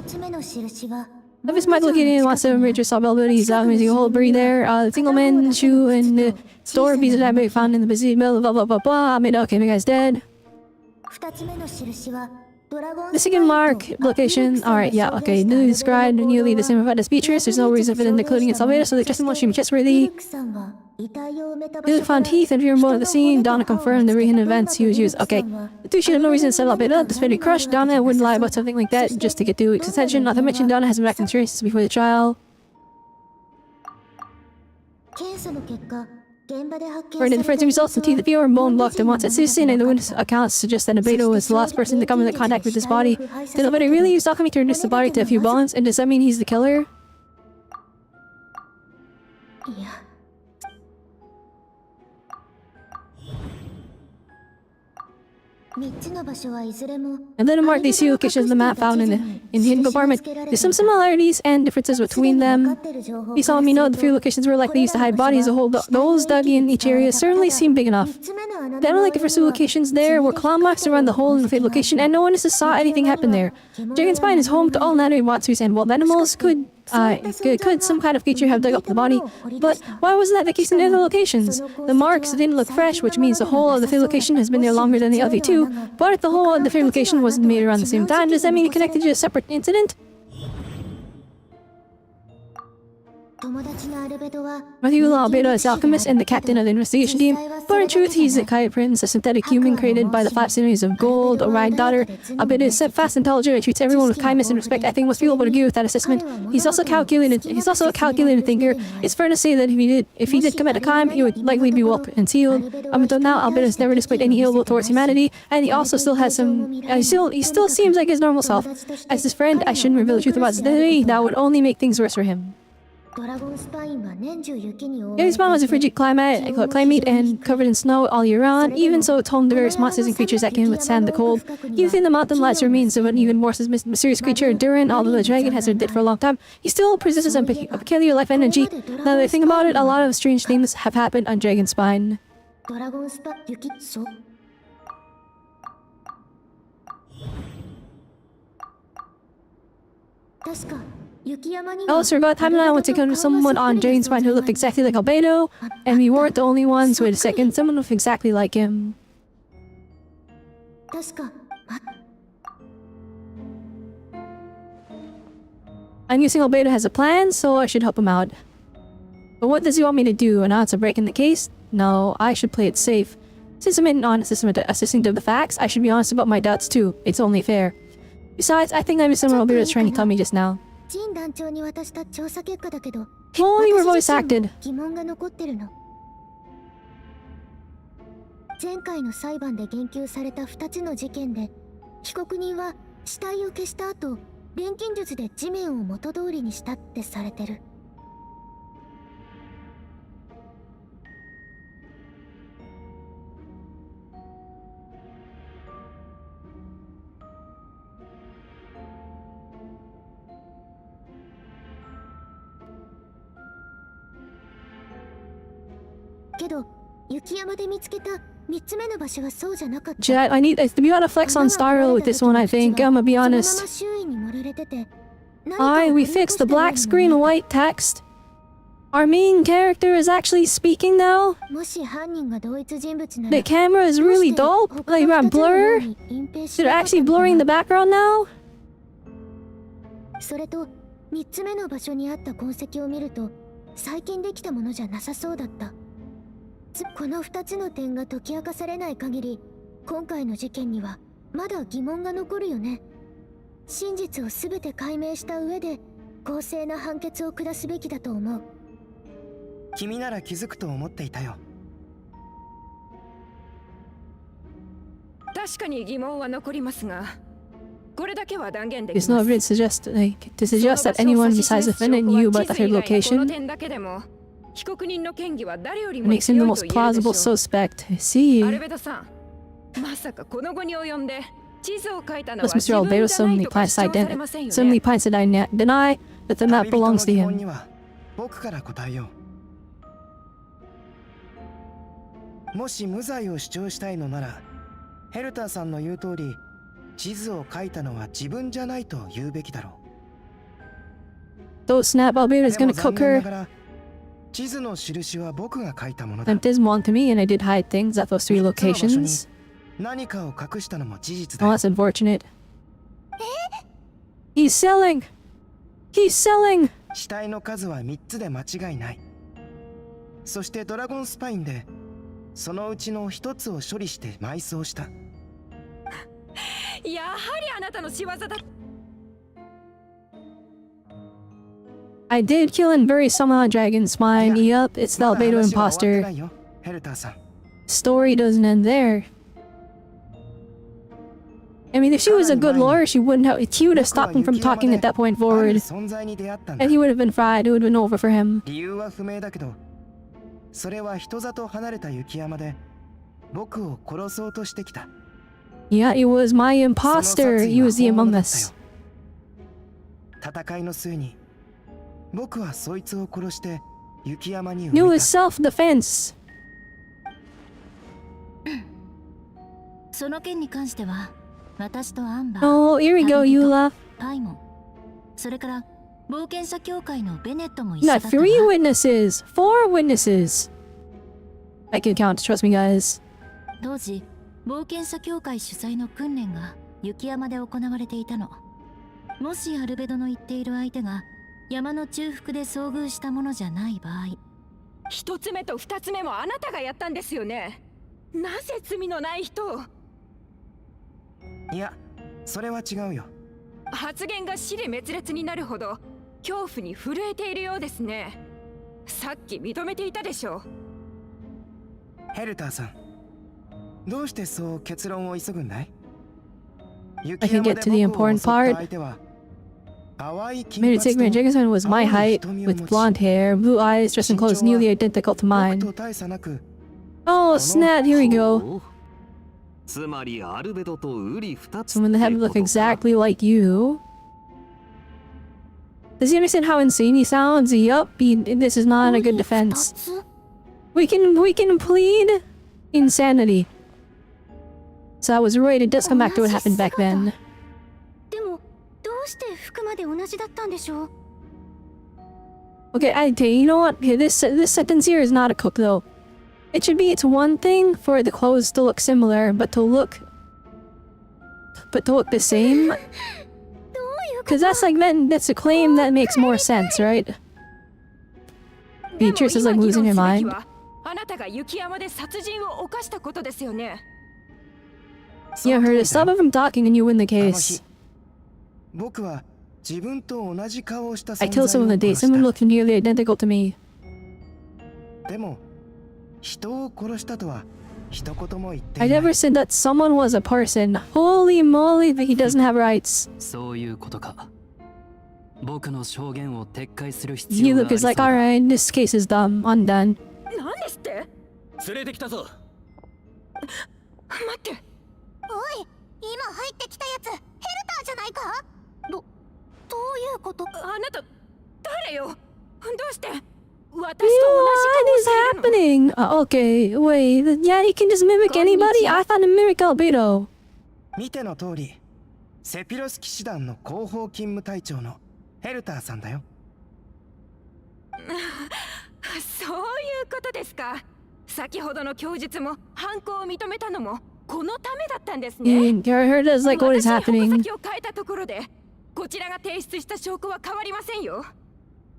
it's Michael located and wants to enrich his Robelle abilities, means you hold breed there. The single man shoe and the store piece that I found in the busy middle, blah blah blah blah. I mean, okay, my guy's dead. The second mark location. Alright, yeah, okay. Newly described, newly the same about the features. There's no reason for them including its elevator, so they just won't seem trustworthy. Newly found teeth and fear more at the scene. Donna confirmed the recent events he was used. Okay. The two she had no reason to settle up it up. Despite being crushed, Donna wouldn't lie about something like that just to get 2 weeks' attention. Not to mention, Donna has been acting serious before the trial. According to the forensic results, the teeth of viewer bone blocked and once at Susan and the witness accounts suggest that Albedo was the last person to come into contact with his body. Did Albedo really use alchemy to reduce the body to a few bones? And does that mean he's the killer? Yeah. And then mark these 2 locations on the map found in the hidden compartment. There's some similarities and differences between them. These all let me know the 3 locations were likely used to hide bodies. The holes dug in each area certainly seem big enough. Then unlike the first 2 locations, there were claw marks around the hole in the 3rd location, and no one saw anything happen there. Dragon Spine is home to all anatomy watsus and wild animals. Could some kind of creature have dug up the body? But why wasn't that the case in the other locations? The marks didn't look fresh, which means the whole of the 3rd location has been there longer than the other 2. But if the whole of the 3rd location wasn't made around the same time, does that mean it connected to a separate incident? Matthew Albedo is alchemist and the captain of the investigation team, but in truth he's a Kaya Prince, a synthetic human created by the 5 sinews of gold, Orion daughter. Albedo is fast, intelligent, and treats everyone with kindness and respect. I think most people would agree with that assessment. He's also a calculated thinker. It's fair to say that if he did commit a crime, he would likely be well concealed. Until now, Albedo has never displayed any ill will towards humanity, and he also still has some. He still seems like his normal self. As his friend, I shouldn't reveal the truth about his identity. That would only make things worse for him. Dragon Spine was a frigid climate and covered in snow all year round. Even so, it's home to various monsters and creatures that can withstand the cold. Even within the mountain lies remains of an even more mysterious creature. Durin, although the dragon has been dead for a long time, he still possesses a peculiar life energy. Now that I think about it, a lot of strange things have happened on Dragon Spine. I also forgot time and I went to encounter someone on Dragon Spine who looked exactly like Albedo, and we weren't the only ones. Wait a second, someone looked exactly like him. I'm guessing Albedo has a plan, so I should help him out. But what does he want me to do? Announce a break in the case? No, I should play it safe. Since I'm an honest assistant to the facts, I should be honest about my doubts too. It's only fair. Besides, I think I missed someone Albedo was trying to tell me just now. Only were voice acted. 前回の裁判で言及された2つの事件で被告人は死体を消した後錬金術で地面を元通りにしたってされてる。けど雪山で見つけた3つ目の場所はそうじゃなかった。Jet, I gotta flex on Starro with this one, I think. I'm gonna be honest. Aye, we fixed the black screen white text. Our main character is actually speaking now. The camera is really dull, like blur. They're actually blurring the background now. それと3つ目の場所にあった痕跡を見ると最近できたものじゃなさそうだった。この2つの点が解き明かされない限り、今回の事件にはまだ疑問が残るよね。真実を全て解明した上で公正な判決を下すべきだと思う。君なら気づくと思っていたよ。確かに疑問は残りますが、これだけは断言でき It's ます。not really to suggest that anyone besides the defendant knew about the third location. 被告人の嫌疑は誰より It も makes him the 強い most と言えるで plausible しょう。 suspect. I see. アルベドさん、まさかこの後に及んで地図を書いたのは Plus, 自 Mr. 分 Albedo じゃない suddenly とか plants 主張されませんよ suddenly ね。 plants to deny that the map belongs to 旅人の疑問 him. には僕から答えよう。もし無罪を主張したいのなら、ヘルターさんの言う通り、地図を書いたのは自分じゃないと言うべきだろう。 Don't snap, Albedo is でも gonna 残 cook 念な her. がら、地図の印は僕が書いたものだ。 That does belong to me, and I did hide things at those 3 locations. 何かを隠したのも事実だ Oh, よ。 that's unfortunate. He's selling! He's selling! 死体の数は3つで間違いない。そしてドラゴンスパインでそのうちの1つを処理して埋葬した。やはりあなたの仕業だ。I did kill and bury some on Dragon's mine. Yup, it's the まだ Albedo 話は終わってな imposter. いよ、ヘルターさん。 Story doesn't end there. I mean, if she was a good lawyer, she wouldn't have. He would have stopped him from talking at that point ある forward, 存在に出会ったんだ。 and he would have been fried. It would have been over for him. 理由は不明だけど、それは人里離れた雪山で僕を殺そうとしてきた。 Yeah, it was my imposter. He was the Among Us. 戦いの末に僕はそいつを殺して雪山に It 埋め was た。 self-defense. その件に関しては私とアンバー、 Oh, here we go, 旅人 Eula. パイモン、それから冒険者協会のベネットも一緒 You だ got ったわ。 3 witnesses, 4 witnesses. I can count. Trust me, guys. 当時冒険者協会主催の訓練が雪山で行われていたの。もしアルベドの言っている相手が山の中腹で遭遇したものじゃない場合、一つ目と二つ目もあなたがやったんですよね。なぜ罪のない人を。いや、それは違うよ。発言が支離滅裂になるほど恐怖に震えているようですね。さっき認めていたでしょう。ヘルターさん、どうしてそう結論を急ぐんだい？ I can get to the important part. 相手は淡い金 Made it 髪 take me. と Jackson was my 青い height, 瞳を with 持ち、 blonde hair, blue eyes, dressed in clothes nearly identical to 僕 mine. と大差なく Oh, snap, here we go. つまりアルベドとウリ二つ Someone that had to look exactly like you. Does he understand how insane he sounds? Yup, this is not a good defense. We can plead insanity. So I was right, it does come back to what happened back then. でもどうして服まで同じだったんでしょう。 Okay, I tell you, you know what? Okay, this sentence here is not a cook though. It should be, it's one thing for the clothes to look similar, but to look the same. Cause that's like that's a claim that makes more sense, right? Beatrice is like losing her mind. あなたが雪山で殺人を犯したことですよね。 Yeah, her to stop him from talking and you win the case. 僕は自分と同じ顔をした I 存在 killed someone を the day 殺し someone た。 looked nearly identical to me. でも人を殺したとは一言も言って I いない。 never said that someone was a person. Holy moly, that he doesn't have rights. そういうことか。僕の証言を撤回する必 He 要があ look り is そう like, だ。 alright, this case is dumb, undone. 何ですって？連れてきたぞ。待って。おい、今入ってきたやつヘルターじゃないか？どういうこと？あなた誰よ？どうして？ What is happening? Okay, wait. Yeah, he can just mimic anybody? I thought to mimic Albedo. 見ての通り、セピロス騎士団の広報勤務隊長のヘルターさんだよ。そういうことですか。先ほどの供述も犯行を認めたのもこのためだったんですね。Heard us like what is 私に happening? 矛先を変えたところで、こちらが提出した証拠は変わりませんよ。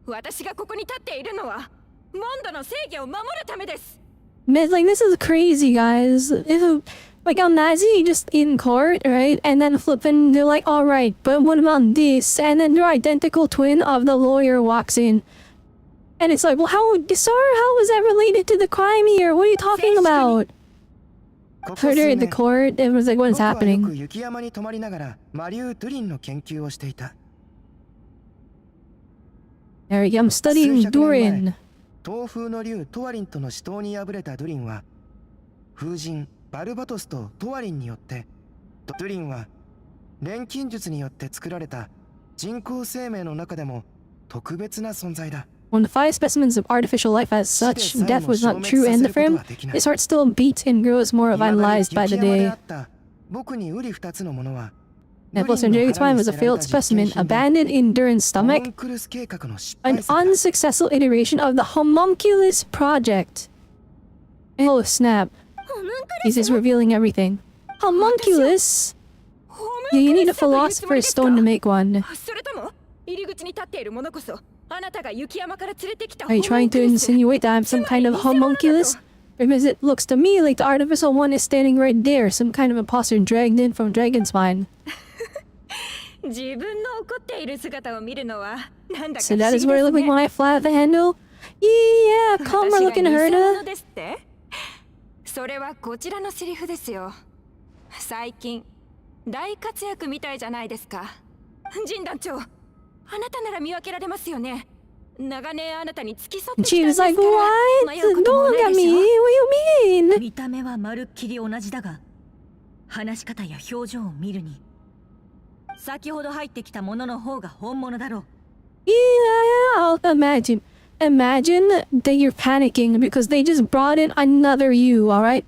私がここに立っているのはモンドの正義を守るためです。Man, like, this is crazy, guys. If, like, a Nazi just in court, right? And then flipping, they're like, alright, but what about this? And then their identical twin of the lawyer walks in. And it's like, well, how, sir, how is that related to the crime here? What are you talking about? Heard her at the court, it was like, what is 僕はよく happening? 雪山に泊まりながらマリュー・ドゥリンの研究をしていた。 There we go, I'm studying Durin. 東風の竜トワリンとの死闘に敗れたドゥリンは風神バルバトスとトワリンによってドゥリンは錬金術によって作られた人工生命の中でも特別な存在だ。 When the 5 specimens of artificial life as such, death was not true end for him, his heart still beats and grows more vitalized by the day. 僕に瓜二つのものは Nepos and Dragon's Spine was a failed specimen abandoned in Durin's stomach, an unsuccessful iteration of the Homunculus project. Oh snap. He's just revealing everything. Homunculus? Yeah, you need a philosopher's stone to make one. それとも入り口に立っているものこそあなたが雪山から連れてきた Are you trying to insinuate that I'm some kind of homunculus? Because it looks to me like the artificial one is standing right there, some kind of imposter dragged in from Dragon's Spine. 自分の怒っている姿を見るのはなんだか So that is what I look like when I fly at the handle? Yeah, calmer looking Herda. ですって？それはこちらのセリフですよ。最近大活躍みたいじゃないですか。陣団長、あなたなら見分けられますよね。長年あなたに付き添ってきたん She です was から。 like, what? Don't look at me. What do you mean? 見た目はまるっきり同じだが、話し方や表情を見るに先ほど入ってきたものの方が本物だろう。Yeah, imagine. Imagine that you're panicking because they just brought in another you, alright?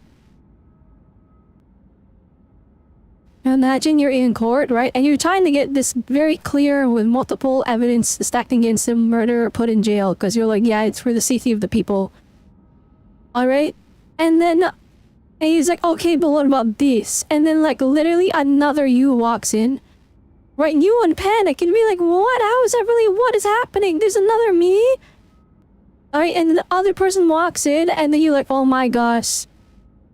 Imagine you're in court, right? And you're trying to get this very clear with multiple evidence stacked against him, murder, put in jail, because you're like, yeah, it's for the safety of the people. Alright? And then and he's like, okay, but what about this? And then like literally another you walks in. Right, and you in panic and be like, what? How is that really? What is happening? There's another me? Alright, and the other person walks in, and then you're like, oh my gosh.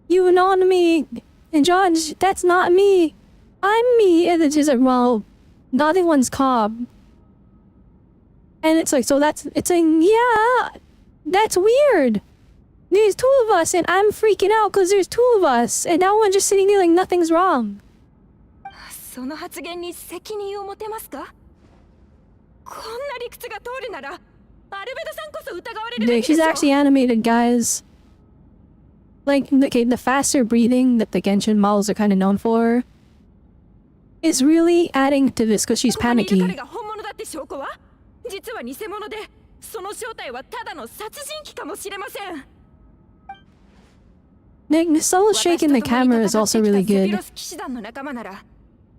You know me. And Judge, that's not me. I'm me. And it's just like, well, the other one's Cobb. And it's like, so that's, it's like, yeah, that's weird. There's 2 of us, and I'm freaking out because there's 2 of us. And now one's just sitting there like nothing's wrong. その発言に責任を持てますか？こんな理屈が通るなら、アルベドさんこそ疑われるべ Dude, きで she's しょ。 actually animated, guys. Like, okay, the faster breathing that the Genshin models are kind of known for is really adding to this because she's ここにいる panicky. 彼が本物だって証拠は？実は偽物で、その正体はただの殺人鬼かもしれません。 Nick, Naso's shaking the camera is also really セピ good. ロス騎士団の仲間なら、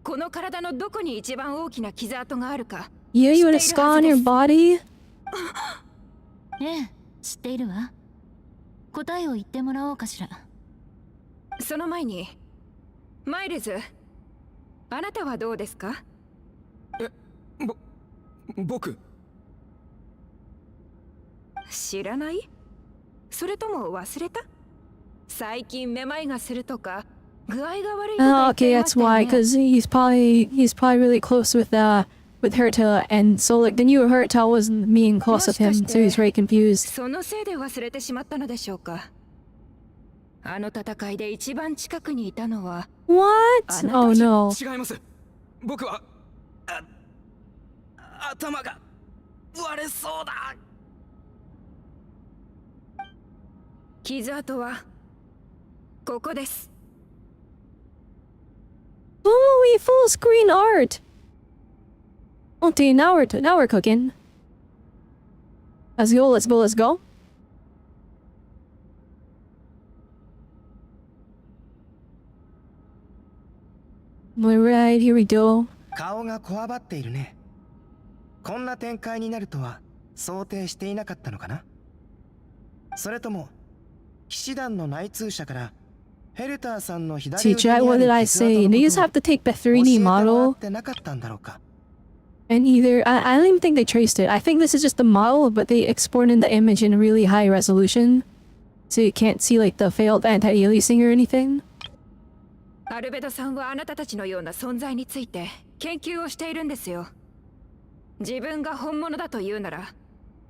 この体のどこに一番大きな傷跡があるか。 Yeah, you had a scar on your body? ええ、知っているわ。答えを言ってもらおうかしら。その前に、マイルズ、あなたはどうですか？僕知らない？それとも忘れた？最近めまいがするとか、具合が悪いとか言 Oh, って okay, いま that's したよ why, ね。 because he's probably really close with Herta, and so like the new Herta wasn't being close with him, so he's very confused. そのせいで忘れてしまったのでしょうか。あの戦いで一番近くにいたのは。 What? Oh no. 違います。僕は頭が割れそうだ。傷跡はここです。Oh, we full screen art. Okay, now we're cooking. Let's go, let's go, let's go. Alright, here we go. 顔がこわばっているね。こんな展開になるとは想定していなかったのかな。それとも騎士団の内通者からヘルターさんの左 See, chat, what did I say? They just have to take the 3D model ってなかったんだろうか。 and either I don't even think they traced it. I think this is just the model, but they exported the image in really high resolution, so you can't see like the failed anti-aliasing or anything. アルベドさんはあなたたちのような存在について研究をしているんですよ。自分が本物だと言うなら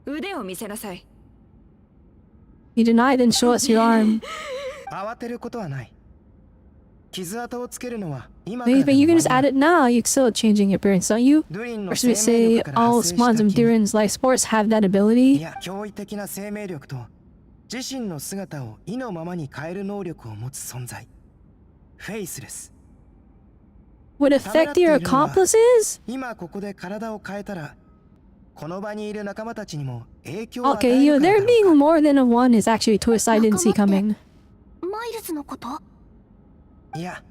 腕を見せなさい。You deny, then show us your arm. 慌てることはない。傷跡をつけるのは今から Maybe you can just add it now. You're still changing your appearance, don't you? ドゥリン Or の should we 生命 say 力から all 発生した spawns of 菌 Durin's life sports have that い ability? や驚異的な生命力と自身の姿を意のままに変える能力を持つ存在。フェイスレス。 Would affect your accomplices? 今ここで体を変えたらこの場にいる仲間たちにも影響を与 Okay, え you るから there being more than a one is actually a twist I didn't see coming. マイルズのこと？いや、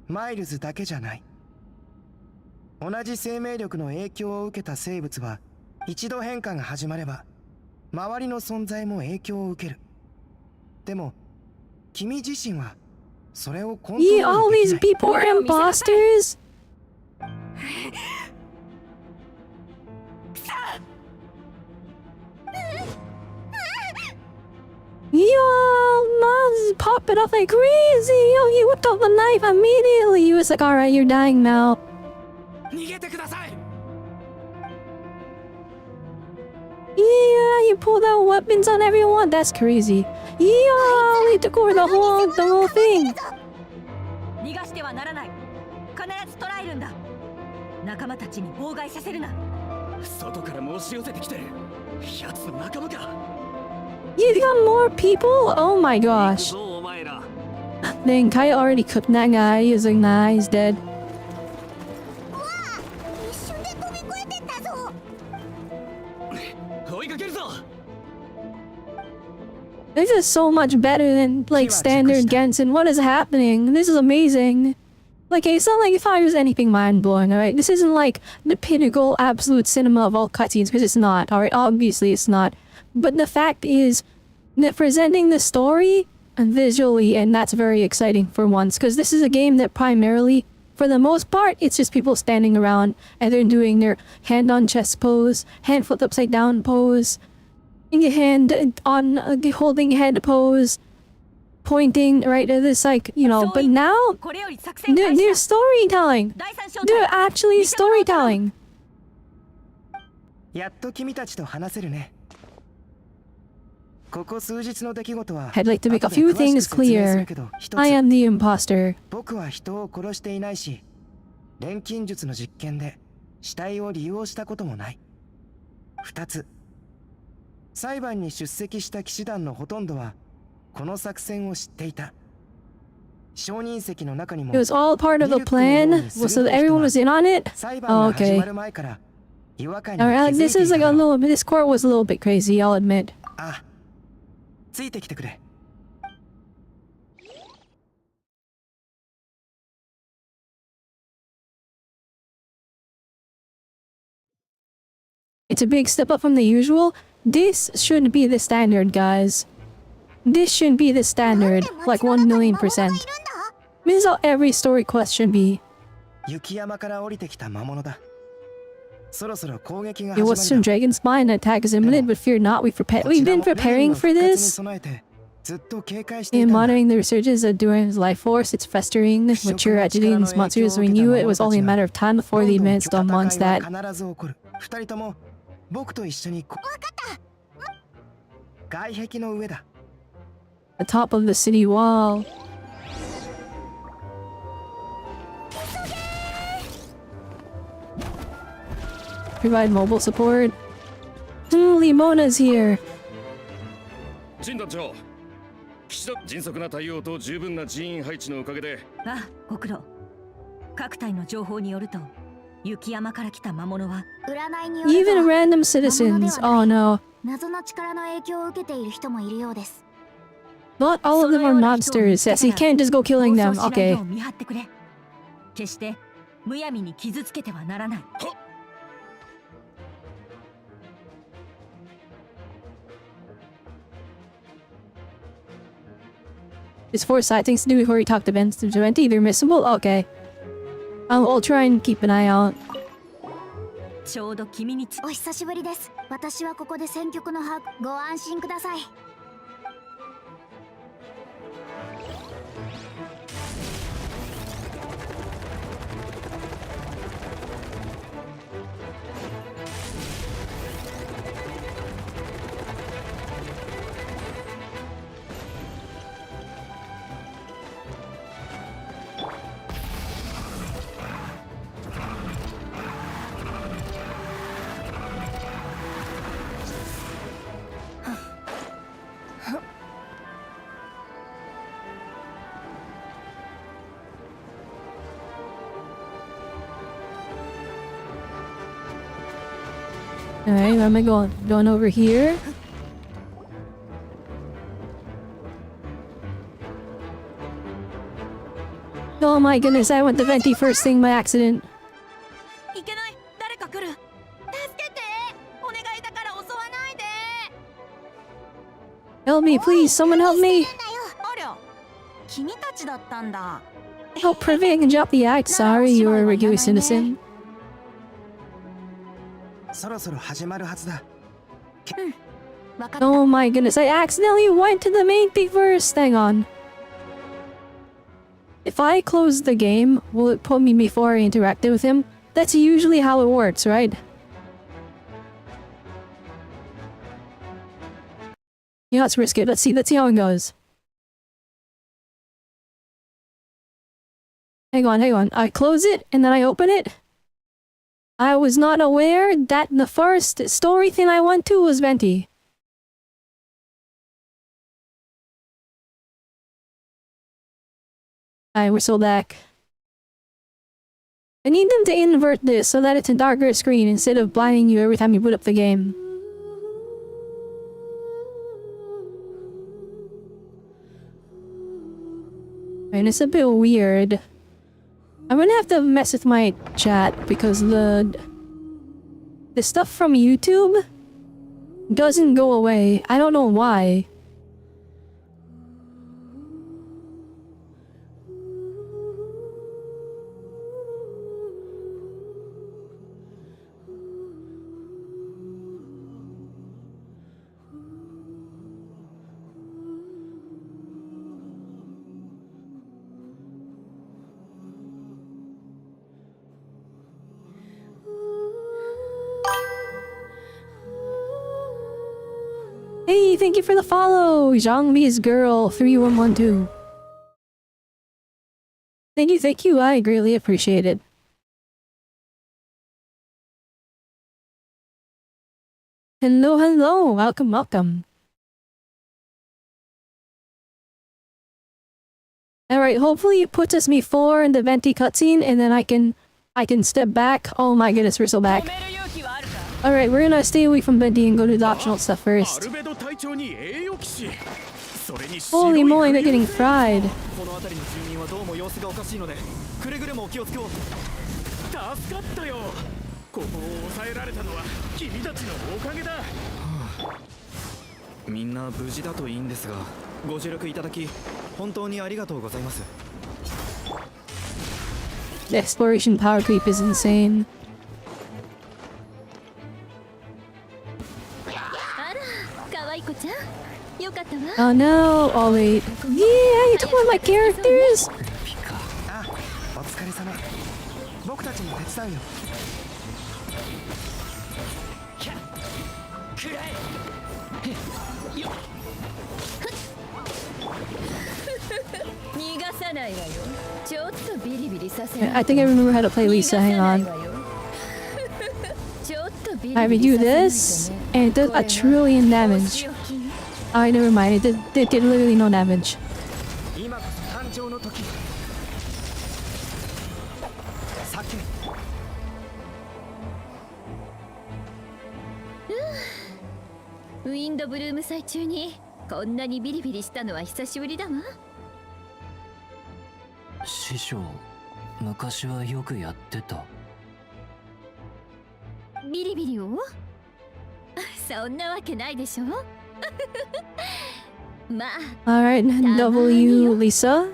マイルズだけじゃない。同じ生命力の影響を受けた生物は一度変化が始まれば周りの存在も影響を受ける。でも君自身はそれをコントロールできない。 Yeah, all these people are imposters. Yo, Maz pop it off like crazy. Yo, he whipped out the knife immediately. He was like, alright, you're dying now. 逃げてください。 Yeah, you pulled out weapons on everyone. That's crazy. Yeah, we took over the whole thing. 逃がしてはならない。必ず捕らえるんだ。仲間たちに妨害させるな。外からも押し寄せてきてる。奴の仲間か。 You got more people? Oh my gosh. Dang, Kai already cooked that guy. He was like, nah, he's dead. 一瞬で飛び越えてったぞ。追いかけるぞ。 This is so much better than like standard Genshin. What is happening? This is amazing. Like, it's not like if I was anything mind-blowing, alright? This isn't like the pinnacle absolute cinema of all cutscenes, because it's not, alright? Obviously it's not. But the fact is that presenting the story visually, and that's very exciting for once, because this is a game that primarily, for the most part, it's just people standing around and they're doing their hand on chest pose, hand flipped upside down pose, hand on holding head pose, pointing right at this, like, you know. But now they're storytelling. They're actually storytelling. やっと君たちと話せるね。ここ数日の出来事は I'd like to make a few things clear. I am the imposter. 僕は人を殺していないし、錬金術の実験で死体を利用したこともない。2つ、裁判に出席した騎士団のほとんどはこの作戦を知っていた。承認席の中にも It was all part of the plan, so that everyone was in on it. 裁判 Oh, が始 okay. まる前から違和感に気 Alright, づいてい this is た like a little bit. This court was a little bit crazy, I'll admit. あ、ついてきてくれ。It's a big step up from the usual. This shouldn't be the standard, guys. This shouldn't be the standard, like 1,000,000%. This is how every story quest should be. 雪山から降りてきた魔物だ。そろそろ攻撃が It 始ま was る some dragon spine attack is imminent, but fear not, we've been preparing for this. 備えてずっと警戒してい In たんだ。 monitoring the resurgence of Duran's life force, it's festering, mature agitating these monsters. We knew it was only a matter of time before they advanced on months that 必ず起こる。二人とも僕と一緒に。分かった。外壁の上だ。 the top of the city wall. provide mobile support. Limona's here. 陣団長、迅速な対応と十分な人員配置のおかげで。あ、ご苦労。各隊の情報によると、雪山から来た魔物は占いによると Even random citizens. Oh no. 謎の力の影響を受けている人もいるようです。 Not all of them are mobsters. Yes, he can't just go killing them. 放送しないよ Okay. う見張ってくれ。決してむやみに傷つけてはならない。There's 4 side things to do before you talk to Venti. They're missable? Okay. I'll try and keep an eye out. ちょうど君にお久しぶりです。私はここで戦局の把握。ご安心ください。Alright, where am I going? Going over here? Oh my goodness, I went to Venti first thing by accident. いけない。誰か来る。助けて。お願いだから襲わないで。 Help me, please, someone help me! ありゃ、君たちだったんだ。 Help Privy and drop the act. Sorry, you were a regular citizen. そろそろ始まるはずだ。わかった。 Oh my goodness, I accidentally went to the main thing first. Hang on. If I close the game, will it put me before I interacted with him? That's usually how it works, right? Yeah, let's risk it. Let's see how it goes. Hang on. I close it and then I open it. I was not aware that the first story thing I went to was Venti. Alright, we're still back. I need them to invert this so that it's a darker screen instead of blinding you every time you boot up the game. And it's a bit weird. I'm gonna have to mess with my chat because the stuff from YouTube doesn't go away. I don't know why. Hey, thank you for the follow! Zhangmi's girl 3112. Thank you, I greatly appreciate it. Hello, welcome. Alright, hopefully it puts us before in the Venti cutscene and then I can step back. Oh my goodness, we're so back. Alright, we're gonna stay away from Venti and go to the optional stuff first. Holy moly, they're getting fried. この辺りの住民はどうも様子がおかしいので、くれぐれもお気をつけを。助かったよ。ここを抑えられたのは君たちのおかげだ。みんな無事だといいんですが、ご助力いただき本当にありがとうございます。The exploration power creep is insane. Oh no! Oh wait. Yeah, you took one of my characters? あ、お疲れ様。僕たちも手伝うよ。I think I remember how to play Lisa, hang on. I redo this, and it does a trillion damage. Oh, never mind. It did literally no damage. 今こそ誕生の時。酒。ウィンドブルーム最中にこんなにビリビリしたのは久しぶりだわ。師匠、昔はよくやってた。ビリビリをそんなわけないでしょまあ Alright, W, Lisa.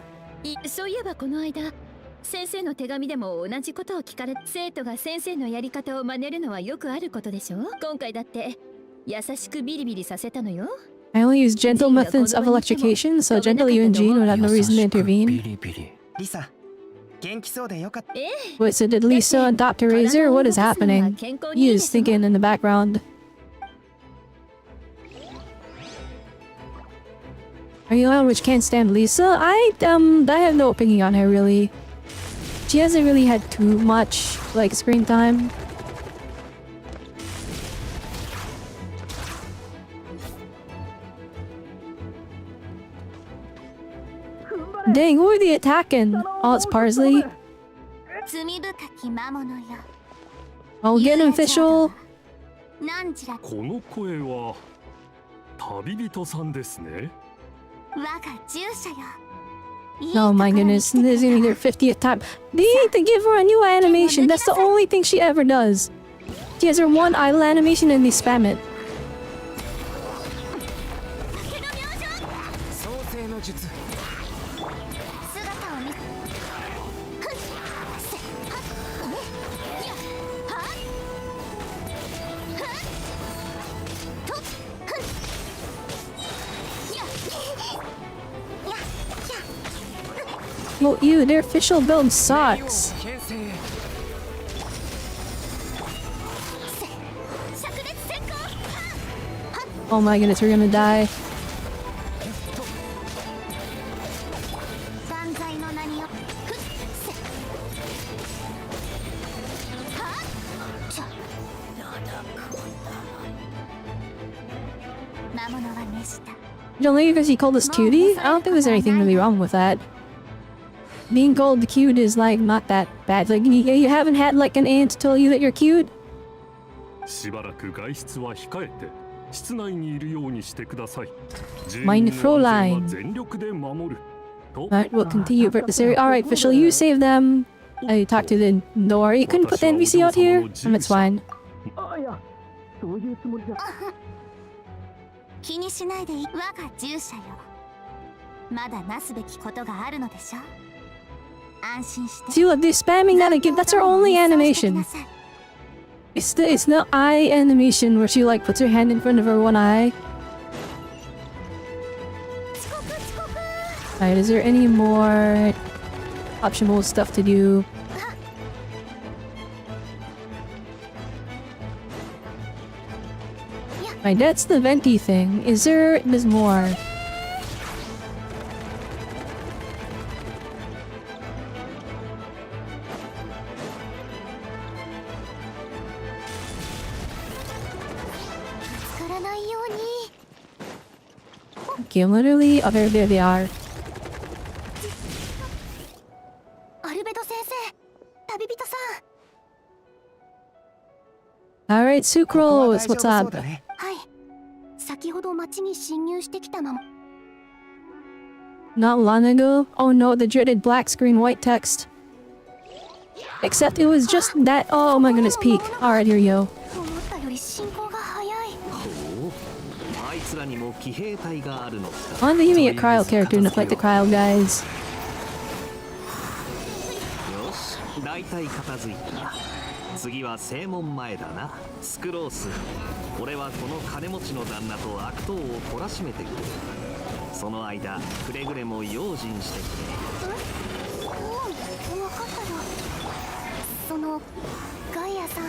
そういえばこの間先生の手紙でも同じことを聞かれ、生徒が先生のやり方を真似るのはよくあることでしょ。今回だって優しくビリビリさせたのよ。 I only use gentle methods of electrocution, so gentle you and Jean would have no reason to intervene. リサ、元気そうでよかった。Wait, so did Lisa adopt a razor? What is happening? He is thinking in the background. Are you the one which can't stand Lisa? I have no opinion on her really. She hasn't really had too much like screen time. Dang, who are they attacking? Oh, it's Parsley. Oh, get an official. この声は旅人さんですね。 Oh my goodness, this is gonna be their 50th time. They need to give her a new animation. That's the only thing she ever does. She has her one idle animation and they spam it. Well, ew, their official build sucks. Oh my goodness, we're gonna die. You don't like it because he called us cutie? I don't think there's anything really wrong with that. Being called cute is like not that bad. Like you haven't had like an aunt tell you that you're cute? しばらく外出は控えて室内にいるようにしてください。 Meine Fräulein. 全力で守る。 Alright, we'll continue for this area. Alright, official, you save them. I talked to the door. You couldn't put the NPC out here? It's fine. そういうつもりだ。気にしないでいい。我が従者よ。まだなすべきことがあるのでしょ。安心して。 See what they're spamming that again? That's her only animation. It's the eye animation where she like puts her hand in front of her one eye. Alright, is there any more optional stuff to do? Right, that's the venti thing. There's more. Okay, literally, oh, there they are. Alright, Sucrose, what's up? 先ほど町に侵入してきたまま。 Not long ago? Oh no, the dreaded black screen white text. Except it was just that. Oh my goodness, peak. Alright, here you go. ほう、あいつらにも騎兵隊があるのか。 On the give me a cryo character to fight the cryo guys. よし、大体片付いた。次は正門前だな。スクロース、俺はこの金持ちの旦那と悪党を懲らしめてくれ。その間くれぐれも用心してくれ。分かったよ。そのガイアさん、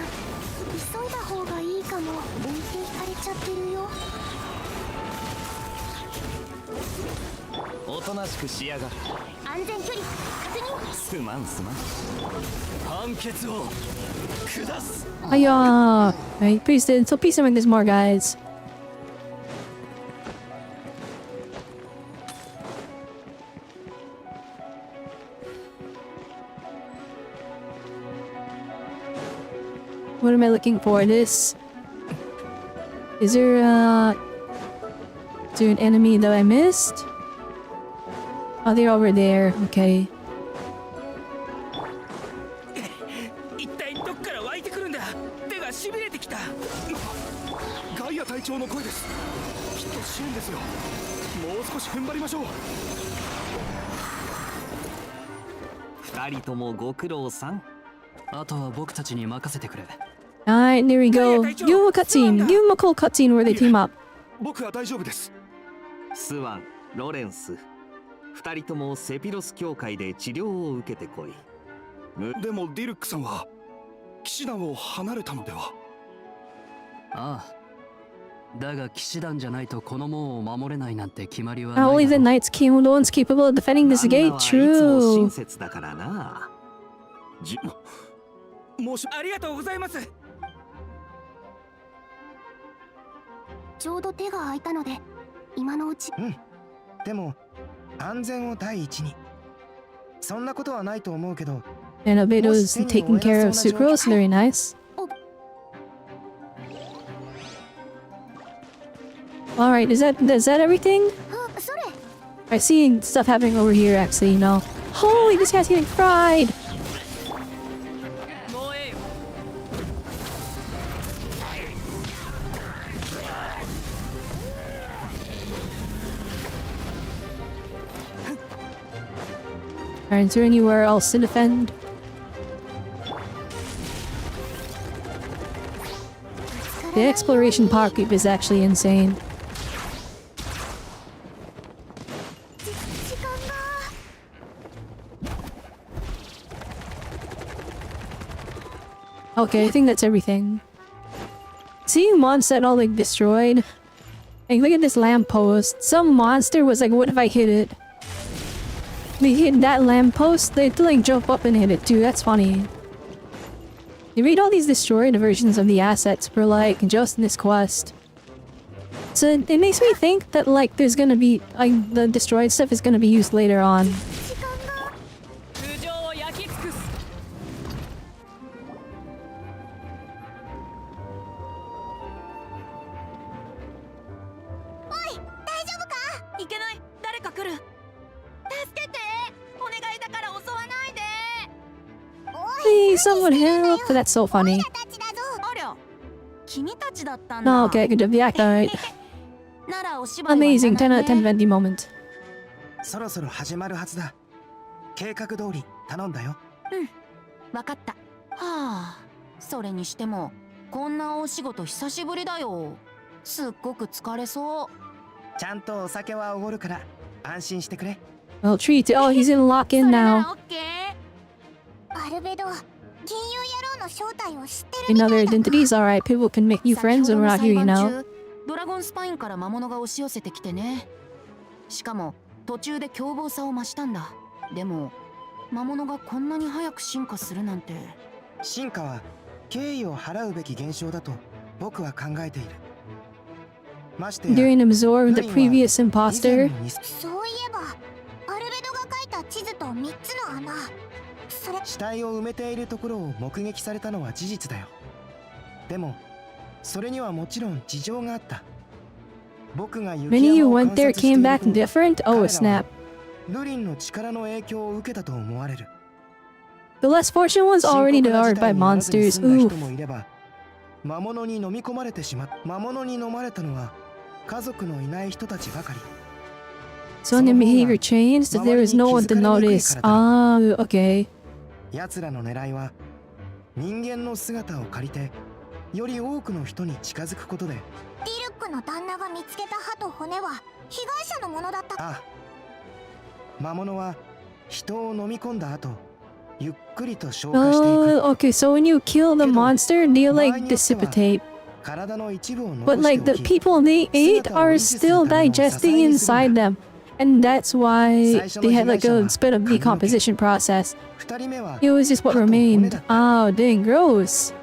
急いだ方がいいかも。置いていかれちゃってるよ。おとなしくしやがる。安全距離確認。すまんすまん。判決を下す。Hiya! Right, so please don't make this more, guys. What am I looking for? This? Is there an enemy that I missed? Oh, they're over there. Okay. 一体どっから湧いてくるんだ。手が痺れてきた。ガイア隊長の声です。きっと支援ですよ。もう少し踏ん張りましょう。二人ともご苦労さん。あとは僕たちに任せてくれ。Alright, there we go. Give him a cutscene. Give him a cool cutscene where they team up. 僕は大丈夫です。スワン、ロレンス、二人ともセピロス教会で治療を受けてこい。でもディルックさんは騎士団を離れたのでは。ああ。だが騎士団じゃないとこの門を守れないなんて決まりは Only the knights came the ones capable of defending this gate. いつも True. 親切だからな。ありがとうございます。ちょうど手が空いたので今のうち。うん。でも安全を第一に。そんなことはないと思うけど。And Albedo's taking care of Sucrose. Very nice. Alright, is that everything? I see stuff happening over here actually, you know. Holy, this guy's getting fried! Alright, is there anywhere else to defend? The exploration pocket is actually insane. Okay, I think that's everything. Seeing monster all like destroyed. Like, look at this lamppost. Some monster was like, what if I hit it? They hit that lamppost, they had to like jump up and hit it too. That's funny. You read all these destroyed versions of the assets for like just in this quest. So it makes me think that like there's gonna be like the destroyed stuff is gonna be used later on. Please, someone help! That's so funny. Oh, okay, good job. The act, alright. Amazing. 10 out of 10 Venti moment. そろそろ始まるはずだ。計画通り頼んだよ。うん、わかった。はあ、それにしてもこんな大仕事久しぶりだよ。すっごく疲れそう。ちゃんとお酒はおごるから安心してくれ。Well, treat it. Oh, he's in lock-in now. アルベド、金融野郎の正体を知ってる。 In other identities, alright. People can make new friends when we're not here, you know. ドラゴンスパインから魔物が押し寄せてきてね。しかも途中で凶暴さを増したんだ。でも魔物がこんなに早く進化するなんて。進化は敬意を払うべき現象だと僕は考えている。ましてや During absorbed the previous imposter. そういえばアルベドが描いた地図と3つの穴、それ死体を埋めているところを目撃されたのは事実だよ。でもそれにはもちろん事情があった。僕が Many you went there came back different? Oh, snap. ルリンの力の影響を受けたと思われる。 The less fortunate ones already devoured by monsters. Ooh. 魔物に飲み込まれてしまった。魔物に飲まれたのは家族のいない人たちばかり。So their behavior changed that there was no one to notice. Ah, okay. 奴らの狙いは人間の姿を借りてより多くの人に近づくことで。ディルックの旦那が見つけた歯と骨は被害者のものだった。ああ、魔物は人を飲み込んだ後ゆっくりと消化していく。 Oh, okay. So when you kill the monster, they like dissipate. 体の一部を残 But しておき like the people they ate are still digesting inside them. And that's why they had like a bit of decomposition process. It was just what remained. Oh, dang, gross.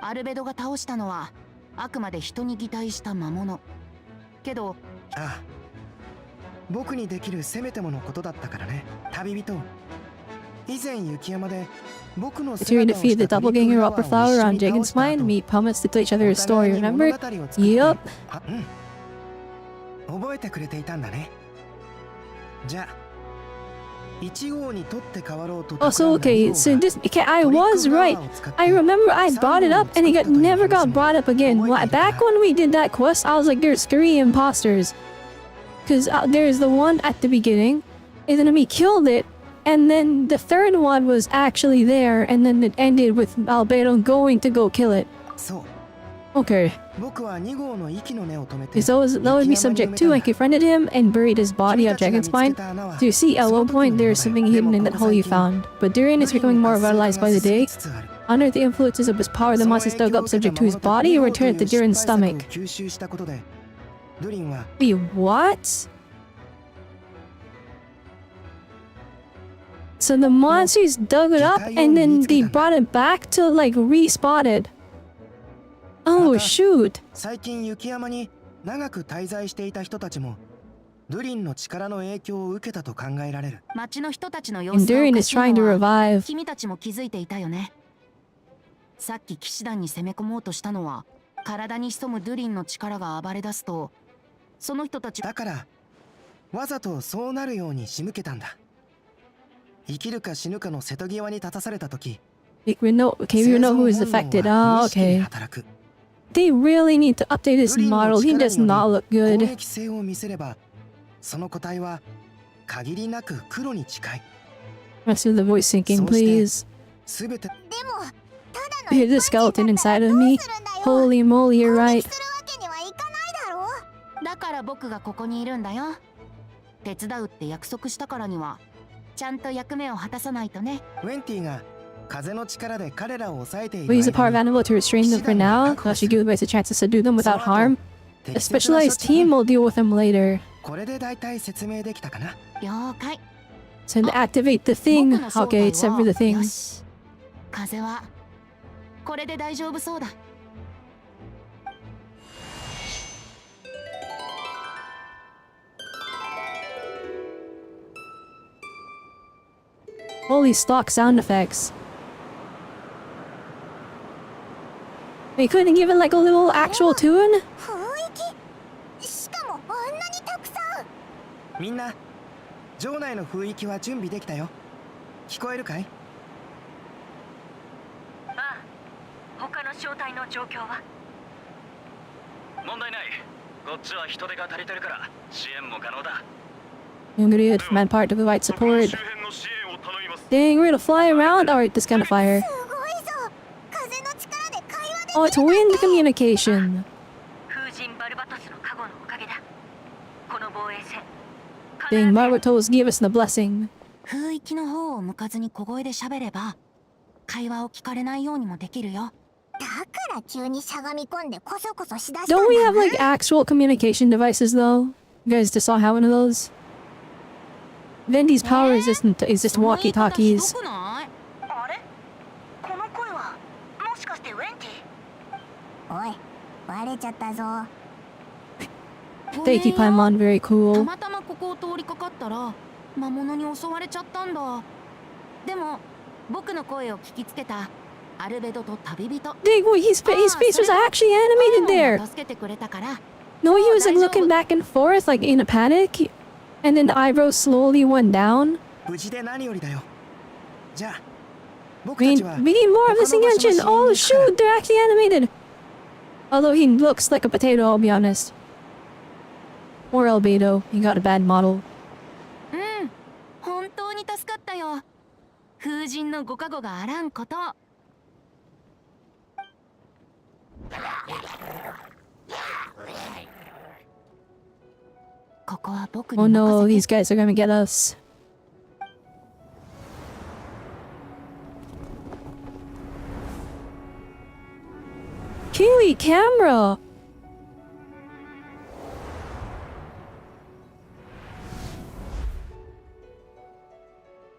アルベドが倒したのはあくまで人に擬態した魔物。けど、ああ、僕にできるせめてものことだったからね、旅人。以前雪山で僕の To defeat the doppelganger opera flower on Jagan's mind, we promised to tell each other a story, remember? Yup. 覚えてくれていたんだね。じゃあ、1号にとって変わろうと。Also, okay, so this, okay, I was right. I remember I brought it up and it never got brought up again. Back when we did that quest, I was like, there's 3 imposters. Because there's the one at the beginning, and then we killed it, and then the third one was actually there, and then it ended with Albedo going to go kill it. Okay. So that would be subject 2. I confronted him and buried his body on Dragon's Spine. So you see, at one point there's something hidden in that hole you found. But Durian is becoming more vitalized by the day. Under the influences of his power, the monster dug up subject to his body and returned it to Durian's stomach. Wait, what? So the monsters dug it up and then they brought it back to like respawn it. Oh shoot. 最近雪山に長く滞在していた人たちもドゥリンの力の影響を受けたと考えられる。町の人たちの様子がおかしいのは君たちも気づいていたよね。さっき騎士団に攻め込もうとしたのは体に潜むドゥリンの力が暴れ出すとその人たちだからわざとそうなるように仕向けたんだ。生きるか死ぬかの瀬戸際に立たされた時 we know who is affected. Oh, okay. They really need to update his model. He does not look good. 攻撃性を見せればその個体は限りなく黒に近い。 Let's do the voice syncing, please. Here's the skeleton inside of me. Holy moly, you're right. だから僕がここにいるんだよ。手伝うって約束したからにはちゃんと役目を果たさないとね。ウェンティが風の力で彼らを抑えている。 We'll use the power of animal to restrain them for now. That should give us a chance to subdue them without harm. A specialized team will deal with them later. これで大体説明できたかな。了解。 So to activate the thing. Okay, it's time for the thing. よし。風はこれで大丈夫そうだ。Holy stock sound effects. They couldn't give it like a little actual tune? しかもあんなにたくさん。みんな、城内の雰囲気は準備できたよ。聞こえるかい？ああ、他の正体の状況は？問題ない。こっちは人手が足りてるから支援も可能だ。Good man part to provide support. Dang, we're gonna fly around? Alright, this kind of fire. Oh, it's wind communication. Dang, Marwatos gave us the blessing. 雰囲気の方を向かずに小声で喋れば会話を聞かれないようにもできるよ。だから急にしゃがみ込んでコソコソしだしたんだ Don't we have like actual communication devices though? You guys just saw how one of those? Vendy's power is just walkie-talkies. あれこの声はもしかしてウェンティ？おい、バレちゃったぞ。Thank you, Paimon. Very た cool. またまここを通りかかったら魔物に襲われちゃったんだ。でも僕の声を聞きつけたアルベドと旅人。Dang, wait, his face was actually animated there. 助けてくれたから。 No, he was like looking back and forth like in a panic. And then the eyebrows slowly went down. 無事で何よりだよ。じゃあ、僕 We たちは need more of this Genshin. Oh shoot, they're actually animated. Although he looks like a potato, I'll be honest. Or Albedo, he got a bad model. うん、本当に助かったよ。風神のご加護があらんこと。ここは僕に Oh 任 no, せて。 these guys are gonna get us. Kiwi camera!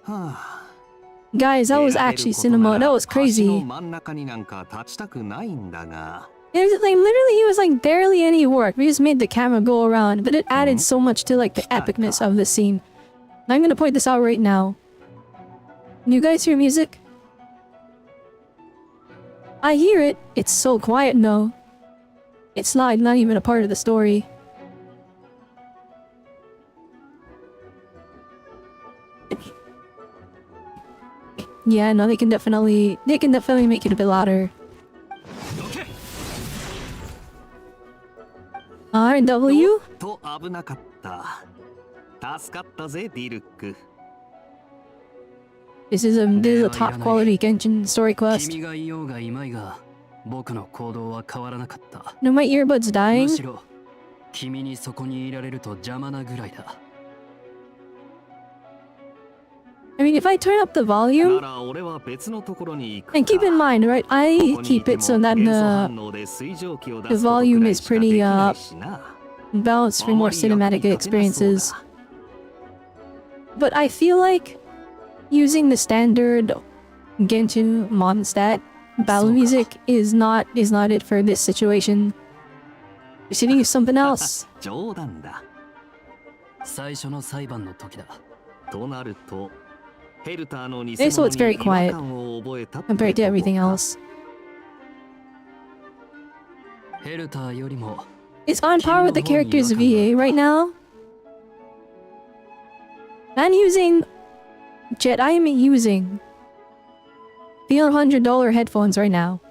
Guys, that was actually cinema. That was crazy. Literally, he was like barely any work. We just made the camera go around, but it added so much to like the epicness of the scene. I'm gonna point this out right now. Can you guys hear music? I hear it. It's so quiet though. It's not even a part of the story. Yeah, no, they can definitely make it a bit louder. RW? This is a top quality Genshin story quest. No, my earbud's dying. I mean, if I turn up the volume, and keep in mind, right, I keep it so that the volume is pretty balanced for more cinematic experiences. But I feel like using the standard Genshin Mondstadt battle music is not it for this situation. We should use something else. So it's very quiet compared to everything else. It's on par with the characters of VA right now. I'm using... Jet, I am using $100 headphones right now.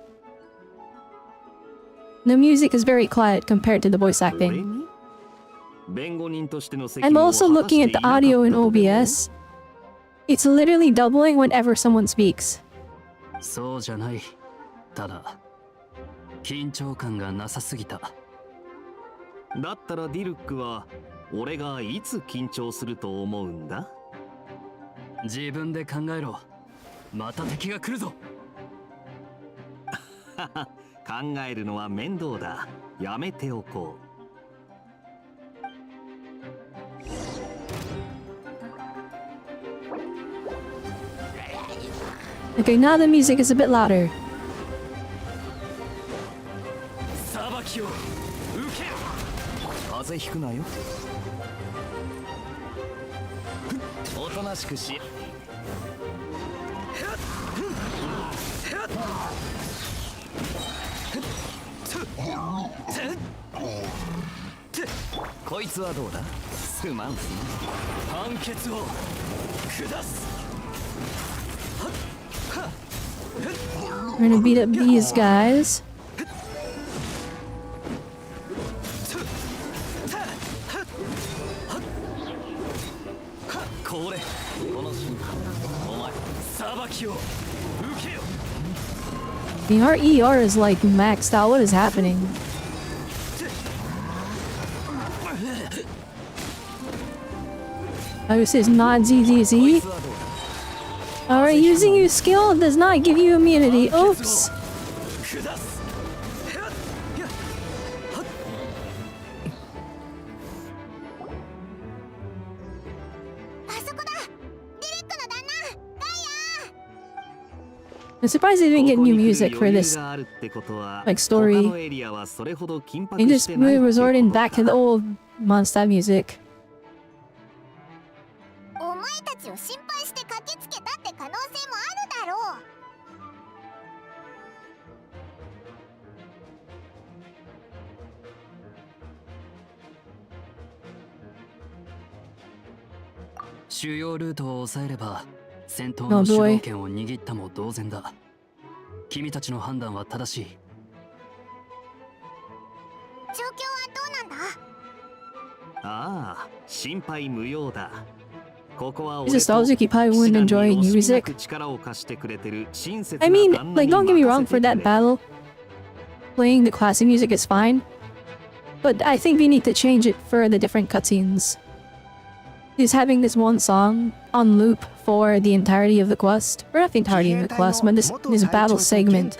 The music is very quiet compared to the voice acting. I'm also looking at the audio in OBS. It's literally doubling whenever someone speaks. Okay, now the music is a bit louder. We're gonna beat up these guys. Our ER is like maxed out. What is happening? Oh, this is not ZZZ. Alright, using your skill does not give you immunity. Oops. I'm surprised they didn't get new music for this, like, story. They just really resorting back to the old Mondstadt music. Oh boy. It's nostalgic, you probably wouldn't enjoy new music. I mean, like, don't get me wrong, for that battle, playing the classic music is fine. But I think we need to change it for the different cutscenes. Just having this one song on loop for the entirety of the quest, or not the entirety of the quest, but this battle segment,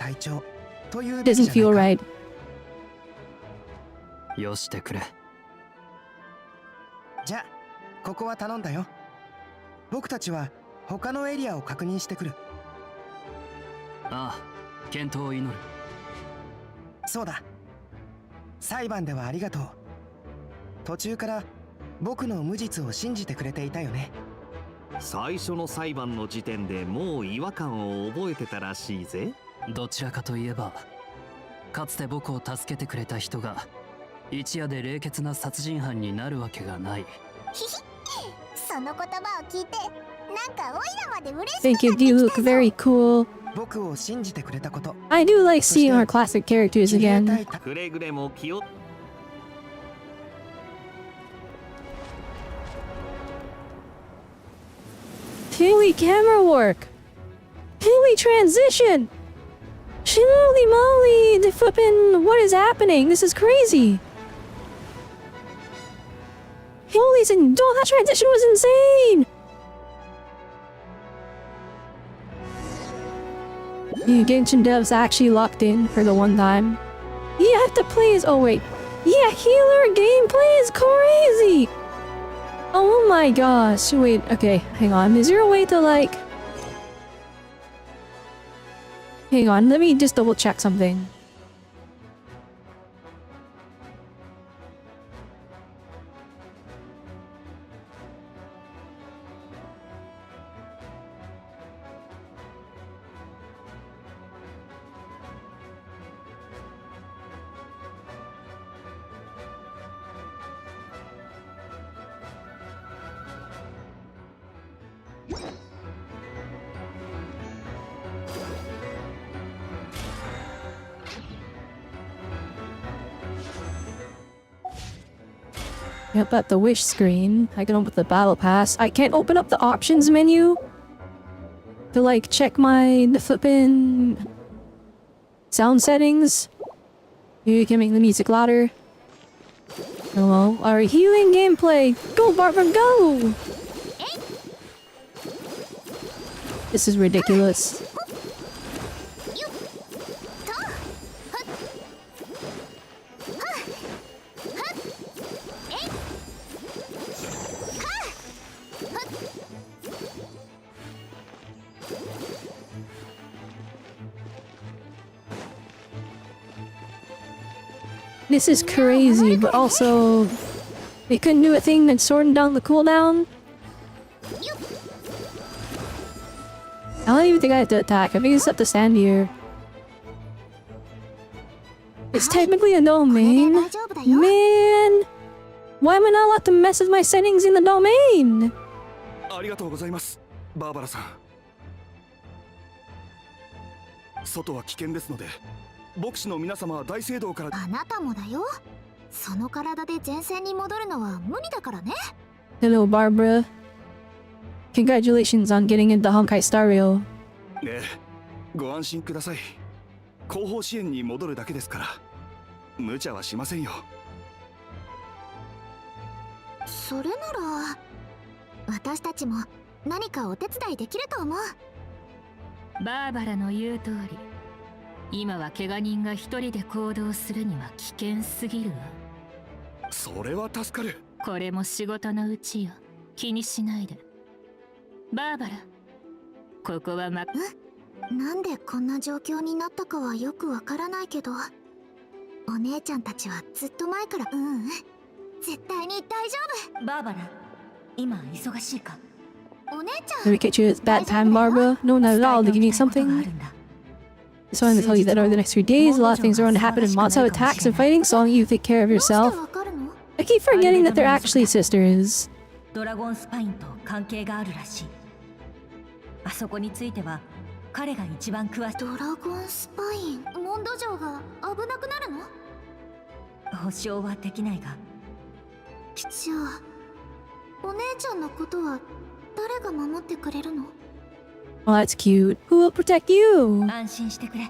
doesn't feel right. 他のエリアを確認してくる。ああ、健闘を祈る。そうだ。裁判ではありがとう。途中から僕の無実を信じてくれていたよね。最初の裁判の時点でもう違和感を覚えてたらしいぜ。どちらかといえば、かつて僕を助けてくれた人が一夜で冷血な殺人犯になるわけがない。ひひ、その言葉を聞いて、なんかオイラまで嬉しく Thank you, you look very cool. 僕を信じてくれたこと。I do like seeing our classic characters again. くれぐれも気を。Holy camera work! Holy transition! Holy moly! The flippin' what is happening? This is crazy! Holy oh, that transition was insane! The Genshin devs actually locked in for the one time. You have to play as— oh wait. Yeah, healer gameplay is crazy! Oh my gosh, wait, okay, hang on. Is there a way to like... Hang on, let me just double check something. Yep, at the wish screen, I can open the battle pass. I can't open up the options menu to like check my flippin' sound settings. You can make the music louder. Hello, our healing gameplay. Go, Barbara, go! This is ridiculous. This is crazy, but also they couldn't do a thing that's sorting down the cooldown. I don't even think I have to attack. I think it's up to stand here. It's technically a domain. Man! Why am I not allowed to mess with my settings in the domain? ありがとうございます、バーバラさん。外は危険ですので、牧師の皆様は大聖堂から。あなたもだよ。その体で前線に戻るのは無理だからね。Hello, Barbara. Congratulations on getting into Honkai Star Rail. ねえ、ご安心ください。後方支援に戻るだけですから、無茶はしませんよ。それなら私たちも何かお手伝いできると思う。バーバラの言う通り、今は怪我人が一人で行動するには危険すぎるわ。それは助かる。これも仕事のうちよ。気にしないで。バーバラ、ここはなんでこんな状況になったかはよくわからないけど、お姉ちゃんたちはずっと前から、絶対に大丈夫。バーバラ、今忙しいか？お姉ちゃん。Let me catch you at bad time, Barbara. No, not at all. Do you need something? So I'm going to tell you that over the next few days, a lot of things are going to happen in months of attacks and fighting, so long you take care of yourself. I keep forgetting that they're actually sisters. ドラゴンスパインと関係があるらしい。あそこについては彼が一番詳しい。ドラゴンスパイン、モンド城が危なくなるの？保証はできないが。じゃあ、お姉ちゃんのことは誰が守ってくれるの？ Well, that's cute. Who will protect you? 安心してくれ。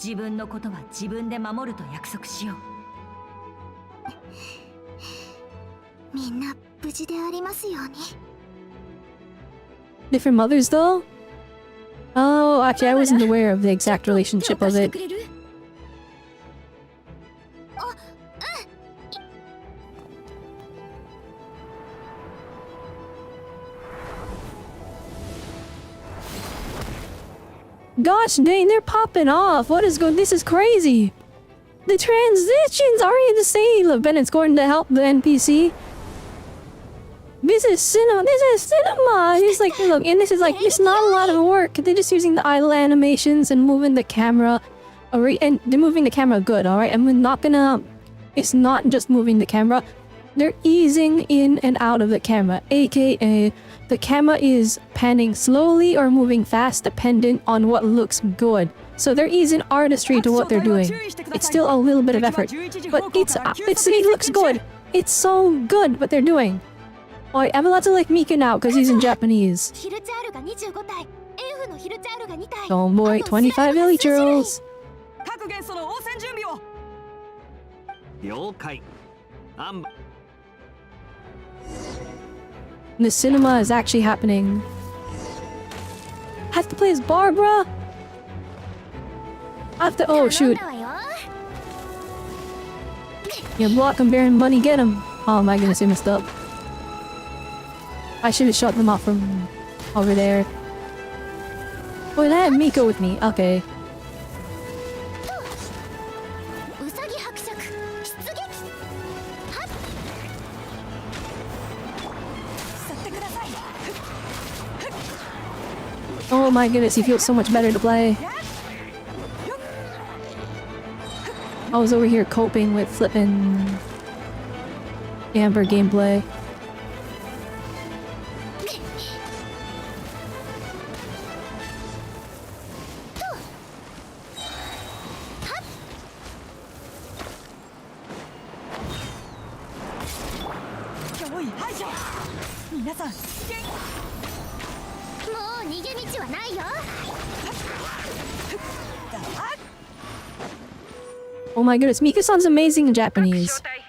自分のことは自分で守ると約束しよう。みんな無事でありますように。Different mothers, though? Oh, actually, I wasn't aware of the exact relationship of it. Gosh dang, they're popping off. What is going? This is crazy. The transitions are insane. Bennett's going to help the NPC. This is cinema. This is cinema. He's like, look, and this is like, it's not a lot of work. They're just using the idle animations and moving the camera. Alright, and they're moving the camera good, alright? I'm not gonna... It's not just moving the camera. They're easing in and out of the camera, aka the camera is panning slowly or moving fast dependent on what looks good. So they're easing artistry to what they're doing. It's still a little bit of effort, but it looks good. It's so good what they're doing. Alright, I'm allowed to like Mika now because he's in Japanese. Oh boy, 25 elytros. The cinema is actually happening. I have to play as Barbara? I have to- oh shoot. Yeah, block him, Baron Bunny, get him! Oh my goodness, I messed up. I should have shot them off from over there. Wait, I had Miko with me. Okay. Oh my goodness, he feels so much better to play. I was over here coping with flipping Amber gameplay. Oh my goodness, Mika sounds amazing in Japanese. Hey,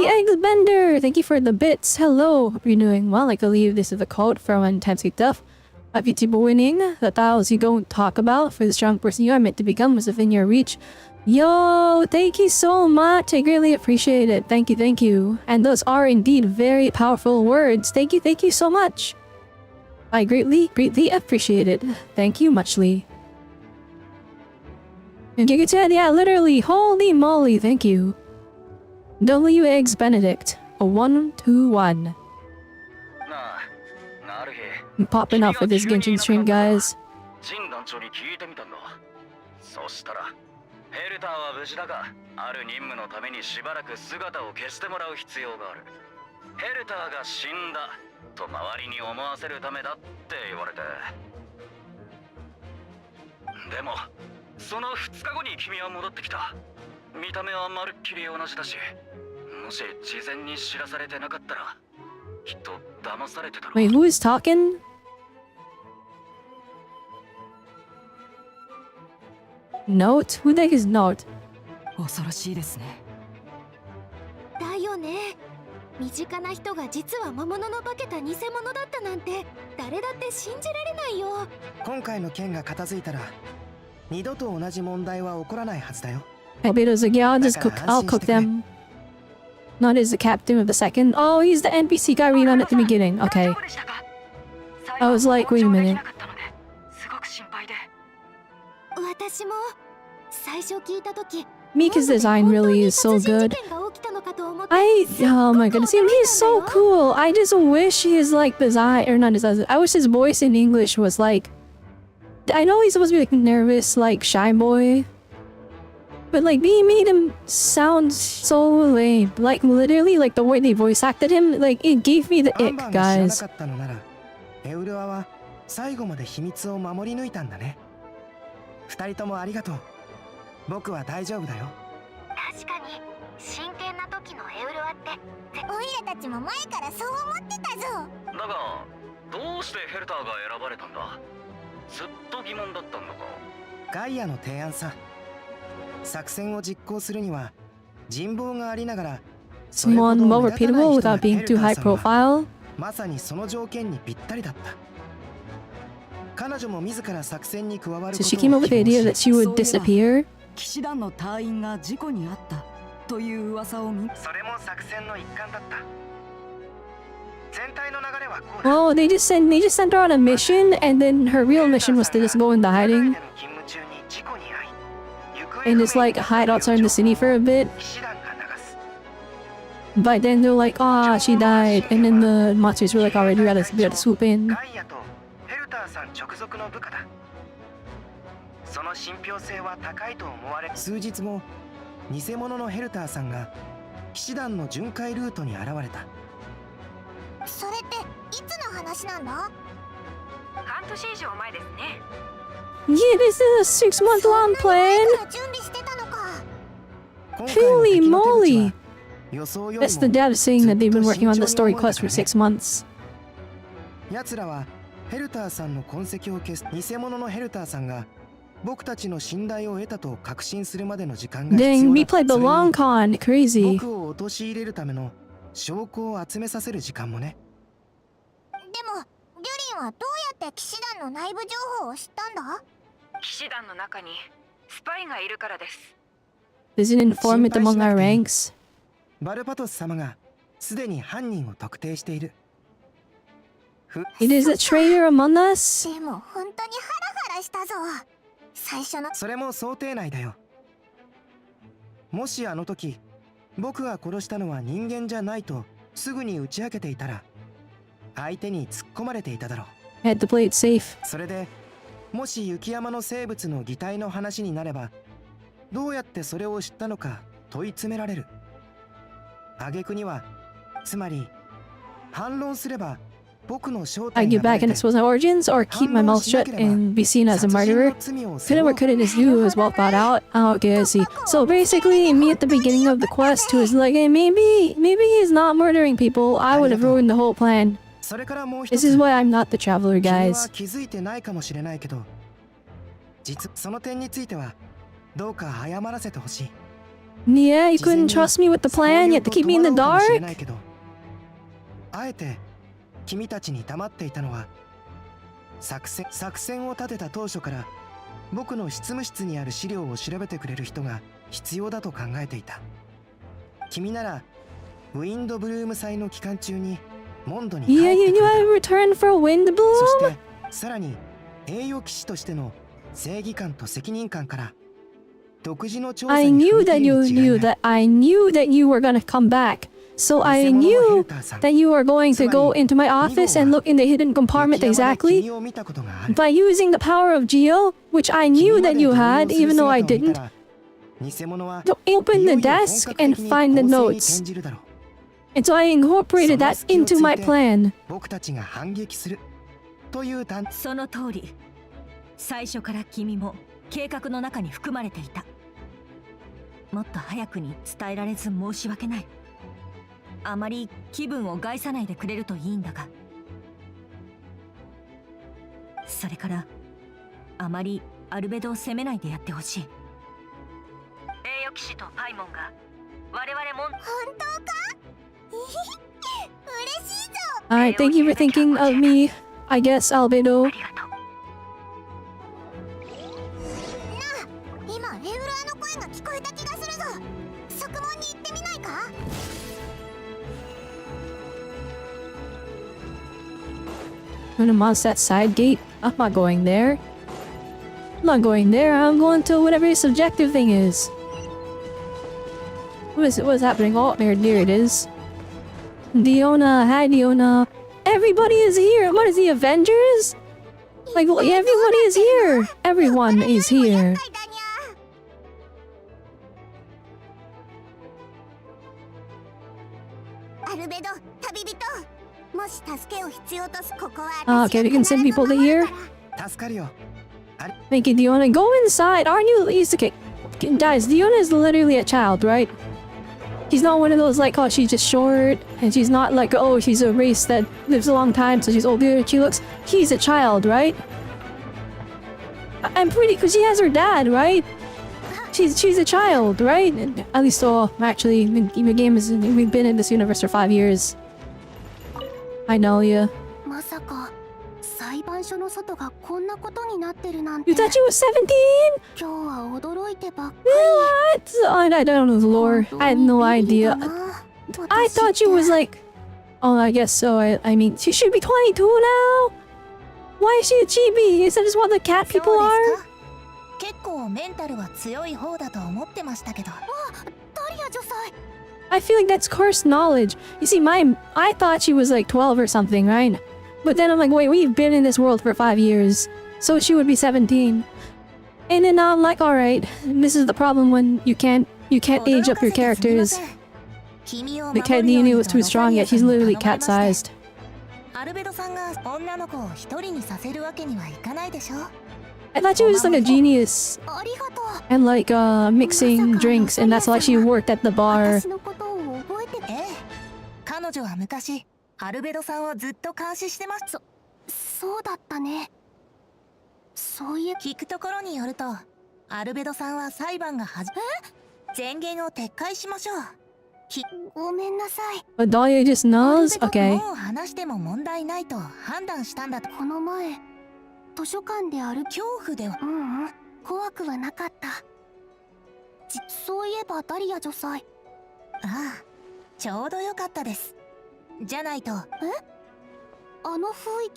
Eggs Bender! Thank you for the bits. Hello, hope you're doing well. I believe this is the code from Intense Tough. Happy to be winning. The tiles you don't talk about for the strong person you are meant to become was within your reach. Yo, thank you so much. I greatly appreciate it. Thank you, thank you. And those are indeed very powerful words. Thank you so much. I greatly appreciate it. Thank you muchly. And Giga10, yeah, literally, holy moly, thank you. W Eggs Benedict, a 121. I'm popping off for this Genshin stream, guys. ヘルターは無事だが、ある任務のためにしばらく姿を消してもらう必要がある。ヘルターが死んだと周りに思わせるためだって言われて。でも、その2日後に君は戻ってきた。見た目はまるっきり同じだし、もし事前に知らされてなかったら、きっと騙されてたろ。Wait, who is talking? Note? Who the heck is Note? 恐ろしいですね。だよね。身近な人が実は魔物の化けた偽物だったなんて誰だって信じられないよ。今回の件が片付いたら二度と同じ問題は起こらないはずだよ。Beto's like, yeah, I'll cook them. Not as the captain of the second. Oh, he's the NPC guy we met at the beginning. Okay. I was like, wait a minute. 私も最初聞いた時 Mika's design really is so good. Oh my goodness, he's so cool. I just wish his like design, or not design, I wish his voice in English was like, I know he's supposed to be like nervous, like shy boy, but like they made him sound so lame. Like literally, like the way they voice acted him, like it gave me the ick, guys. エウルアは最後まで秘密を守り抜いたんだね。二人ともありがとう。僕は大丈夫だよ。確かに真剣な時のエウルアってオイラたちも前からそう思ってたぞ。だがどうしてヘルターが選ばれたんだ。ずっと疑問だったんだか。ガイアの提案さ。作戦を実行するには人望がありながら Someone more repeatable without being too high profile. まさにその条件にぴったりだった。彼女も自ら作戦に加わることを So she came up with the idea that she would disappear. 騎士団の隊員が事故に遭った。という噂を見。それも作戦の一環だった。全体の流れはこうだ。Oh, they just sent her on a mission, and then her real mission was to just go into hiding. And just like hide outside the city for a bit. But then they're like, ah, she died. And then the monsters were like, already we had to swoop in. その信憑性は高いと思われ、数日後、偽物のヘルターさんが騎士団の巡回ルートに現れた。それっていつの話なんだ？半年以上前ですね。Yeah, this is a 6-month-long plan. Holy moly! That's the dad saying that they've been working on the story quest for 6 months. 奴らはヘルターさんの痕跡を消す。偽物のヘルターさんが僕たちの信頼を得たと確信するまでの時間が必要だ。 Dang, we played the long con. Crazy. 僕を陥れるための証拠を集めさせる時間もね。でも、リュリンはどうやって騎士団の内部情報を知ったんだ？騎士団の中にスパイがいるからです。There's an informant among our ranks. バルパトス様がすでに犯人を特定している。It is a traitor among us? でも本当にハラハラしたぞ。最初のそれも想定内だよ。もしあの時僕が殺したのは人間じゃないとすぐに打ち明けていたら相手に突っ込まれていただろう。 Had to play it safe. それでもし雪山の生物の擬態の話になればどうやってそれを知ったのか問い詰められる。挙句にはつまり反論すれば僕の正 I 体 get がバレ back and て expose my origins, or keep my mouth shut and be seen as a murderer. Couldn't what couldn't is do was well thought out. Oh, okay, I see. So basically, me at the beginning of the quest, who was like, hey, maybe he's not murdering people. I would have ruined the whole plan. それからもう一 This つ is why I'm not the traveler, 君は guys. 気づいてないかもしれないけど実その点についてはどうか謝らせてほしい。 Yeah, you couldn't trust me with the plan. You had to keep me in the かもしれ dark. ないけどあえて君たちに黙っていたのは作戦を立てた当初から僕の執務室にある資料を調べてくれる人が必要だと考えていた。君ならウィンドブルーム祭の期間中にモンドに帰って Yeah, く you る knew だ I ろう。 returned for a wind そし bloom. てさらに栄誉騎士としての正義感と責任感から独自の調査 I に knew 踏み that 切 you るに違いない knew that I knew that you were gonna come back. So I knew that you were going to go into my office and look in the hidden compartment exactly by using the power of Geo, which I knew that you had, even though I didn't. To open the desk and find the notes. And so I incorporated that into my plan. 僕たちが反撃するという段。その通り。最初から君も計画の中に含まれていた。もっと早くに伝えられず申し訳ない。あまり気分を害さないでくれるといいんだが。それからあまりアルベドを責めないでやってほしい。栄誉騎士とパイモンが我々も本当か？嬉しいぞ。 Alright, thank you for thinking of me. I guess, Albedo. 今エウラーの声が聞こえた気がするぞ。側門に行ってみないか？ I'm gonna mouse that side gate. I'm not going there. I'm not going there. I'm going to whatever this objective thing is. What is happening? Oh, there it is. Diona, hi Diona. Everybody is here. What is the Avengers? Like, everybody is here. Everyone is here. アルベド、旅人。もし助けを必要とすここは Okay, we can send people to here. 助かるよ。 Thank you, Diona. Go inside. Aren't you used to guys, Diona is literally a child, right? She's not one of those like, oh, she's just short, and she's not like, oh, she's a race that lives a long time, so she's older. She looks, she's a child, right? I'm pretty, because she has her dad, right? She's a child, right? And at least, so actually, the game is, we've been in this universe for 5 years. I know you. まさかサイ判所の外がこんなことになってるなんて。 You thought she was 17? 今日は驚いてばっかWhat? I don't know the lore. I had no idea. I thought she was like... Oh, I guess so. I mean, she should be 22 now? Why is she a chibi? Is that just what the cat people are? 結構メンタルは強い方だと思ってましたけど。ダリア女祭。 I feel like that's cursed knowledge. You see, I thought she was like 12 or something, right? But then I'm like, wait, we've been in this world for 5 years. So she would be 17. And then I'm like, alright, this is the problem when you can't age up your characters. The cat Nini was too strong, yet she's literally cat-sized. アルベドさんが女の子を一人にさせるわけにはいかないでしょ。 I thought she was like a genius and like mixing drinks, and that's why she worked at the bar. 彼女は昔アルベドさんをずっと監視してます。そうだったね。そういう聞くところによると、アルベドさんは裁判が前言を撤回しましょう。ごめんなさい。 But Dahlia just knows? Okay. もう話しても問題ないと判断したんだと。この前図書館で恐怖では。怖くはなかった。そういえばダリア女祭。ああ、ちょうどよかったです。じゃないと。あの雰囲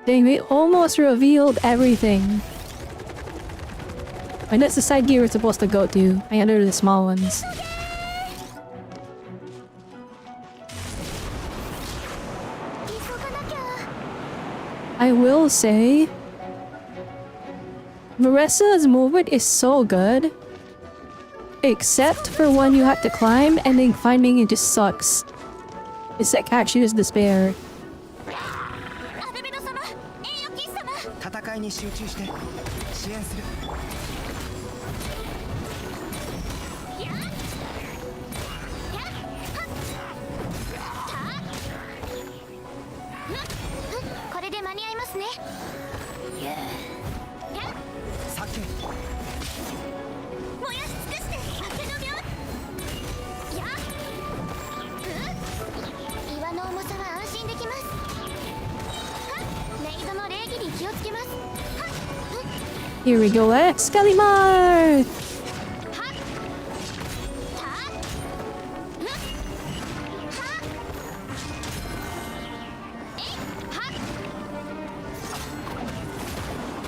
気。 Dang, they almost revealed everything. And that's the side gear we're supposed to go to. I enter the small ones. I will say, Marissa's movement is so good. Except for when you have to climb and then climbing it just sucks. It's like actually just despair. 戦いに集中して支援する。これで間に合いますね。酒燃やし尽くして明けの妙。岩の重さは安心できます。メイドの礼儀に気をつけます。 Here we go, Excalimar!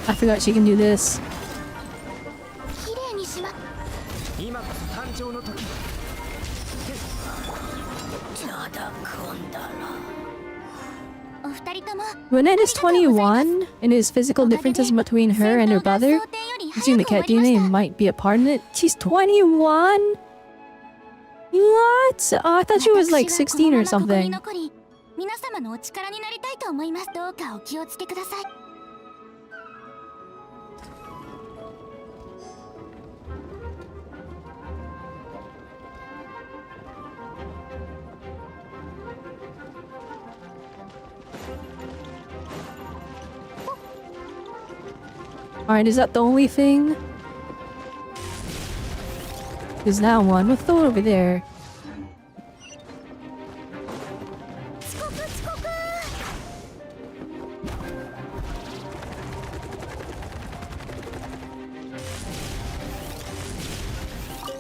I forgot she can do this. 綺麗にしま。今こそ誕生の時。ただこんだら。お二人とも。 When Ed is 21, and his physical differences between her and her brother, using the cat DNA might be a part in it. She's 21? What? Oh, I thought she was like 16 or something. 皆様のお力になりたいと思います。どうかお気をつけください。 Alright, is that the only thing? There's that one. We'll throw it over there.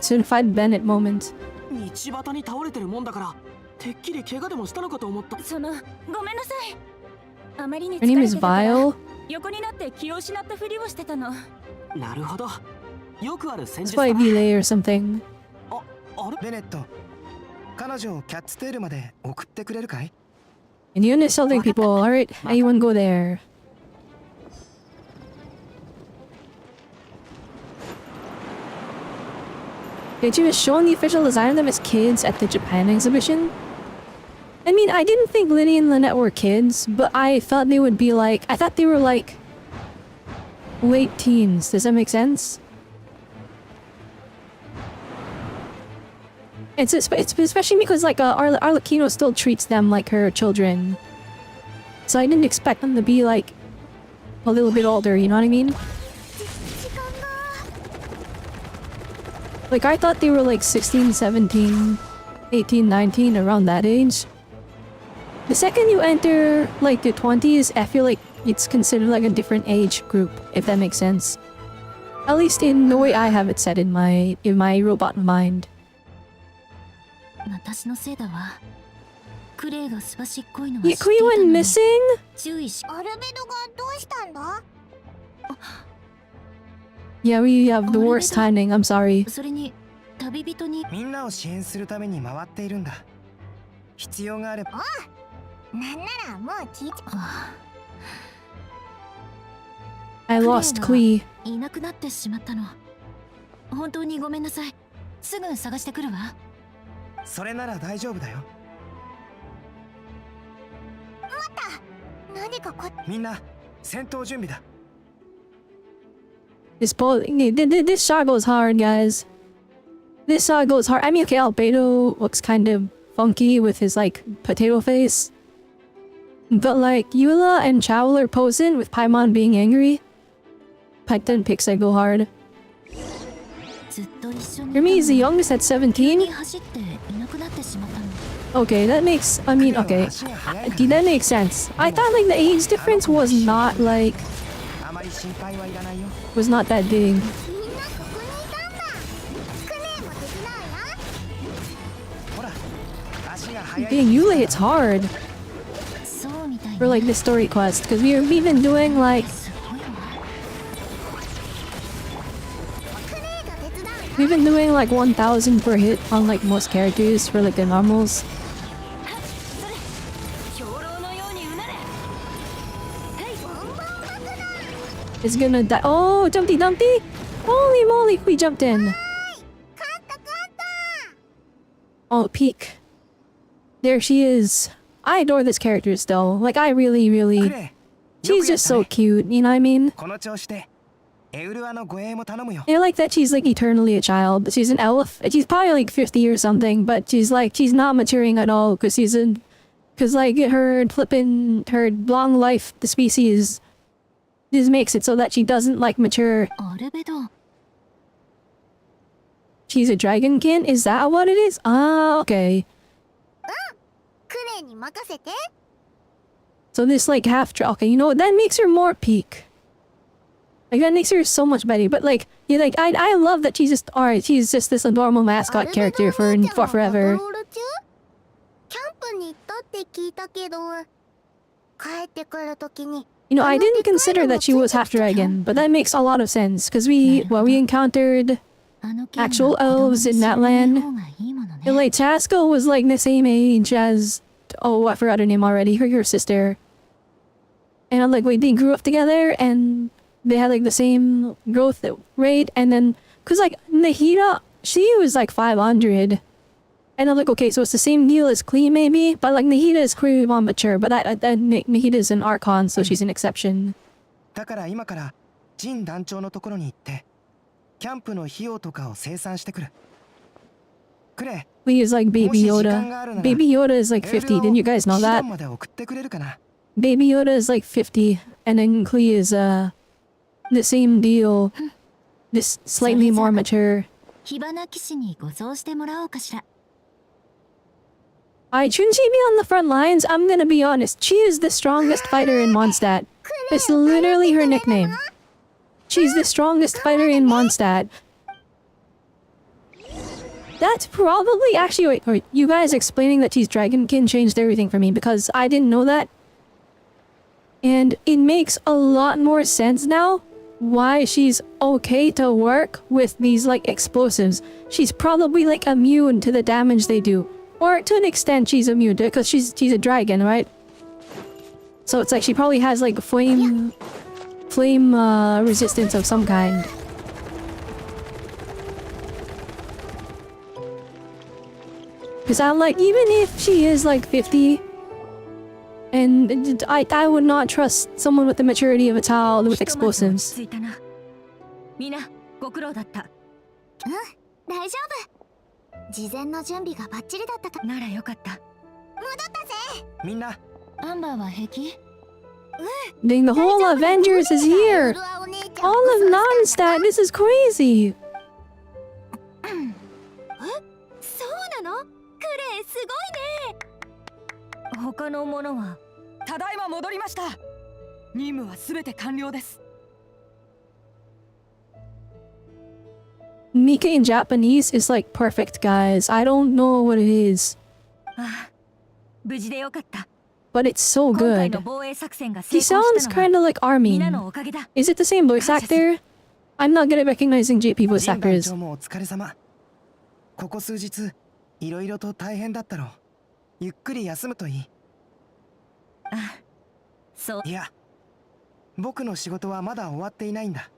Certified Bennett moment. 道端に倒れてるもんだから、てっきり怪我でもしたのかと思った。ごめんなさい。あまりに Her name is Vile. 横になって気を失ったふりをしてたの。なるほど。よくある戦 It's 術だ。 probably Belay or something. ベネット、彼女をキャッツテールまで送ってくれるかい？ And you insulting people, alright? Anyone go there. She was showing the official design of them as kids at the Japan exhibition. I mean, I didn't think Liddy and Lynette were kids, but I thought they would be like... I thought they were like... late teens. Does that make sense? It's especially because like Arlecchino still treats them like her children. So I didn't expect them to be like... a little bit older, you know what I mean? Like, I thought they were like 16, 17, 18, 19, around that age. The second you enter like the 20s, I feel like it's considered like a different age group, if that makes sense. At least in the way I have it set in my robot mind. 私のせいだわ。クレイがすばしっこいのは Yeah, Queen went missing? 注意し。アルベドがどうしたんだ Yeah, we have the worst timing, I'm sorry. それに旅人にみんなを支援するために回っているんだ。必要があれば。なんならもう聞いて。I lost Kui. いなくなってしまったの。本当にごめんなさい。すぐ探してくるわ。それなら大丈夫だよ。何かこみんな戦闘準備だ。This shot goes hard, guys. This shot goes hard. I mean, okay, Albedo looks kind of funky with his, like, potato face. But, like, Eula and Chowl are posing with Paimon being angry. Python picks I go hard. Remy is the youngest at 17? Okay, that makes... I mean, okay. That makes sense. I thought, like, the age difference was not, like... was not that big. Dang, Eula hits hard. For, like, this story quest. Because we've been doing, like... We've been doing like 1,000 per hit on like most characters for like the normals. It's gonna die. Oh, Dumpty Dumpty! Holy moly, we jumped in. Oh, peak. There she is. I adore this character still. Like, I really... She's just so cute, you know what I mean? I like that she's like eternally a child. She's an elf. She's probably like 50 or something, but she's not maturing at all because like her long life, the species just makes it so that she doesn't like mature. She's a dragonkin? Is that what it is? Ah, okay. So this like okay, you know what? That makes her more peak. Like, that makes her so much better, but like, yeah, like, I love that she's just, alright, she's just this adorable mascot character for forever. You know, I didn't consider that she was half dragon, but that makes a lot of sense, because we encountered actual elves in that land. And like, Chasko was like the same age as, oh, I forgot her name already, her sister. And I'm like, wait, they grew up together, and they had like the same growth rate, and then cause like Nahida, she was like 500, and I'm like, okay, so it's the same deal as Klee maybe, but like Nahida is clearly more mature, but Nahida is an Archon, so she's an exception. だから今からジン団長のところに行ってキャンプの費用とかを生産してくる。くれ。Lee is like Baby Yoda. Baby Yoda is like 50. Didn't you guys know that? Baby Yoda is like 50, and then Klee is the same deal. This slightly more mature. Alright, shouldn't she be on the front lines? I'm gonna be honest. She is the strongest fighter in Mondstadt. It's literally her nickname. She's the strongest fighter in Mondstadt. That's probably... Actually, wait, you guys explaining that she's Dragonkin changed everything for me because I didn't know that. And it makes a lot more sense now why she's okay to work with these like explosives. She's probably like immune to the damage they do. Or to an extent she's immune to it because she's a dragon, right? So it's like she probably has like flame resistance of some kind. Because I'm like, even if she is like 50, and I would not trust someone with the maturity of a child with explosives. みんなご苦労だった。大丈夫。事前の準備がバッチリだったか。ならよかった。戻ったぜ。みんな。アンバーは平気？ Dang, the whole Avengers is here! All of Mondstadt, this is crazy! そうなの？クレイすごいね。他の者はただいま戻りました。任務はすべて完了です。Mika in Japanese is like perfect, guys. I don't know what it is. ああ、無事でよかった。 But it's so good. He sounds kinda like Armin. Is it the same voice actor? I'm not good at recognizing JP voice actors. お疲れ様。ここ数日、いろいろと大変だったろう。ゆっくり休むといい。あ、そう。いや、僕の仕事はまだ終わっていないんだ。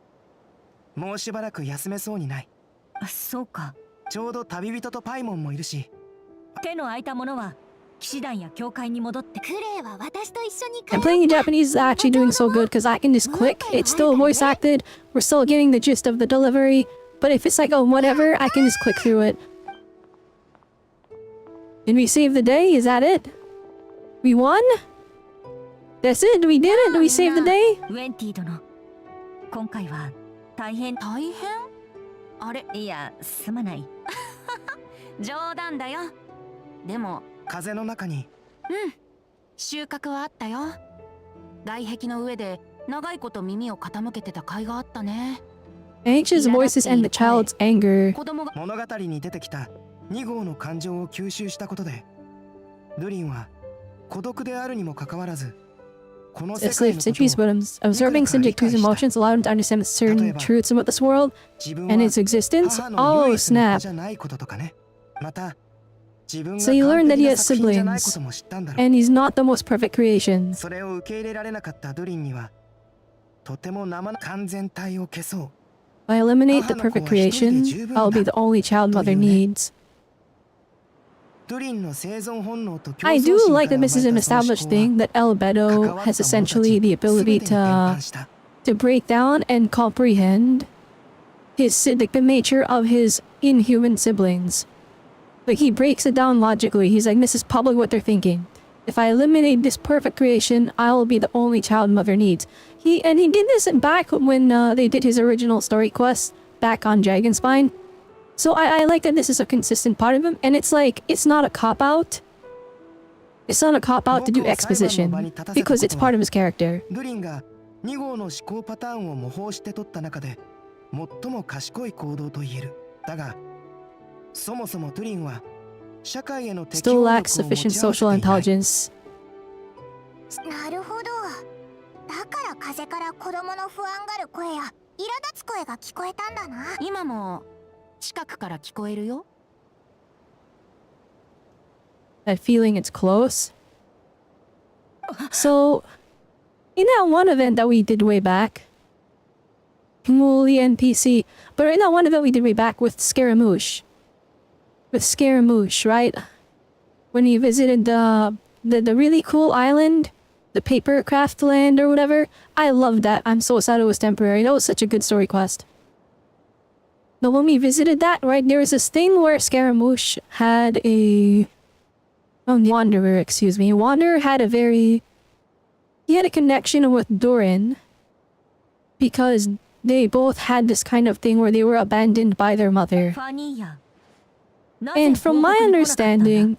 もうしばらく休めそうにない。あ、そうか。ちょうど旅人とパイモンもいるし。手の空いた者は騎士団や教会に戻って。クレイは私と一緒に。And playing in Japanese is actually doing so good because I can just click. It's still voice acted. We're still getting the gist of the delivery. But if it's like, oh, whatever, I can just click through it. Did we save the day? Is that it? We won? That's it? We did it? Did we save the day? ウェンティ殿、今回は大変。大変？あれ？いや、すまない。冗談だよ。でも風の中に。うん。収穫はあったよ。外壁の上で長いこと耳を傾けてた甲斐があったね。Anxious voices and the child's anger. 物語に出てきた2号の感情を吸収したことで、ルリンは孤独であるにもかかわらず、この世界のことを but observing Shinjiku's emotions allowed him to understand certain truths about this world and its existence. Oh, snap. So you learn that he has siblings, and he's not the most perfect creation. それを受け入れられなかったルリンには、とても生な完全体を消そう。If I eliminate the perfect creation, I'll be the only child mother needs. I do like that this is an established thing, that El Bedo has essentially the ability to break down and comprehend the nature of his inhuman siblings. But he breaks it down logically. He's like, this is probably what they're thinking. If I eliminate this perfect creation, I'll be the only child mother needs. He did this back when they did his original story quest back on Dragonspine. So I like that this is a consistent part of him, and it's like, it's not a cop-out. It's not a cop-out to do exposition, because it's part of his character. ルリンが2号の思考パターンを模倣して取った中で最も賢い行動と言える。だが、そもそもルリンは社会への適応 Still 力 lacks を持 sufficient ち合わせて social いない。 intelligence. なるほど。だから風から子供の不安がる声や苛立つ声が聞こえたんだな。今も近くから聞こえるよ。That feeling it's close. So, in that one event that we did way back, holy NPC, but in that one event we did way back with Scaramouche, right? When he visited the really cool island, the paper craft land or whatever, I loved that. I'm so sad it was temporary. That was such a good story quest. But when we visited that, right, there was this thing where Scaramouche had Wanderer, excuse me. Wanderer had he had a connection with Doran because they both had this kind of thing where they were abandoned by their mother. And from my understanding,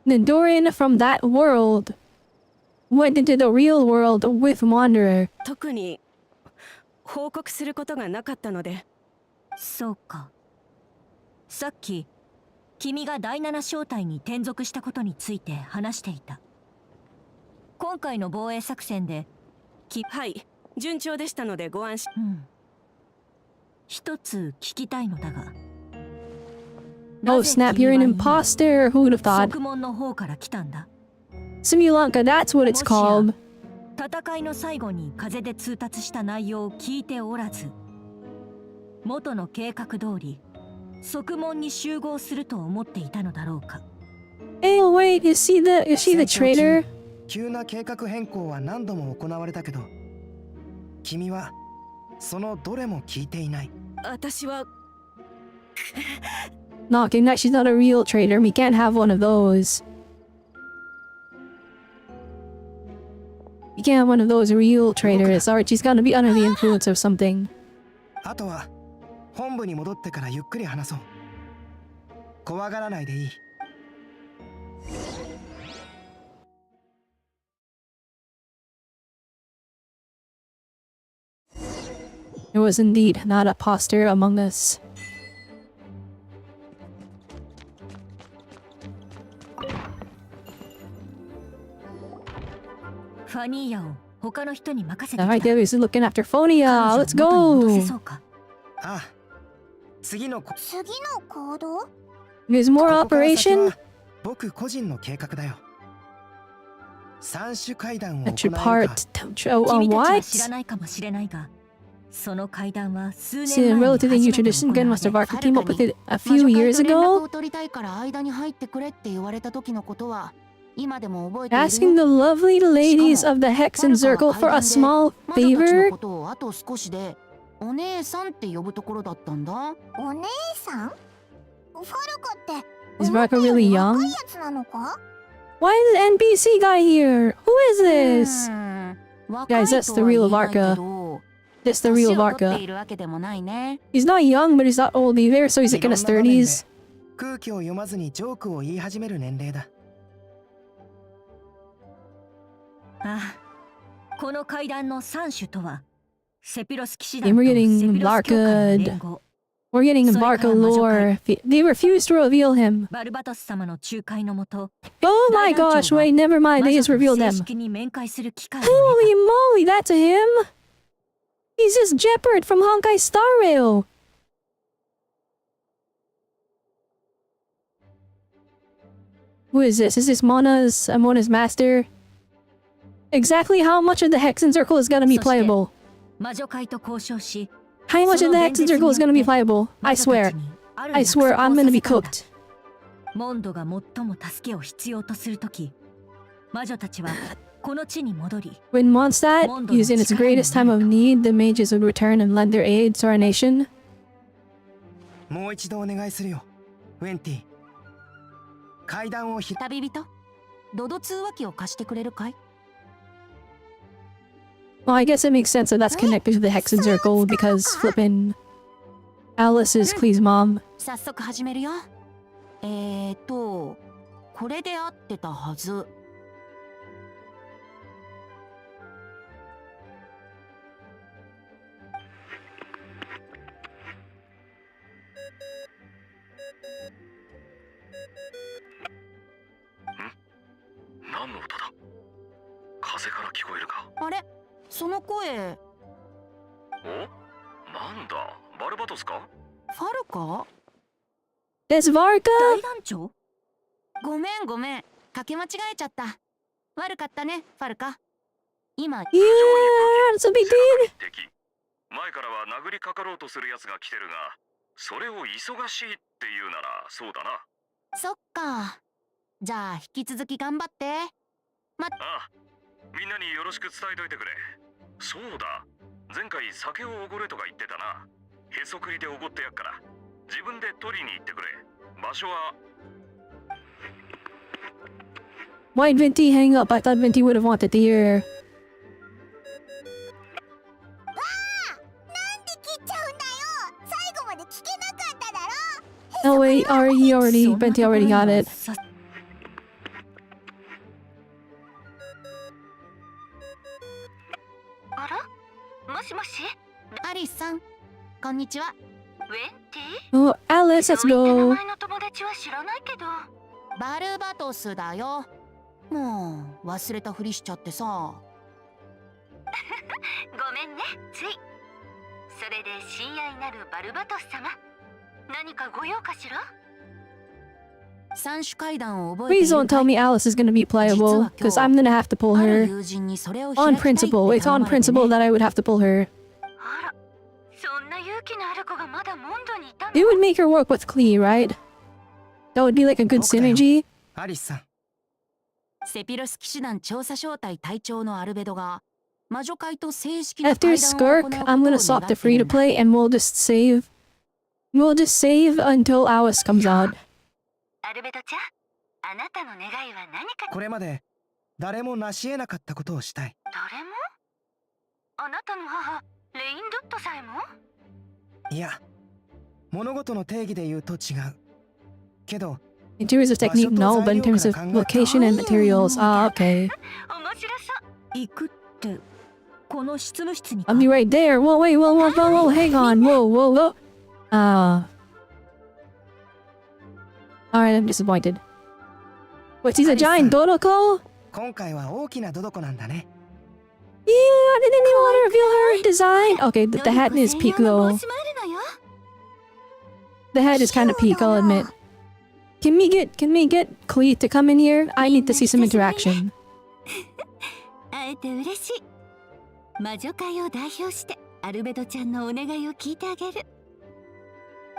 the Doran from that world went into the real world with Wanderer. 特に報告することがなかったので。そうか。さっき君が第七小隊に転属したことについて話していた。今回の防衛作戦ではい、順調でしたのでご安心。一つ聞きたいのだが。Oh snap, you're an imposter! Who would have thought? 側門の方から来たんだ。Simulanka, that's what it's called. 戦いの最後に風で通達した内容を聞いておらず、元の計画通り側門に集合すると思っていたのだろうか。Hey, wait, is she the traitor? 急な計画変更は何度も行われたけど、君はそのどれも聞いていない。私は Knocking that she's not a real traitor. We can't have one of those. You can't have one of those real traitors. Or she's gonna be under the influence of something. あとは本部に戻ってからゆっくり話そう。怖がらないでいい。There was indeed not a poster among us. ファニーヤを他の人に任せて Alright, the others are looking after Phonia. Let's go! ああ、次の行動 There's more operation? 僕個人の計画だよ。三種階段を行 That's え your る part. か。 Oh, 君たちは what? 知らないかもしれないが、その階段は数 It's 年 a 前に relatively new 初めて tradition. 行 Gun わ Master れ、 Varka came up with it a 魔 few 女 years 会と連絡 ago. を取りたいから間に入ってくれって言われた時のことは今でも覚えているよ。 Asking the lovely ladies of the Hexen Circle for a small 魔女たちの favor? ことをあと少しでお姉さんって呼ぶところだったんだ。お姉さんファルコって Is Varka really young? 若いやつなのか Why is the NPC guy here? Who is this? Guys, that's the real Varka. That's the real 年を取ってい Varka. るわけでもないね。 He's not young, but he's not old either, so he's like in his 30s. 空気を読まずにジョークを言い始める年齢だ。ああ、この階段の三種とは、セピロス騎士 And 団と we're セ getting ピロス教会の連 Varka. 合、 We're getting Varka lore. They refuse to reveal him. バルバトス様の仲介のもと、 Oh my gosh, wait, never mind. They just revealed 正 them. 式に面会する機会を Holy moly, that's him! He's just Jeopard from Honkai Star Rail! Who is this? Is this Mona's master? Exactly how much of the Hexen Circle is gonna be playable? 魔女会と交渉し、 How much of the Hexen Circle is gonna be playable? I swear. I swear I'm gonna be cooked. モンドが最も助けを必要とするとき、魔女たちはこの地に戻り、 When Mondstadt is in its greatest time of need, the mages would return and lend their aid to our nation. もう一度お願いするよ、ウェンティ。階段を旅人、ドド通話機を貸してくれるかい？ Well, I guess it makes sense that that's connected to the Hexen Circle because flippin' Alice is Clee's mom. 早速始めるよ。これで合ってたはず。何の音だ？風から聞こえるか？あれ、その声。お？なんだ、バルバトスか？ファルか？ That's Varka? 大団長？ごめん、かけ間違えちゃった。悪かったね、ファルカ。今、Yeah, that's a big deal. 敵。前からは殴りかかろうとする奴が来てるが、それを忙しいって言うならそうだな。そっか。じゃあ引き続き頑張って。ああ、みんなによろしく伝えといてくれ。そうだ、前回酒をおごれとか言ってたな。へそくりでおごってやっから自分で取りに行ってくれ。場所は Why'd Venti hang up? I thought Venti would have wanted to hear. Oh wait, Venti already got it. あら、もしもし、アリスさん、こんにちは。ウェンティ Oh, Alice, let's 名 go. 前の友達は知らないけど。バルバトスだよ。もう忘れたふりしちゃってさ。ごめんね、つい。それで親愛なるバルバトス様、何かご用かしら？三種階段を覚えてい Please る don't tell me Alice is gonna be playable, because I'm gonna have to pull ある her. 友人にそれを On 開きたいって principle, it's 頼 on まれてね principle that I would have to pull her. あら、そんな勇気のある子がまだモンドにいたの？ It would make her work with Klee, right? That would be like a good synergy. アリスさん。セピロス騎士団調査小隊隊長のアルベドが魔女会と正式な After 会談を Skirk, 行うことを I'm gonna 願 stop っ the て free い to るんだ。 play and we'll just save. We'll just save until Alice comes out. アルベドちゃん、あなたの願いは何か？これまで誰も成し得なかったことをしたい。誰も？あなたの母、レインドットさえも？いや、物事の定義で言うと違う。けど、 In terms of technique, no, but in terms of location and materials, ah, okay. 面白そう。行くってこの執務室に I'll be right there. Whoa, wait, whoa, hang on. Whoa. Alright, I'm disappointed. What's he's a giant Dodoko? 今回は大きなドドコなんだね。 Yeah, I didn't even want to reveal her design. Okay, the hat is peak though. The hat is kind of peak, I'll admit. Can we get Klee to come in here? I need to see some interaction. 会えて嬉しい。魔女界を代表してアルベドちゃんのお願いを聞いてあげる。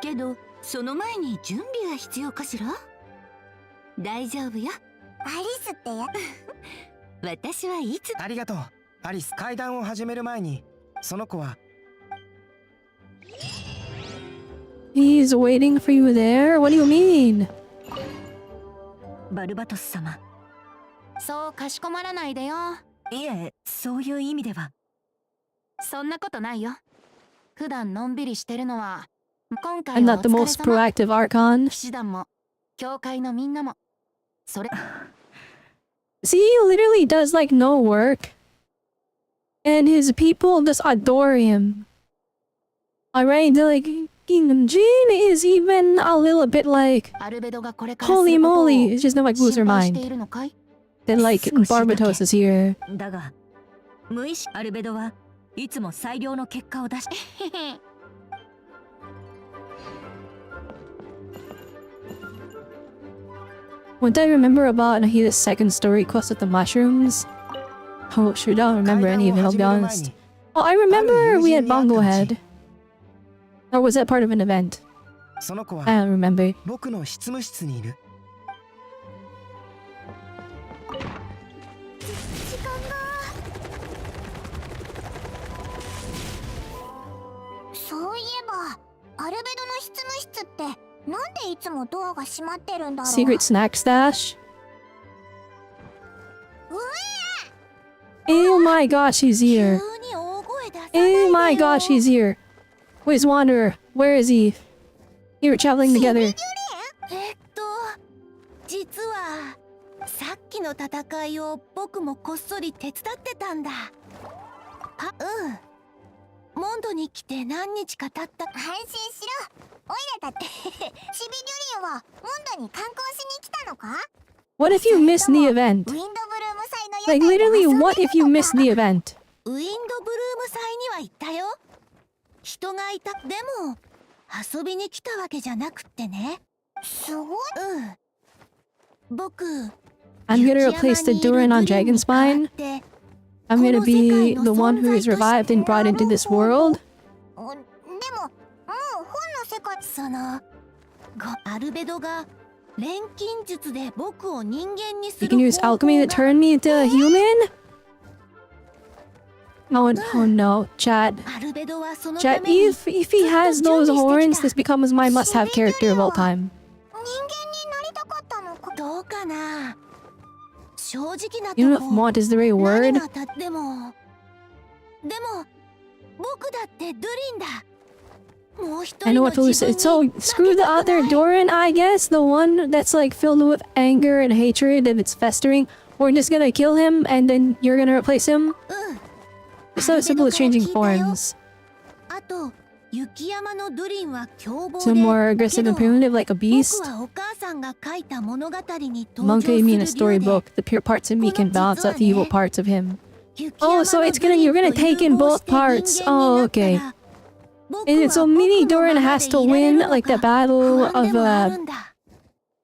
けどその前に準備が必要かしら？大丈夫よ。アリスってや。私はいつ。ありがとう。アリス、階段を始める前にその子は。 He's waiting for you there? What do you mean? バルバトス様。そうかしこまらないでよ。いえ、そういう意味では。そんなことないよ。普段のんびりしてるのは今回 I'm は not the most proactive Archon. 騎士団も教会のみんなもそれ See, he literally does like no work. And his people just adore him. Alright, like King Jin is even a little bit like, アルベドがこれから holy moly, it's just no like lose her 心配し mind. ているのかい？ Then like Barbatos is here. だが、無意識アルベドはいつも最良の結果を出し。What I remember about Nahida's second story quest with the mushrooms? Oh shoot, I don't remember any of it, I'll be honest. Oh, I remember we had Bongo Head. Or was that part of an event? その子は I don't remember. 僕の執務室にいる。時間が。そういえばアルベドの執務室ってなんでいつもドアが閉まってるんだろう。 Secret snack stash? Oh my gosh, he's here. Oh my gosh, he's here. Where's Wanderer? Where is he? Here, we're traveling together. 実はさっきの戦いを僕もこっそり手伝ってたんだ。モンドに来て何日か経った。安心しろ。オイラだってシビデュリアはモンドに観光しに来たのか？ What if you miss the event? Like literally, what if you miss the event? ウィンドブルーム祭には行ったよ。人がいた。でも遊びに来たわけじゃなくってね。すごい。僕 I'm gonna replace the Durin on Dragonspine. I'm gonna be the one who is revived and brought into this world. でももう本の世界。そのアルベドが錬金術で僕を人間にす You る can use alchemy to turn me into a human? Oh no, Chad. アルベドはその Chad, ために if he has those horns, this becomes my must-have character of all time. どうかな。正直なと You know こ if want is the right 何 word? がたっても僕だってドゥリンだ。もう一 I 人 know の what to 自 lose. 分 So に screw the other Doran, I guess. The one that's like filled with anger and hatred and it's festering. We're just gonna kill him and then you're gonna replace him? It's so simple as changing forms. あと雪山のドゥリンは凶暴 So で more aggressive and primitive like a 僕 beast. はお母さんが書いた物語に登場 Monk する I mean a 竜で storybook. The pure parts of me can balance out the evil parts of him. Oh, so you're gonna take in both parts. Oh, okay. And so Mini Doran has to win like the battle of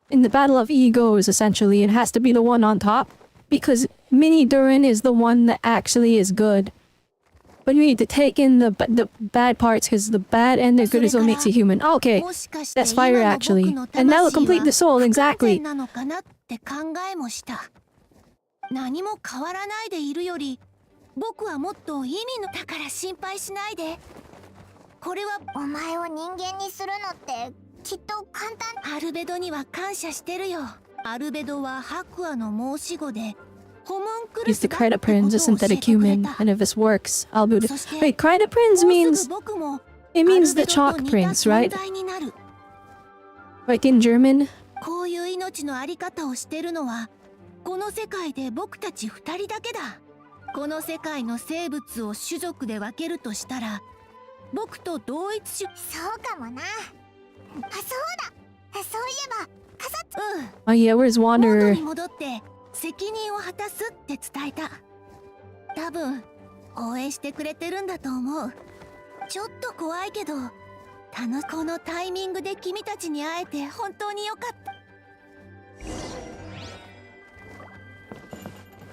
in the battle of egos essentially. It has to be the one on top because Mini Doran is the one that actually is good. But you need to take in the bad parts because the bad and the good is what makes you human. Oh, okay, that's fire actually. And that will complete the soul, exactly. なのかなって考えもした。何も変わらないでいるより僕はもっと意味のだから心配しないで。これはお前を人間にするのってきっと簡単。アルベドには感謝してるよ。アルベドは白亜の申し子で Use the Credit Prince, a synthetic human, and if this works, I'll be able to... Wait, Credit Prince means... It means the Chalk Prince, right? Like in German? こういう命のあり方をしてるのはこの世界で僕たち二人だけだ。この世界の生物を種族で分けるとしたら、僕と同一種。そうかもな。あ、そうだ。そういえば、カサッ。Oh yeah, where's モンド Wanderer? に戻って責任を果たすって伝えた。多分応援してくれてるんだと思う。ちょっと怖いけど、このタイミングで君たちに会えて本当によかった。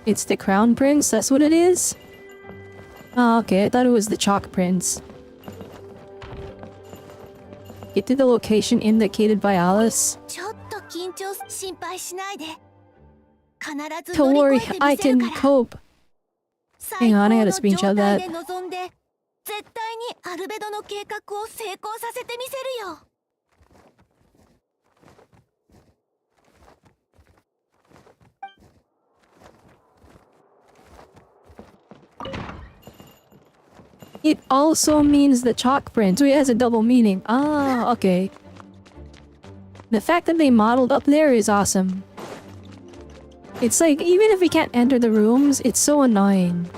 It's the Crown Prince, that's what it is? Oh, okay, I thought it was the Chalk Prince. Get to the location indicated by Alice. ちょっと緊張心配しないで。必ず Don't 乗り worry, 越えて I みせる can から cope. Hang on, I gotta 最 screenshot 高の状態 that. で臨んで、絶対にアルベドの計画を成功させてみせるよ。It also means the Chalk Prince, so it has a double meaning. Ah, okay. The fact that they modeled up there is awesome. It's like, even if we can't enter the rooms, it's so annoying.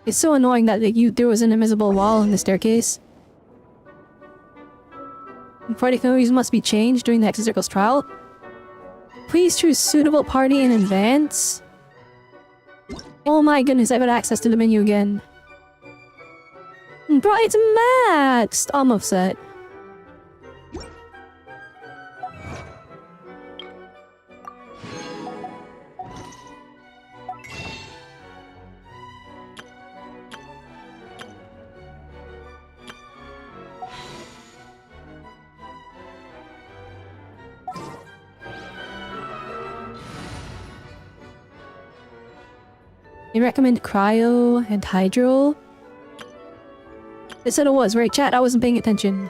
It's so annoying that there was an invisible wall in the staircase. Party families must be changed during the Hexen Circle's trial. Please choose suitable party in advance. Oh my goodness, I've got access to the menu again. Bro, it's maxed! I'm upset. They recommend cryo and hydro. They said it was, right, chat? I wasn't paying attention.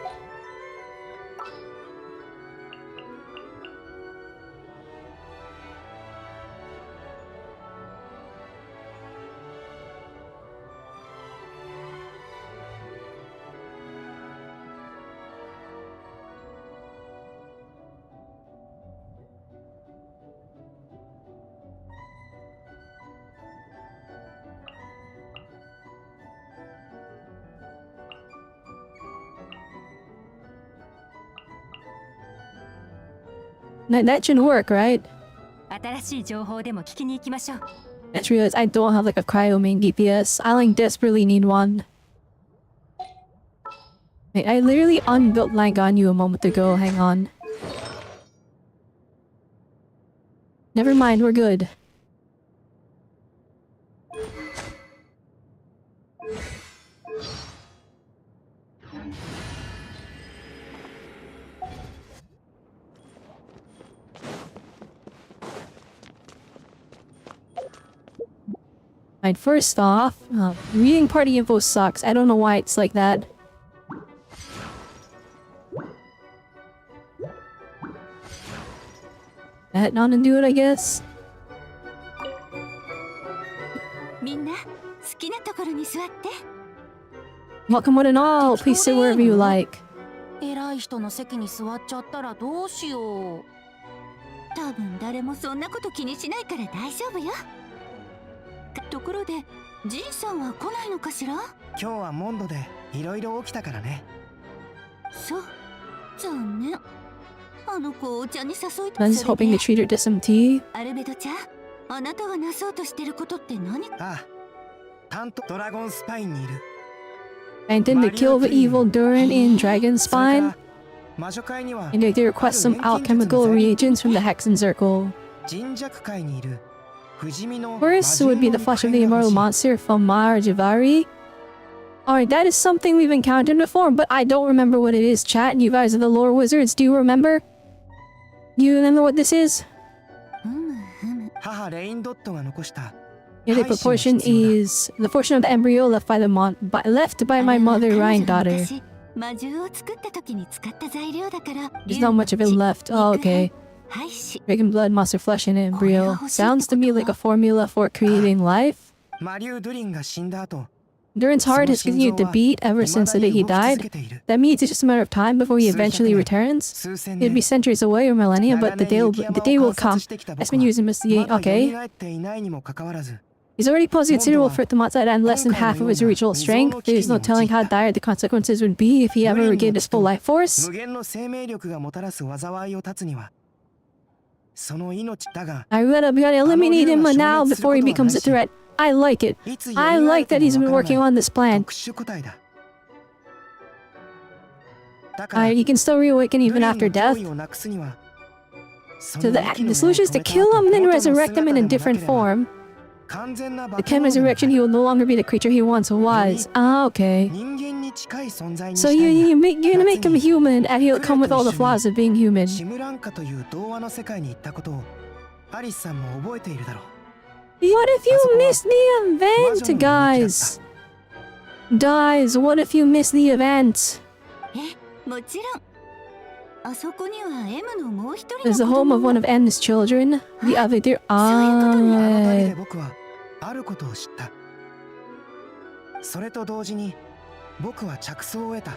That shouldn't work, right? 新しい情報でも聞きに行きましょう。 I just realized I don't have like a cryo main DPS. I like desperately need one. Wait, I literally unbuilt Lang on you a moment ago. Hang on. Never mind, we're good. Right, first off, reading party info sucks. I don't know why it's like that. That not undo it, I guess. みんな好きなところに座って。 Welcome one and all. Please sit wherever you like. 偉い人の席に座っちゃったらどうしよう。多分誰もそんなこと気にしないから大丈夫よ。ところで、ジンさんは来ないのかしら？今日はモンドでいろいろ起きたからね。そう、残念。あの子をお茶に誘いた I was hoping to treat her to some tea. アルベドちゃん、あなたがなそうとしてることって何？ああ、担当ドラゴンスパインにいる。I intend to kill the evil Durin in Dragon's Spine. 魔女会には And they request some alchemical reagents from the Hexen Circle. 人弱界にいる。First would be the flesh of the immortal monster from Mar Javari. Alright, that is something we've encountered before, but I don't remember what it is, chat. And you guys are the lore wizards. Do you remember? Do you remember what this is? Yeah, the proportion is the portion of the embryo left by my mother, Ryan daughter. There's not much of it left. Oh, okay. Dragon blood, monster flesh, and embryo. Sounds to me like a formula for creating life. Durin's heart has continued to beat ever since the day he died. That means it's just a matter of time before he eventually returns. It'll be centuries away or millennia, but the day will come. It's been used in investigation. Okay. He's already posed a considerable effort to Matsai and less than half of his original strength. There's no telling how dire the consequences would be if he ever regained his full life force. I gotta eliminate him now before he becomes a threat. I like it. I like that he's been working on this plan. He can still reawaken even after death. So the solution is to kill him and then resurrect him in a different form. The Ken resurrection, he will no longer be the creature he once was. Ah, okay. So you're gonna make him human and he'll come with all the flaws of being human. What if you miss the event, guys? Guys, what if you miss the event? There's the home of one of M's children. The other dear. Ah. あることを知った。それと同時に僕は着想を得た。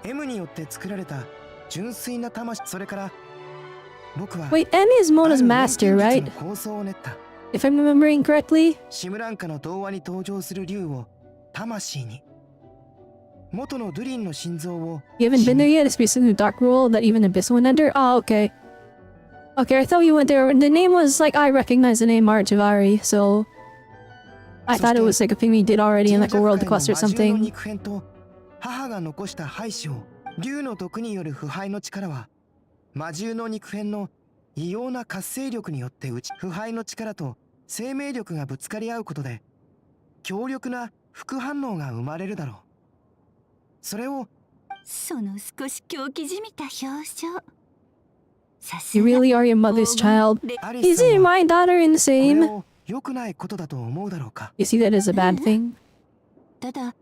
M によって作られた純粋な魂。それから僕は Wait, M is Mona's master, right? If I'm remembering correctly? シムランカの童話に登場する竜を魂に。元のドゥリンの心臓を。You haven't been there yet? It's basically a dark world that even Abyss won't enter? Oh, okay. Okay, I thought you went there. The name was like, I recognize the name Marchivari, so I thought it was like a thing we did already in like a world quest or something. 母が残した廃紙を竜の毒による腐敗の力は魔獣の肉片の異様な活性力によって腐敗の力と生命力がぶつかり合うことで強力な副反応が生まれるだろう。それをその少し狂気じみた表情。 You really are your mother's child. Isn't my daughter insane? You see that as a bad thing? The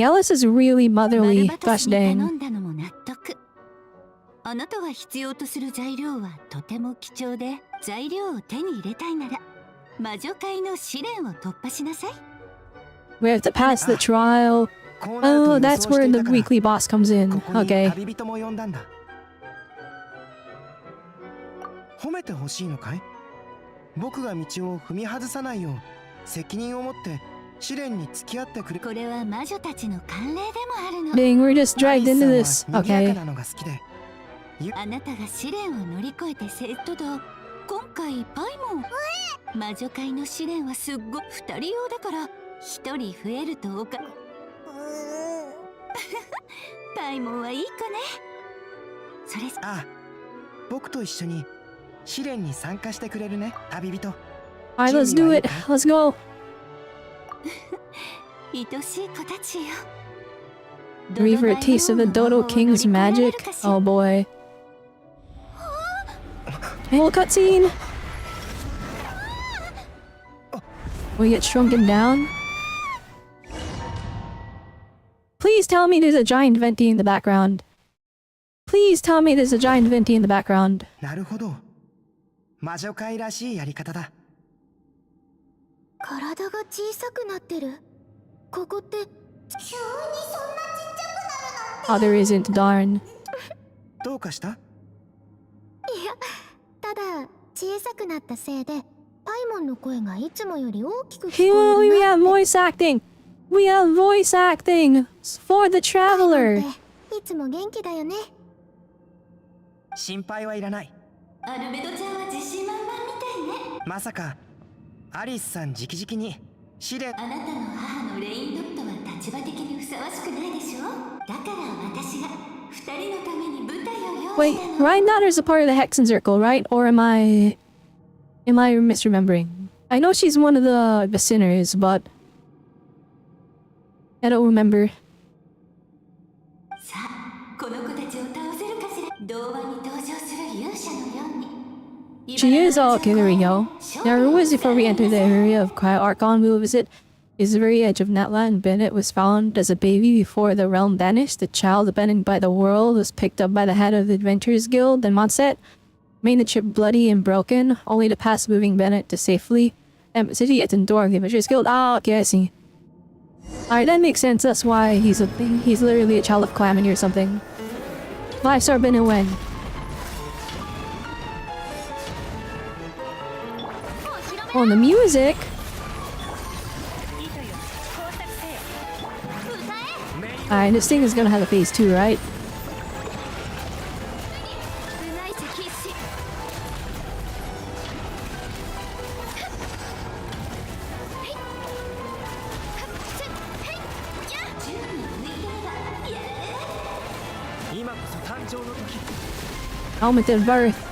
Alice is really motherly. Gosh dang. あなたが必要とする材料はとても貴重で、材料を手に入れたいなら魔女界の試練を突破しなさい。 We have to pass the trial. Oh, that's where the weekly boss comes in. Okay. 褒めてほしいのかい？僕が道を踏み外さないよう責任を持って試練に付き合ってくれ。これは魔女たちの慣例でもあるの。Dang, we're just dragged into this. Okay. あなたが試練を乗り越えてとだ。今回パイモン。魔女界の試練はすっごい2人用だから1人増えるとおか。パイモンはいい子ね。それああ、僕と一緒に試練に参加してくれるね、旅人。Alright, let's do it. Let's go. 愛しい子たちよ。 Ready for a taste of the Dodo King's magic? Oh boy. Whole cutscene. We get shrunken down. Please tell me there's a giant venti in the background. Please tell me there's a giant venti in the background. なるほど。魔女界らしいやり方だ。体が小さくなってる。ここって急にそんなちっちゃくなるなんて。 Oh, there isn't, darn. どうかした？いや、ただ小さくなったせいでパイモンの声がいつもより大きく聞こえる。 We have voice acting. We have voice acting for the traveler. いつも元気だよね。心配はいらない。アルベドちゃんは自信満々みたいね。まさかアリスさん直々に試練。あなたの母のレインドットは立場的にふさわしくないでしょ。だから私が2人のために舞台を用意 Wait, Ryan Daughter's a part of the Hexen Circle, right? Or am I misremembering? I know she's one of the sinners, but I don't remember. さあ、この子たちを倒せるかしら。童話に登場する勇者のように。 She is all okay, there we go. Now, rules before we enter the area of Cryo Archon we will visit is the very edge of Natla, and Bennett was found as a baby before the realm vanished. The child abandoned by the world was picked up by the head of the Adventurers Guild and Monset, made the trip bloody and broken, only to pass moving Bennett to safely. City at Endor, but she's killed. Ah, okay, I see. Alright, that makes sense. That's why he's literally a child of Calamity or something. 5-star been a win. On the music. Alright, this thing is gonna have a phase 2, right? Moment of birth.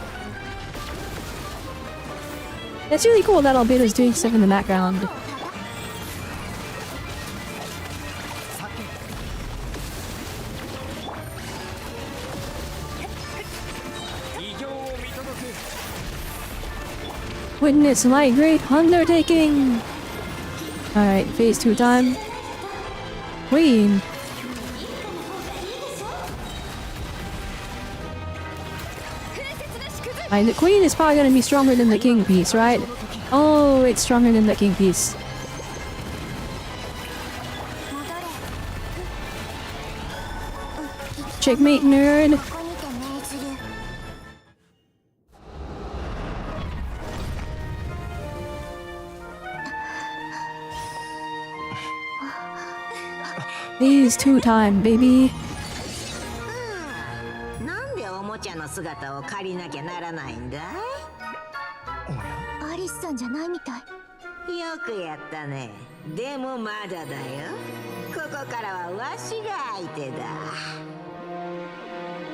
It's really cool that Albedo's doing stuff in the background. Witness my great undertaking! Alright, phase 2 time. Queen! Alright, the queen is probably gonna be stronger than the king piece, right? Oh, it's stronger than the king piece. Checkmate, nerd! Phase 2 time, baby! 姿を借りなきゃならないんだい。アリスさんじゃないみたい。よくやったね。でもまだだよ。ここからはわしが相手だ。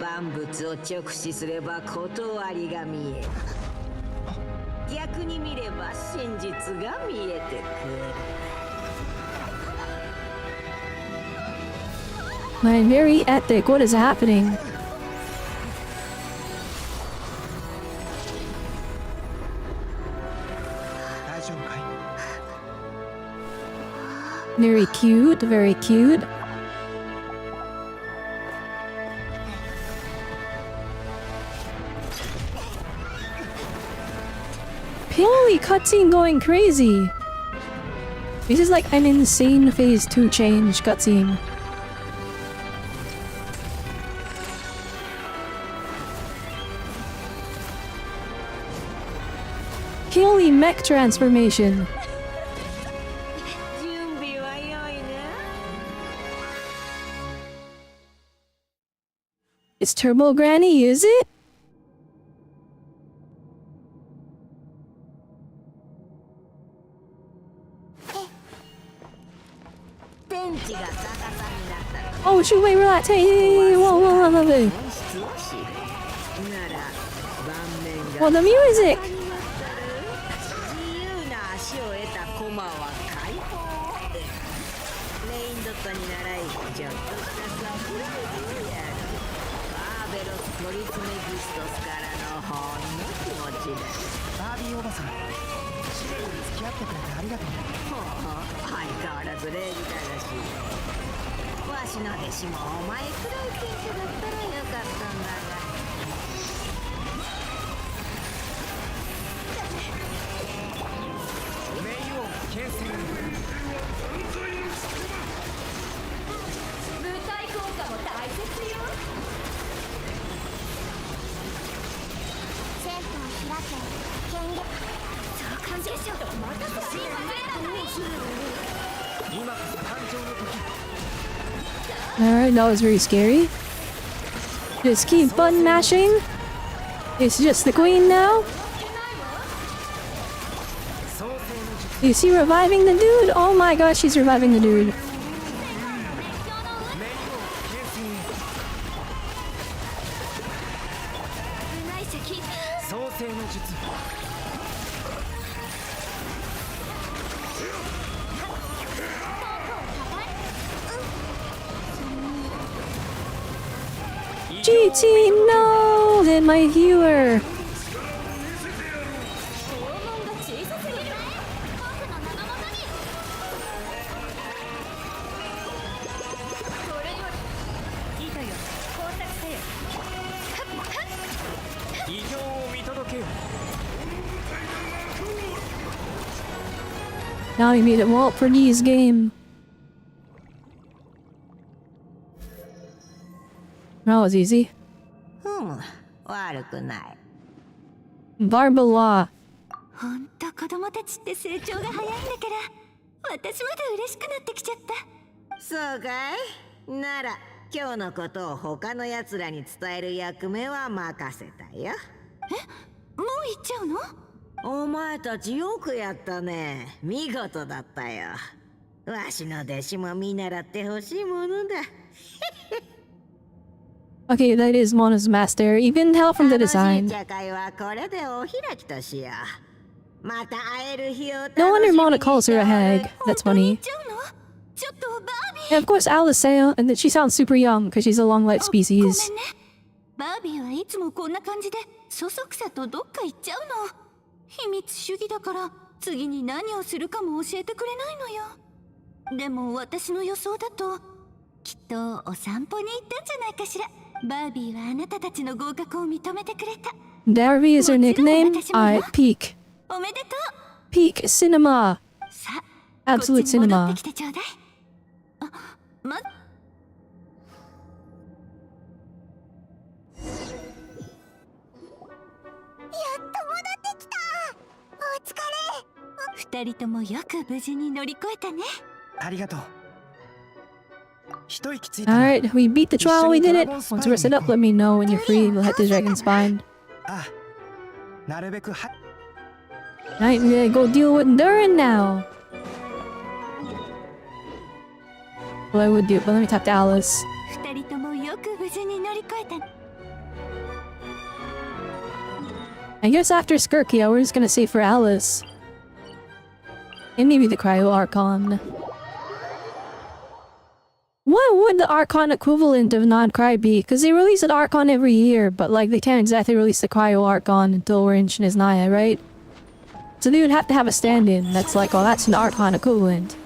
万物を直視すれば断りが見える。逆に見れば真実が見えてくる。My very epic, what is happening? Very cute, very cute. Holy cutscene going crazy! This is like an insane phase 2 change cutscene. Holy mech transformation! It's Turbo Granny, is it? Oh shoot, wait, relax, hey, whoa, whoa, whoa, whoa. Well, the music! Alright, that was very scary. Just keep button mashing. It's just the queen now. Is he reviving the dude? Oh my gosh, he's reviving the dude. GT, no! Hit my healer! Now we made it Walt Purdy's game. That was easy. 悪くない。 Barbala. ほんと子供たちって成長が早いんだから私まで嬉しくなってきちゃった。そうかい。なら今日のことを他のやつらに伝える役目は任せたよ。え、もう行っちゃうの？お前たちよくやったね。見事だったよ。わしの弟子も見習ってほしいものだ。Okay, that is Mona's master. You can tell from the design. 茶会はこれでお開きとしよう。また会える日を楽しみにして No wonder Mona calls her a hag. That's funny. Yeah, of course Alice say, and that she sounds super young because she's a long-lived species. バービーはいつもこんな感じでそそくさとどっか行っちゃうの。秘密主義だから次に何をするかも教えてくれないのよ。でも私の予想だときっとお散歩に行ったんじゃないかしら。バービーはあなたたちの合格を認めてくれた。Darby is her nickname? Alright, Peak. おめでとう。 Peak Cinema. さあ、 Absolute こっちに戻 cinema. ってきてちょうだい。あ、やっと戻ってきた。お疲れ。二人ともよく無事に乗り越えたね。ありがとう。一息ついたな。 Alright, we beat the trial, we did it. Once you rest it up, let me know when you're free. We'll head to Dragon's Spine. ああ、なるべくは。 Alright, we gotta go deal with Durin now. Well, I would do it, but let me talk to Alice. 二人ともよく無事に乗り越えた。 I guess after Skirkia, we're just gonna say for Alice. And maybe the Cryo Archon. What would the Archon equivalent of non-Cry be? Because they release an Archon every year, but like they can't exactly release the Cryo Archon until we're in Shiznaya, right? So they would have to have a stand-in that's like, oh, that's an Archon equivalent.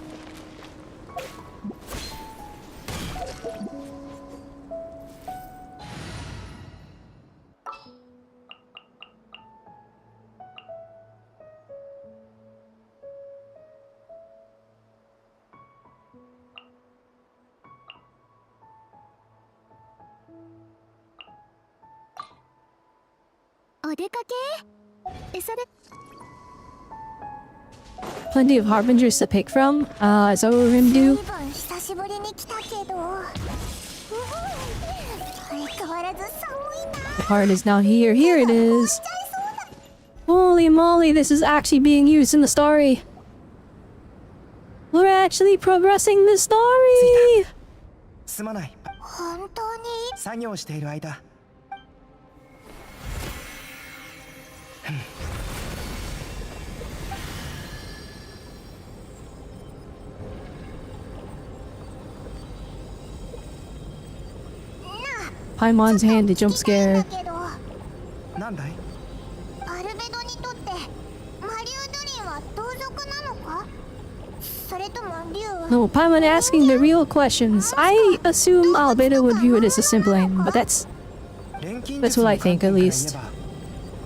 Plenty of Harbingers to pick from. Is that what we're gonna do? 久しぶりに来たけど、相変わらず寒いな。 The card is now here. Here it is. Holy moly, this is actually being used in the story. We're actually progressing the story. すまない。本当に作業している間。Paimon's hand to jump scare. なんだい？アルベドにとってマリュードリンは同族なのか？それともリュウは？ No, Paimon asking the real questions. I assume Albedo would view it as a sibling, but that's what I think, at least.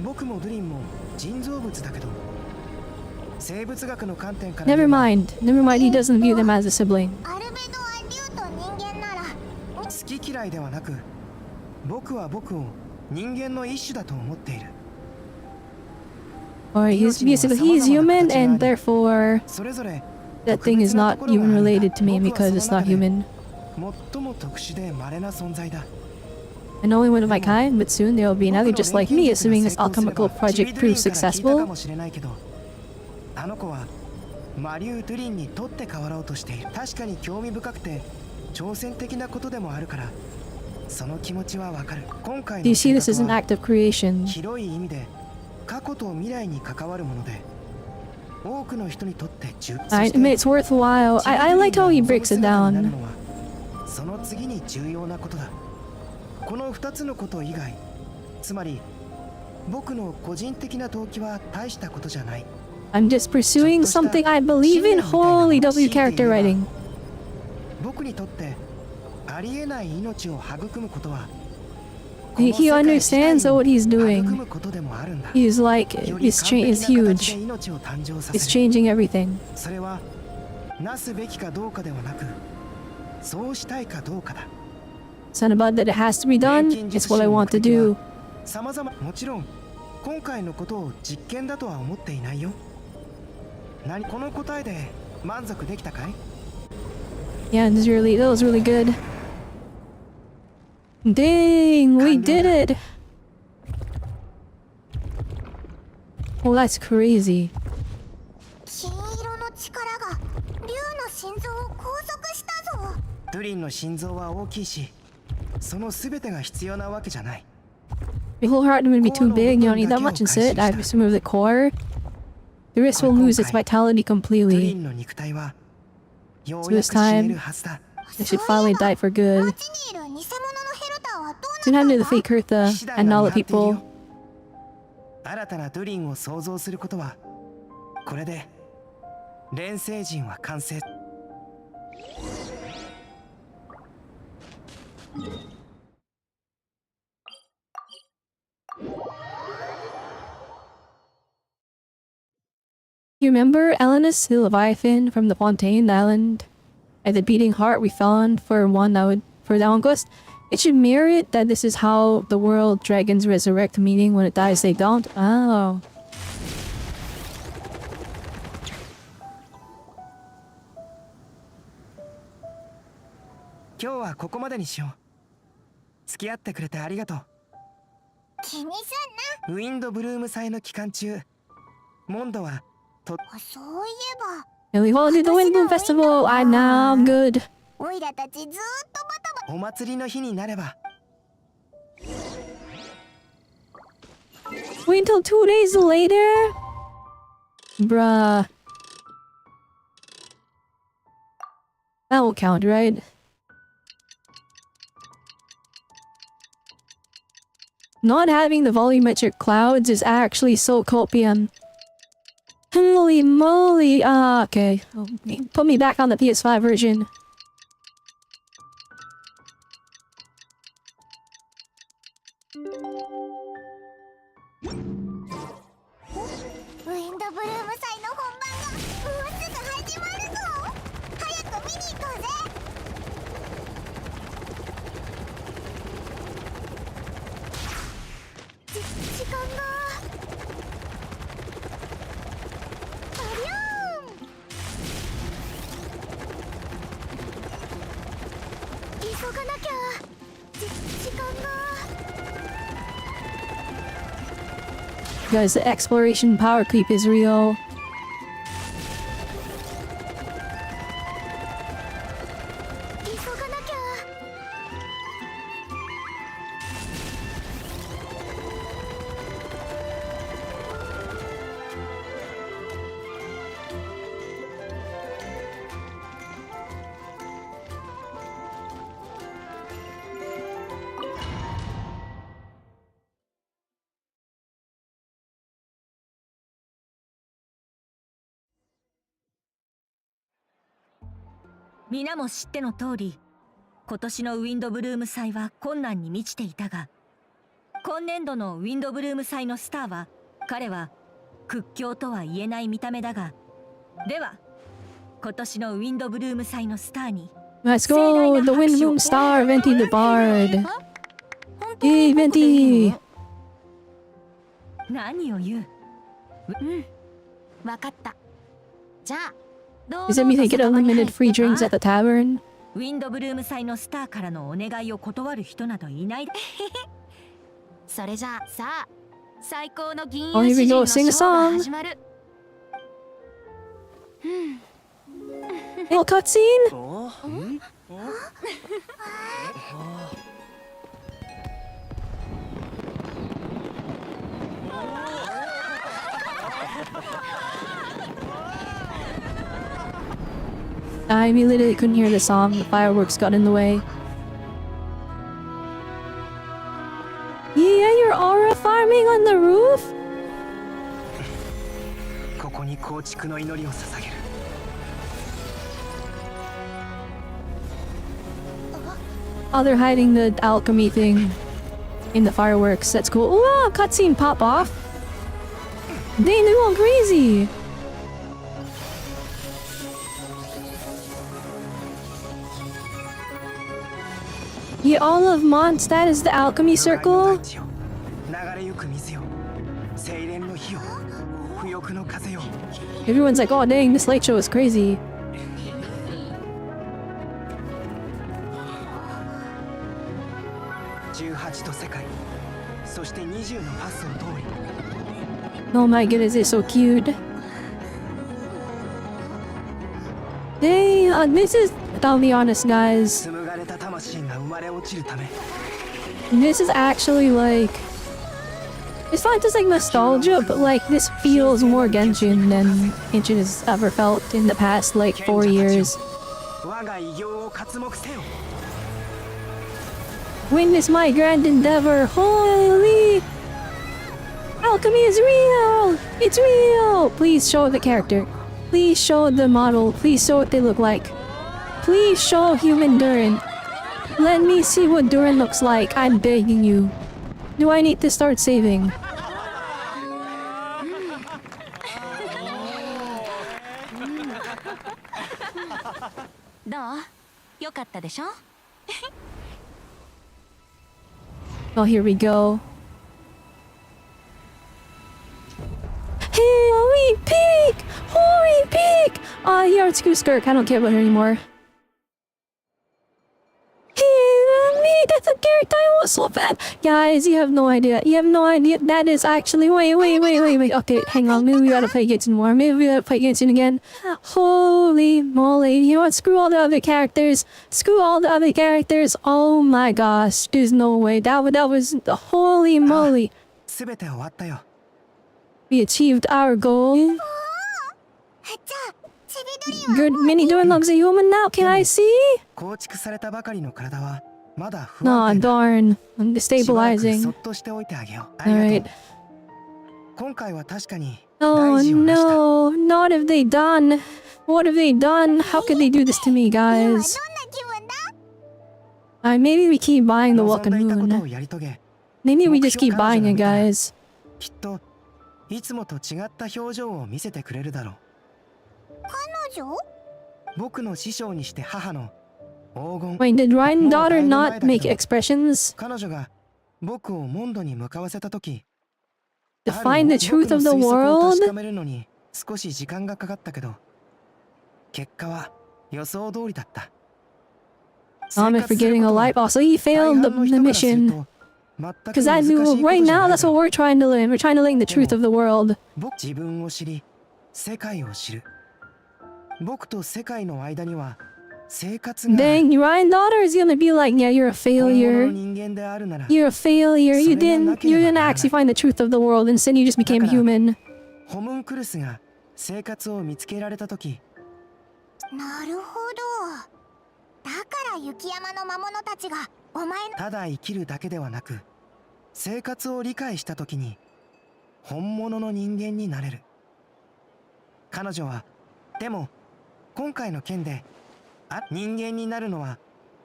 僕もドリンも人造物だけど、生物学の観点から。 Never mind. Never mind, he doesn't view them as a sibling. アルベドはリュウと人間なら。好き嫌いではなく、僕は僕を人間の一種だと思っている。 Or he's human, and therefore that thing is not even related to me because it's not human. 最も特殊で稀な存在だ。 I'm only one of my kind, but soon there will be another just like me, assuming this alchemical project proves successful. あの子はマリュー・ドゥリンに取って代わろうとしている。確かに興味深くて挑戦的なことでもあるから、その気持ちはわかる。今回 Do の you see 計 this as an 画は act of creation? 広い意味で過去と未来に関わるもので、多くの人にとって重要。 I admit it's worthwhile. I liked how he breaks it down. その次に重要なことだ。この2つのこと以外、つまり僕の個人的な動機は大したことじゃない。 I'm just pursuing something I believe in. Holy W character writing. 僕にとってありえない命を育むことは He understands what he's doing. He's like, he's huge. He's changing everything. それはなすべきかどうかではなく、そうしたいかどうかだ。 It's not about that it has to be done, it's what I want to do. 様々、もちろん今回のことを実験だとは思っていないよ。この答えで満足できたかい？ Yeah, that was really good. Dang, we did it! Oh, that's crazy. 金色の力が竜の心臓を拘束したぞ。ドゥリンの心臓は大きいし、その全てが必要なわけじゃない。 The whole heart would be too big, you don't need that much inside. I have to remove the core. The wrist will lose its vitality completely. So this time, I should finally die for good. Soon have to defeat Kurtha and all the people. 新たなドゥリンを創造することは、これで錬成人は完成。 You remember Elenus, the Leviathan from the Fontaine Island? At the beating heart we found for that quest? It should mirror it that this is how the world dragons resurrect, meaning when it dies they don't. Oh. 今日はここまでにしよう。付き合ってくれてありがとう。気にすんな。ウィンドブルーム祭の期間中、モンドはと。そういえば。 And we all did the Windbloom Festival. Now I'm good. おいらたちずっとバタバタ。お祭りの日になれば。Wait until 2 days later? Bruh. That won't count, right? Not having the volumetric clouds is actually so copium. Holy moly! Ah, okay. Put me back on the PS5 version. Guys, the exploration power creep is real.「皆も知っての通り、今年のウィンドブルーム祭は困難に満ちていたが、今年度のウィンドブルーム祭のスターは、彼は屈強とは言えない見た目だが、では今年のウィンドブルーム祭のスターに Let's go! The Windbloom Star, Venti the Bard! Hey, Venti! 何を言う？わかった。じゃあ Does that mean they get unlimited free drinks at the tavern? ウィンドブルーム祭のスターからのお願いを断る人などいない。それじゃあさあ、最高の銀 Oh, 融 here we 詩人 go. の Sing a ショーが song. 始まる。Little cutscene? I literally couldn't hear the song. The fireworks got in the way. Yeah, you're aura farming on the roof? ここに構築の祈りを捧げる。Oh, they're hiding the alchemy thing. in the fireworks. That's cool. Oh, cutscene pop off. Dang, they're all crazy. Yeah, all of Mondstadt is the alchemy circle. Everyone's like, oh dang, this light show is crazy. Oh my goodness, it's so cute. Dang, this is, I'll be honest guys, this is actually like, it's not just like nostalgia, but like this feels more Genshin than Genshin has ever felt in the past like 4 years. Witness my grand endeavor. Holy! Alchemy is real! It's real! Please show the character. Please show the model. Please show what they look like. Please show human Durin. Let me see what Durin looks like. I'm begging you. Do I need to start saving? どう？よかったでしょ？ Oh, here we go. Holy pig! Holy pig! Oh, yeah, it's Skirk. I don't care about her anymore. That's a character I want so bad. Guys, you have no idea. You have no idea. That is actually... Wait. Okay, hang on. Maybe we gotta play Genshin more. Maybe we gotta play Genshin again. Holy moly. You know what? Screw all the other characters. Screw all the other characters. Oh my gosh. There's no way. That was... Holy moly. We achieved our goal. Good mini Durin looks a human now. Can I see? No, darn. I'm destabilizing. Alright. Oh no, not have they done. What have they done? How could they do this to me, guys? Maybe we keep buying the Welcome Moon. Maybe we just keep buying it, guys. Wait, did Ryan's daughter not make expressions? To find the truth of the world? I'm forgetting a life. Also, he failed the mission. Because I knew right now that's what we're trying to learn. We're trying to learn the truth of the world. Dang, Ryan's daughter is gonna be like, yeah, you're a failure. You're a failure. You didn't actually find the truth of the world. Instead, you just became human. なるほど。だから雪山の魔物たちがお前のただ生きるだけではなく、生活を理解したときに本物の人間になれる。彼女はでも今回の件で人間になるのは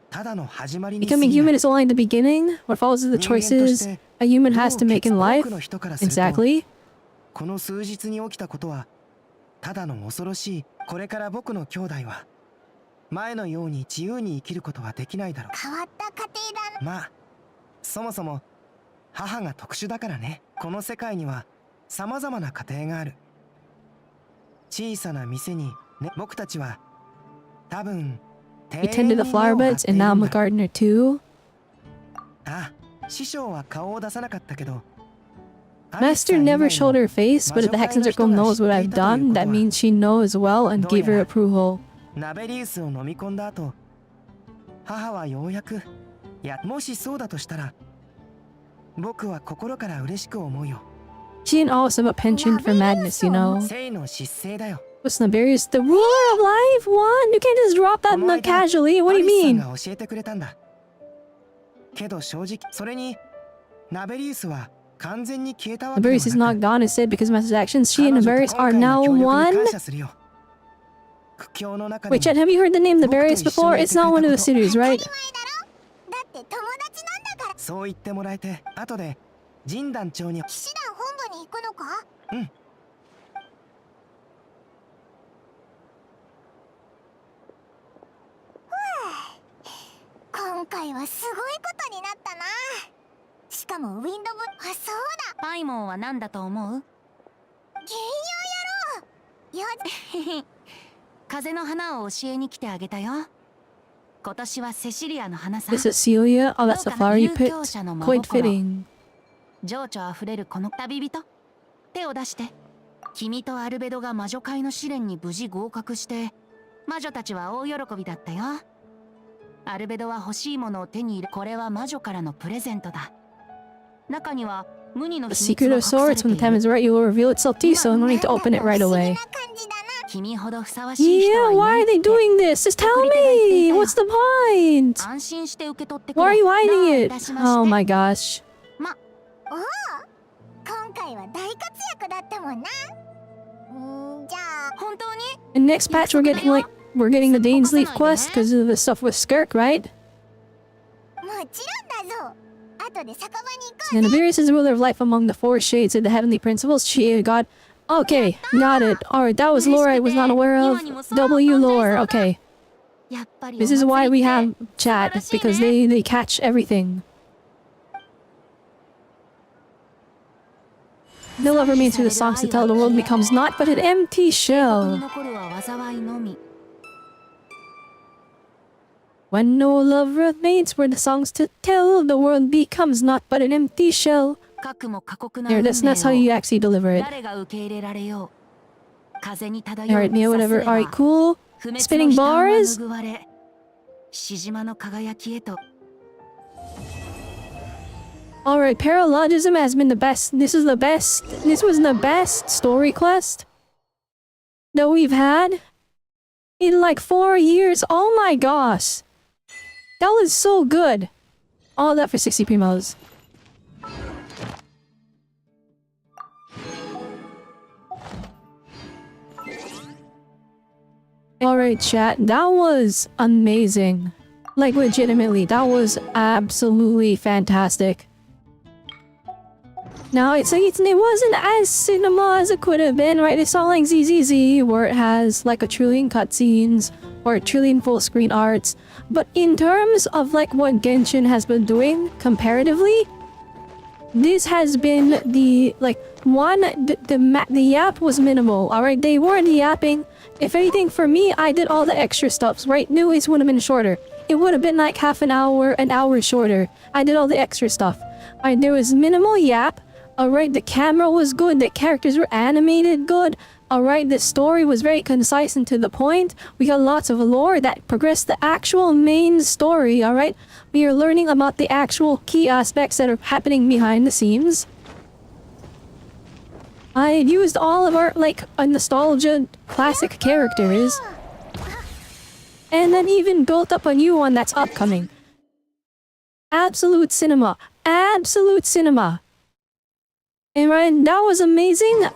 ただの始まりに過ぎない。 Becoming human is only the beginning. What follows are the choices a human has to make in life. Exactly. この数日に起きたことはただの恐ろしい。これから僕の兄弟は前のように自由に生きることはできないだろう。変わった家庭だ。まあそもそも母が特殊だからね。この世界には様々な家庭がある。小さな店にね、僕たちは多分 He tended the flower beds and now I'm a gardener too. あ、師匠は顔を出さなかったけど Master never showed her face, but if the Hexen Circle knows what I've done, that means she knows well and gave her approval. ナベリウスを飲み込んだ後、母はようやく、いや、もしそうだとしたら、僕は心から嬉しく思うよ。She didn't also have a penchant for madness, you know. 生の失勢だよ。 What's Naberius? The ruler of life? What? You can't just drop that casually. What do you mean? が教えてくれたんだ。けど正直、それに、ナベリウスは Naberius is not gone instead because of Master's actions. She and Naberius are now one? Wait, Chet, have you heard the name Naberius before? It's not one of the cities, right? そう言ってもらえて、後で神団長に。騎士団本部に行くのか？うん。今回はすごいことになったな。しかもウィンドブ、あ、そうだ。パイモンは何だと思う？原油野郎。よ風の花を教えに来てあげたよ。今年はセシリアの花さ。This is Celia. Oh, that's a flowery pit. Quite fitting. 情緒あふれるこの旅人、手を出して。君とアルベドが魔女会の試練に無事合格して、魔女たちは大喜びだったよ。アルベドは欲しいものを手に入れ、これは魔女からのプレゼントだ。中には無二の秘 The 密 secret が of 隠され swords, てい when the time る。 is right, you will reveal itself to you, so no need to open it right away. 君ほどふさわしい人 Yeah, はい why ない are they doing this? Just tell me! What's the point? 安心して受け取ってくれ。 Why are you どう hiding い it? たしまして。 Oh my gosh. おお、今回は大活躍だったもんな。じゃあ本当に In next patch, we're getting the Dane's Leaf quest because of the stuff with Skirk, right? もちろんだぞ。後で酒場に行こう。 And Avirius is the ruler of life among the four shades of the heavenly principles. She is God. Okay, got it. Alright, that was lore I was not aware of. W lore, okay. This is why we have chat, because they catch everything. No love remains through the songs to tell the world becomes not but an empty shell. When no love remains where the songs to tell the world becomes not but an empty shell. There, that's how you actually deliver it. Alright, yeah, whatever. Alright, cool. Spinning bars? Alright, Paralogism has been the best. This was the best story quest that we've had in like 4 years. Oh my gosh. That was so good. All that for 60 primos. Alright, chat. That was amazing. Like, legitimately, that was absolutely fantastic. Now, it wasn't as cinema as it could have been, right? It's not like ZZZ, where it has like a trillion cutscenes or a trillion full screen arts. But in terms of like what Genshin has been doing comparatively, this has been the yap was minimal. Alright, they weren't yapping. If anything, for me, I did all the extra stuffs, right? New Ace would have been shorter. It would have been like half an hour shorter. I did all the extra stuff. Alright, there was minimal yap. Alright, the camera was good. The characters were animated good. Alright, the story was very concise and to the point. We got lots of lore that progressed the actual main story, alright? We are learning about the actual key aspects that are happening behind the scenes. I used all of our, like, nostalgia classic characters. And then even built up a new one that's upcoming. Absolute cinema. Absolute cinema. And right, that was amazing.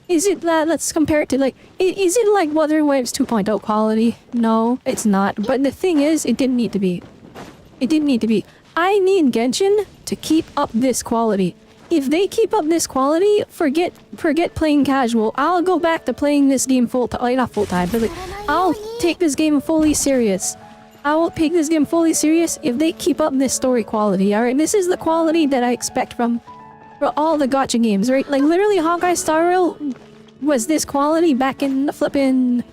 Is it that, let's compare it to like, is it like Wuthering Waves 2.0 quality? No, it's not. But the thing is, it didn't need to be. It didn't need to be. I need Genshin to keep up this quality. If they keep up this quality, forget playing casual. I'll go back to playing this game not full time, but like, I'll take this game fully serious. I will take this game fully serious if they keep up this story quality, alright? This is the quality that I expect from for all the gacha games, right? Like, literally, Hawkeye Star Rail was this quality back in the flippin'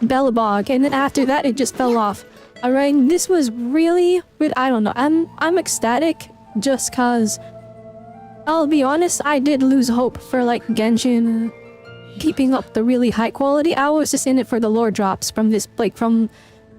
Bellabog, and then after that, it just fell off. Alright, this was really, I don't know, I'm ecstatic just cause, I'll be honest, I did lose hope for, like, Genshin keeping up the really high quality. I was just in it for the lore drops from this, like, from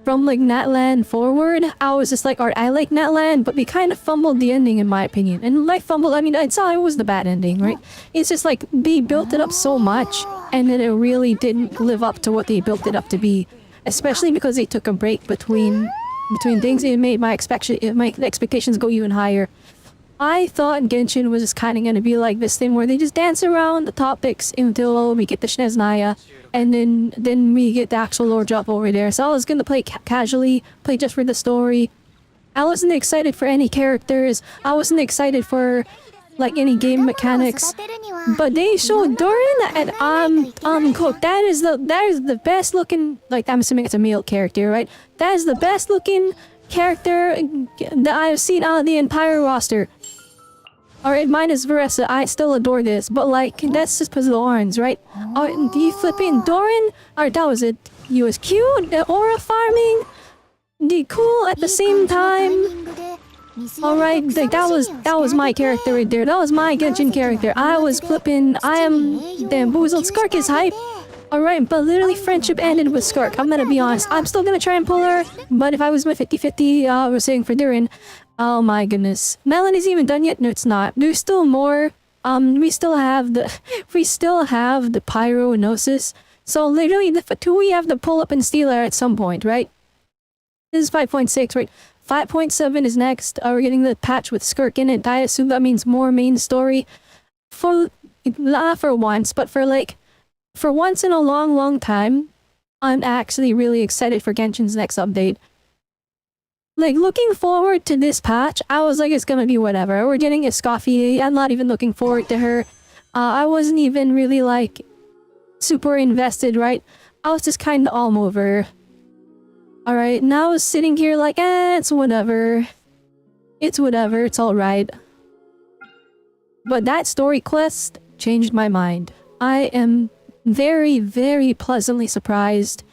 like Natlan forward. I was just like, alright, I like Natlan, but they kind of fumbled the ending in my opinion. And like fumbled, I mean, I'd say it was the bad ending, right? It's just like, they built it up so much, and then it really didn't live up to what they built it up to be. Especially because they took a break between things. It made my expectations go even higher. I thought Genshin was just kind of going to be like this thing where they just dance around the topics until we get the Shneznaya, and then we get the actual lore drop over there. So I was going to play casually, play just for the story, I wasn't excited for any characters. I wasn't excited for like any game mechanics. But they showed Doran and Cook. That is the best looking, like, I'm assuming it's a male character, right? That is the best looking character that I've seen out of the entire roster. Alright, minus Veressa, I still adore this, but like, that's just because of the horns, right? Alright, the flipping Doran, alright, that was it. He was cute, the aura farming, the cool at the same time. Alright, like that was my character right there. That was my Genshin character. I was flipping, I am bamboozled. Skark is hype. Alright, but literally friendship ended with Skark. I'm gonna be honest. I'm still gonna try and pull her, but if I was with 50-50, I was saying for Durin. Oh my goodness. Melanie's even done yet? No, it's not. There's still more. We still have the Paralogism. So literally the two we have to pull up and steal her at some point, right? This is 5.6, right? 5.7 is next. We're getting the patch with Skirk in it. I assume that means more main story. Not for once, but for once in a long time, I'm actually really excited for Genshin's next update. Like, looking forward to this patch, I was like, it's gonna be whatever. We're getting a Scoffy. I'm not even looking forward to her. I wasn't even really, like, super invested, right? I was just kind of all over. Alright, now I was sitting here like, it's whatever. It's whatever, it's alright. But that story quest changed my mind. I am very, very pleasantly surprised.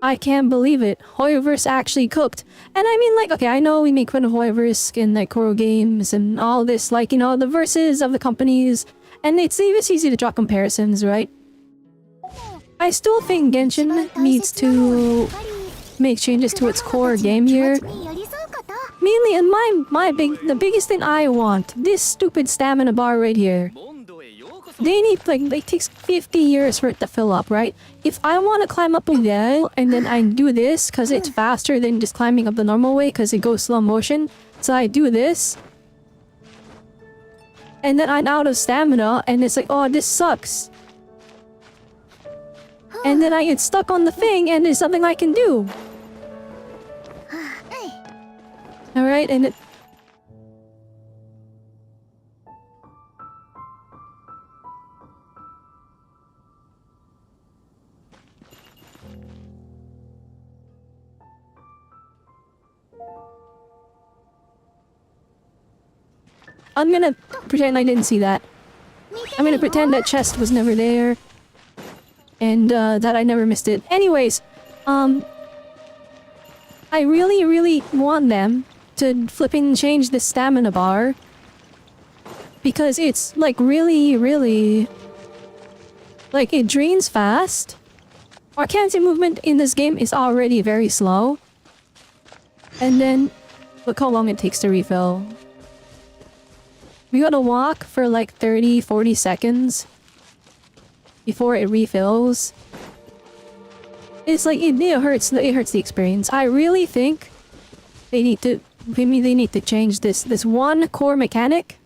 I can't believe it. Hoyoverse actually cooked. And I mean, like, okay, I know we make fun of Hoyoverse in like Koro games and all this, like, you know, the verses of the companies. And it's easy to draw comparisons, right? I still think Genshin needs to make changes to its core game here. Mainly, and the biggest thing I want, this stupid stamina bar right here. They need, like, it takes 50 years for it to fill up, right? If I want to climb up a wall, and then I do this, because it's faster than just climbing up the normal way, because it goes slow motion. So I do this. And then I'm out of stamina, and it's like, oh, this sucks. And then I get stuck on the thing, and there's something I can do. Alright, and it... I'm gonna pretend I didn't see that. I'm gonna pretend that chest was never there. And that I never missed it. Anyways, I really want them to flipping change the stamina bar. Because it's like really... like it drains fast. Our cancer movement in this game is already very slow. And then, look how long it takes to refill. We gotta walk for like 30-40 seconds before it refills. It's like it hurts the experience. I really think they need to change this one core mechanic.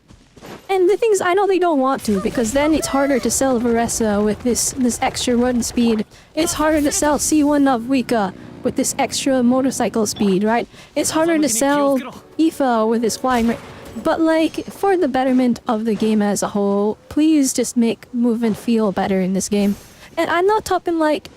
And the things I know they don't want to, because then it's harder to sell Veressa with this extra run speed. It's harder to sell C1 of Wika with this extra motorcycle speed, right? It's harder to sell Aoife with this flying rate. But like, for the betterment of the game as a whole, please just make movement feel better in this game. And I'm not talking like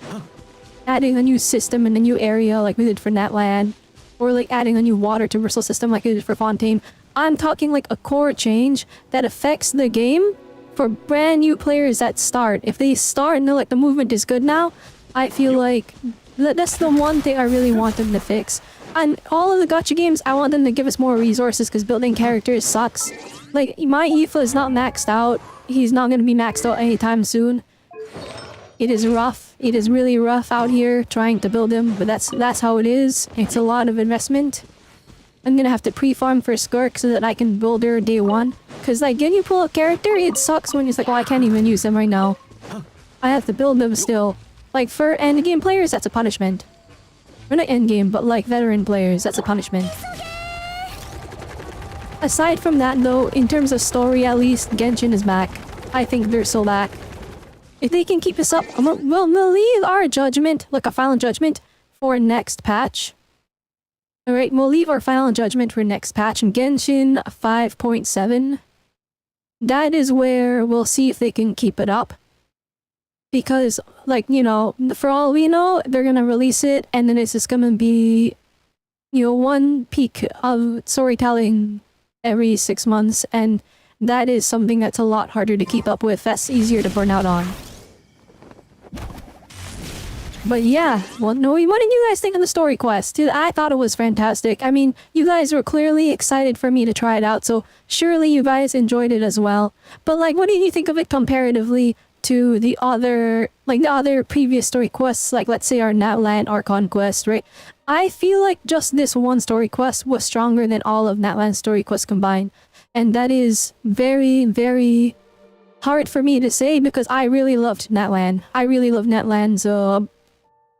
adding a new system in a new area like we did for Natland, or like adding a new water traversal system like we did for Fontaine. I'm talking like a core change that affects the game for brand new players that start. If they start and they're like, the movement is good now, I feel like that's the one thing I really want them to fix. And all of the gacha games, I want them to give us more resources because building characters sucks. Like, my Aoife is not maxed out. He's not going to be maxed out anytime soon. It is rough. It is really rough out here trying to build him, but that's how it is. It's a lot of investment. I'm going to have to pre-farm for Skirk so that I can build her day one. Because like, when you pull a character, it sucks when it's like, oh, I can't even use them right now. I have to build them still. Like, for endgame players, that's a punishment. Or not endgame, but like veteran players, that's a punishment. Aside from that though, in terms of story at least, Genshin is back. I think they're so back. If they can keep this up, we'll leave our judgment, like a final judgment, for next patch. Alright, we'll leave our final judgment for next patch in Genshin 5.7. That is where we'll see if they can keep it up. Because, like, you know, for all we know, they're gonna release it and then it's just gonna be, you know, one peak of storytelling every 6 months, and that is something that's a lot harder to keep up with. That's easier to burn out on. But yeah, well, no, what did you guys think of the story quest? I thought it was fantastic. I mean, you guys were clearly excited for me to try it out, so surely you guys enjoyed it as well. But like, what did you think of it comparatively to the other, like the other previous story quests, like let's say our Natlan Archon quest, right? I feel like just this one story quest was stronger than all of Natlan's story quests combined. And that is very, very hard for me to say because I really loved Natlan. I really loved Natlan's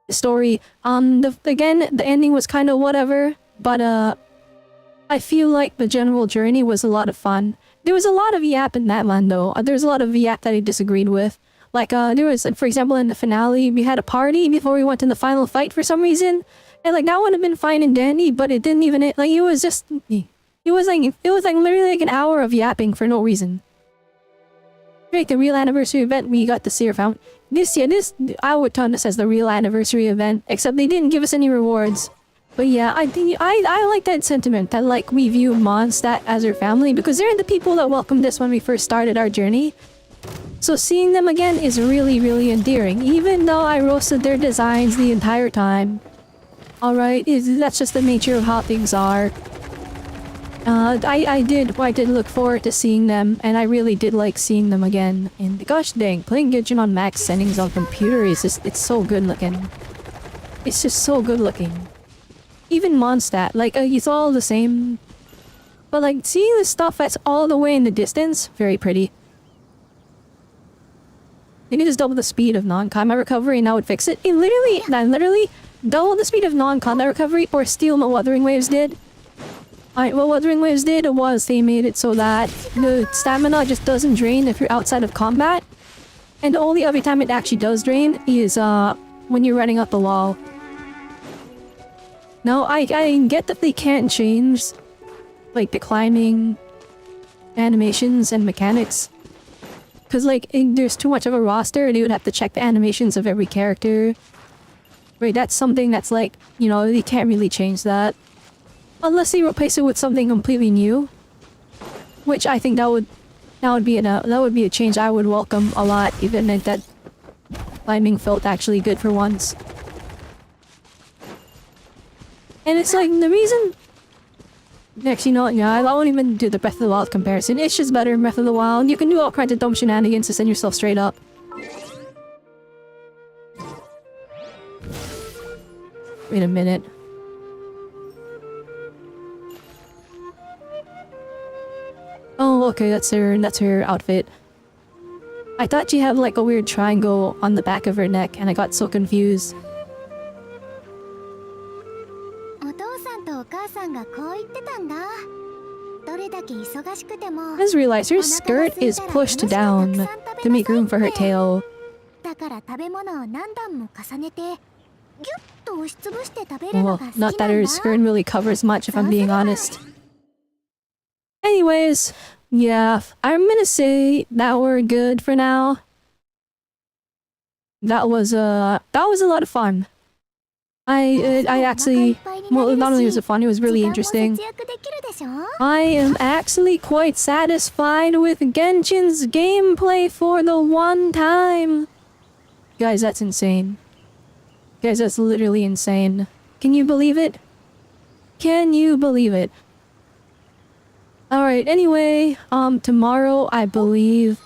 story. Again, the ending was kind of whatever, but I feel like the general journey was a lot of fun. There was a lot of yap in Natlan though. There's a lot of yap that I disagreed with. Like there was, for example, in the finale, we had a party before we went to the final fight for some reason, and like that would have been fine and dandy, but it didn't even. Like it was just, it was like literally like an hour of yapping for no reason. Like the real anniversary event, we got the Seer Fountain. I would turn this as the real anniversary event, except they didn't give us any rewards. But yeah, I think I like that sentiment that like we view Mondstadt as our family because they're the people that welcomed us when we first started our journey. So seeing them again is really, really endearing, even though I roasted their designs the entire time. Alright, that's just the nature of how things are. I did look forward to seeing them, and I really did like seeing them again. And gosh dang, playing Genshin on max settings on computer is just, it's so good looking. It's just so good looking. Even Mondstadt, like, it's all the same. But like, seeing the stuff that's all the way in the distance, very pretty. They need to double the speed of non-combat recovery and that would fix it. It literally double the speed of non-combat recovery or steal what Wuthering Waves did. Alright, what Wuthering Waves did was they made it so that the stamina just doesn't drain if you're outside of combat. And the only other time it actually does drain is when you're running up the wall. Now, I get that they can't change like the climbing animations and mechanics. Because like, there's too much of a roster and you would have to check the animations of every character. Right, that's something that's like, you know, you can't really change that. Unless they replace it with something completely new. Which I think that would be a change I would welcome a lot, even if that climbing felt actually good for once. And it's like, the reason... Next, you know, I won't even do the Breath of the Wild comparison. It's just better in Breath of the Wild. You can do all kinds of dumb shenanigans to send yourself straight up. Wait a minute. Oh, okay, that's her outfit. I thought she had like a weird triangle on the back of her neck, and I got so confused. I just realized her skirt is pushed down to make room for her tail. Well, not that her skirt really covers much if I'm being honest. Anyways, yeah, I'm gonna say that we're good for now. That was a lot of fun. I actually, well, not only was it fun, it was really interesting. I am actually quite satisfied with Genshin's gameplay for the one time. Guys, that's insane. Guys, that's literally insane. Can you believe it? Can you believe it? Alright, anyway, tomorrow I believe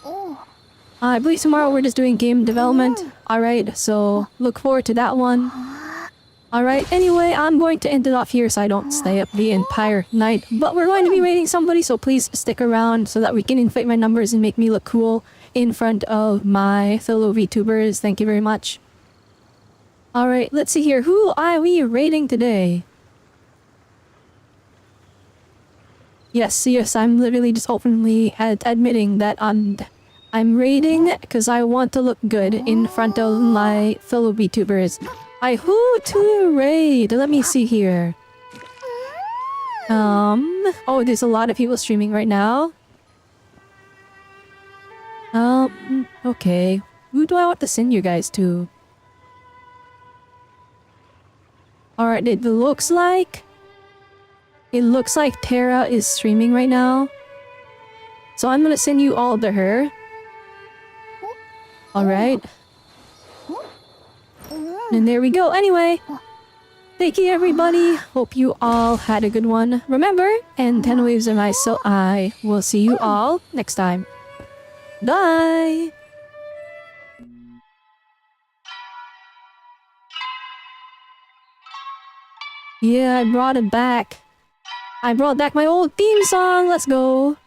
tomorrow we're just doing game development. Alright, so look forward to that one. Alright, anyway, I'm going to end it off here so I don't stay up the entire night. But we're going to be rating somebody, so please stick around so that we can inflate my numbers and make me look cool in front of my fellow VTubers. Thank you very much. Alright, let's see here. Who are we rating today? Yes, I'm literally just openly admitting that I'm rating because I want to look good in front of my fellow VTubers. Who to raid? Let me see here. Oh, there's a lot of people streaming right now. Okay. Who do I want to send you guys to? Alright, it looks like Tara is streaming right now. So I'm gonna send you all to her. Alright. And there we go. Anyway, thank you everybody. Hope you all had a good one. Remember, and 10 waves of ice, so I will see you all next time. Bye! Yeah, I brought it back. I brought back my old theme song. Let's go.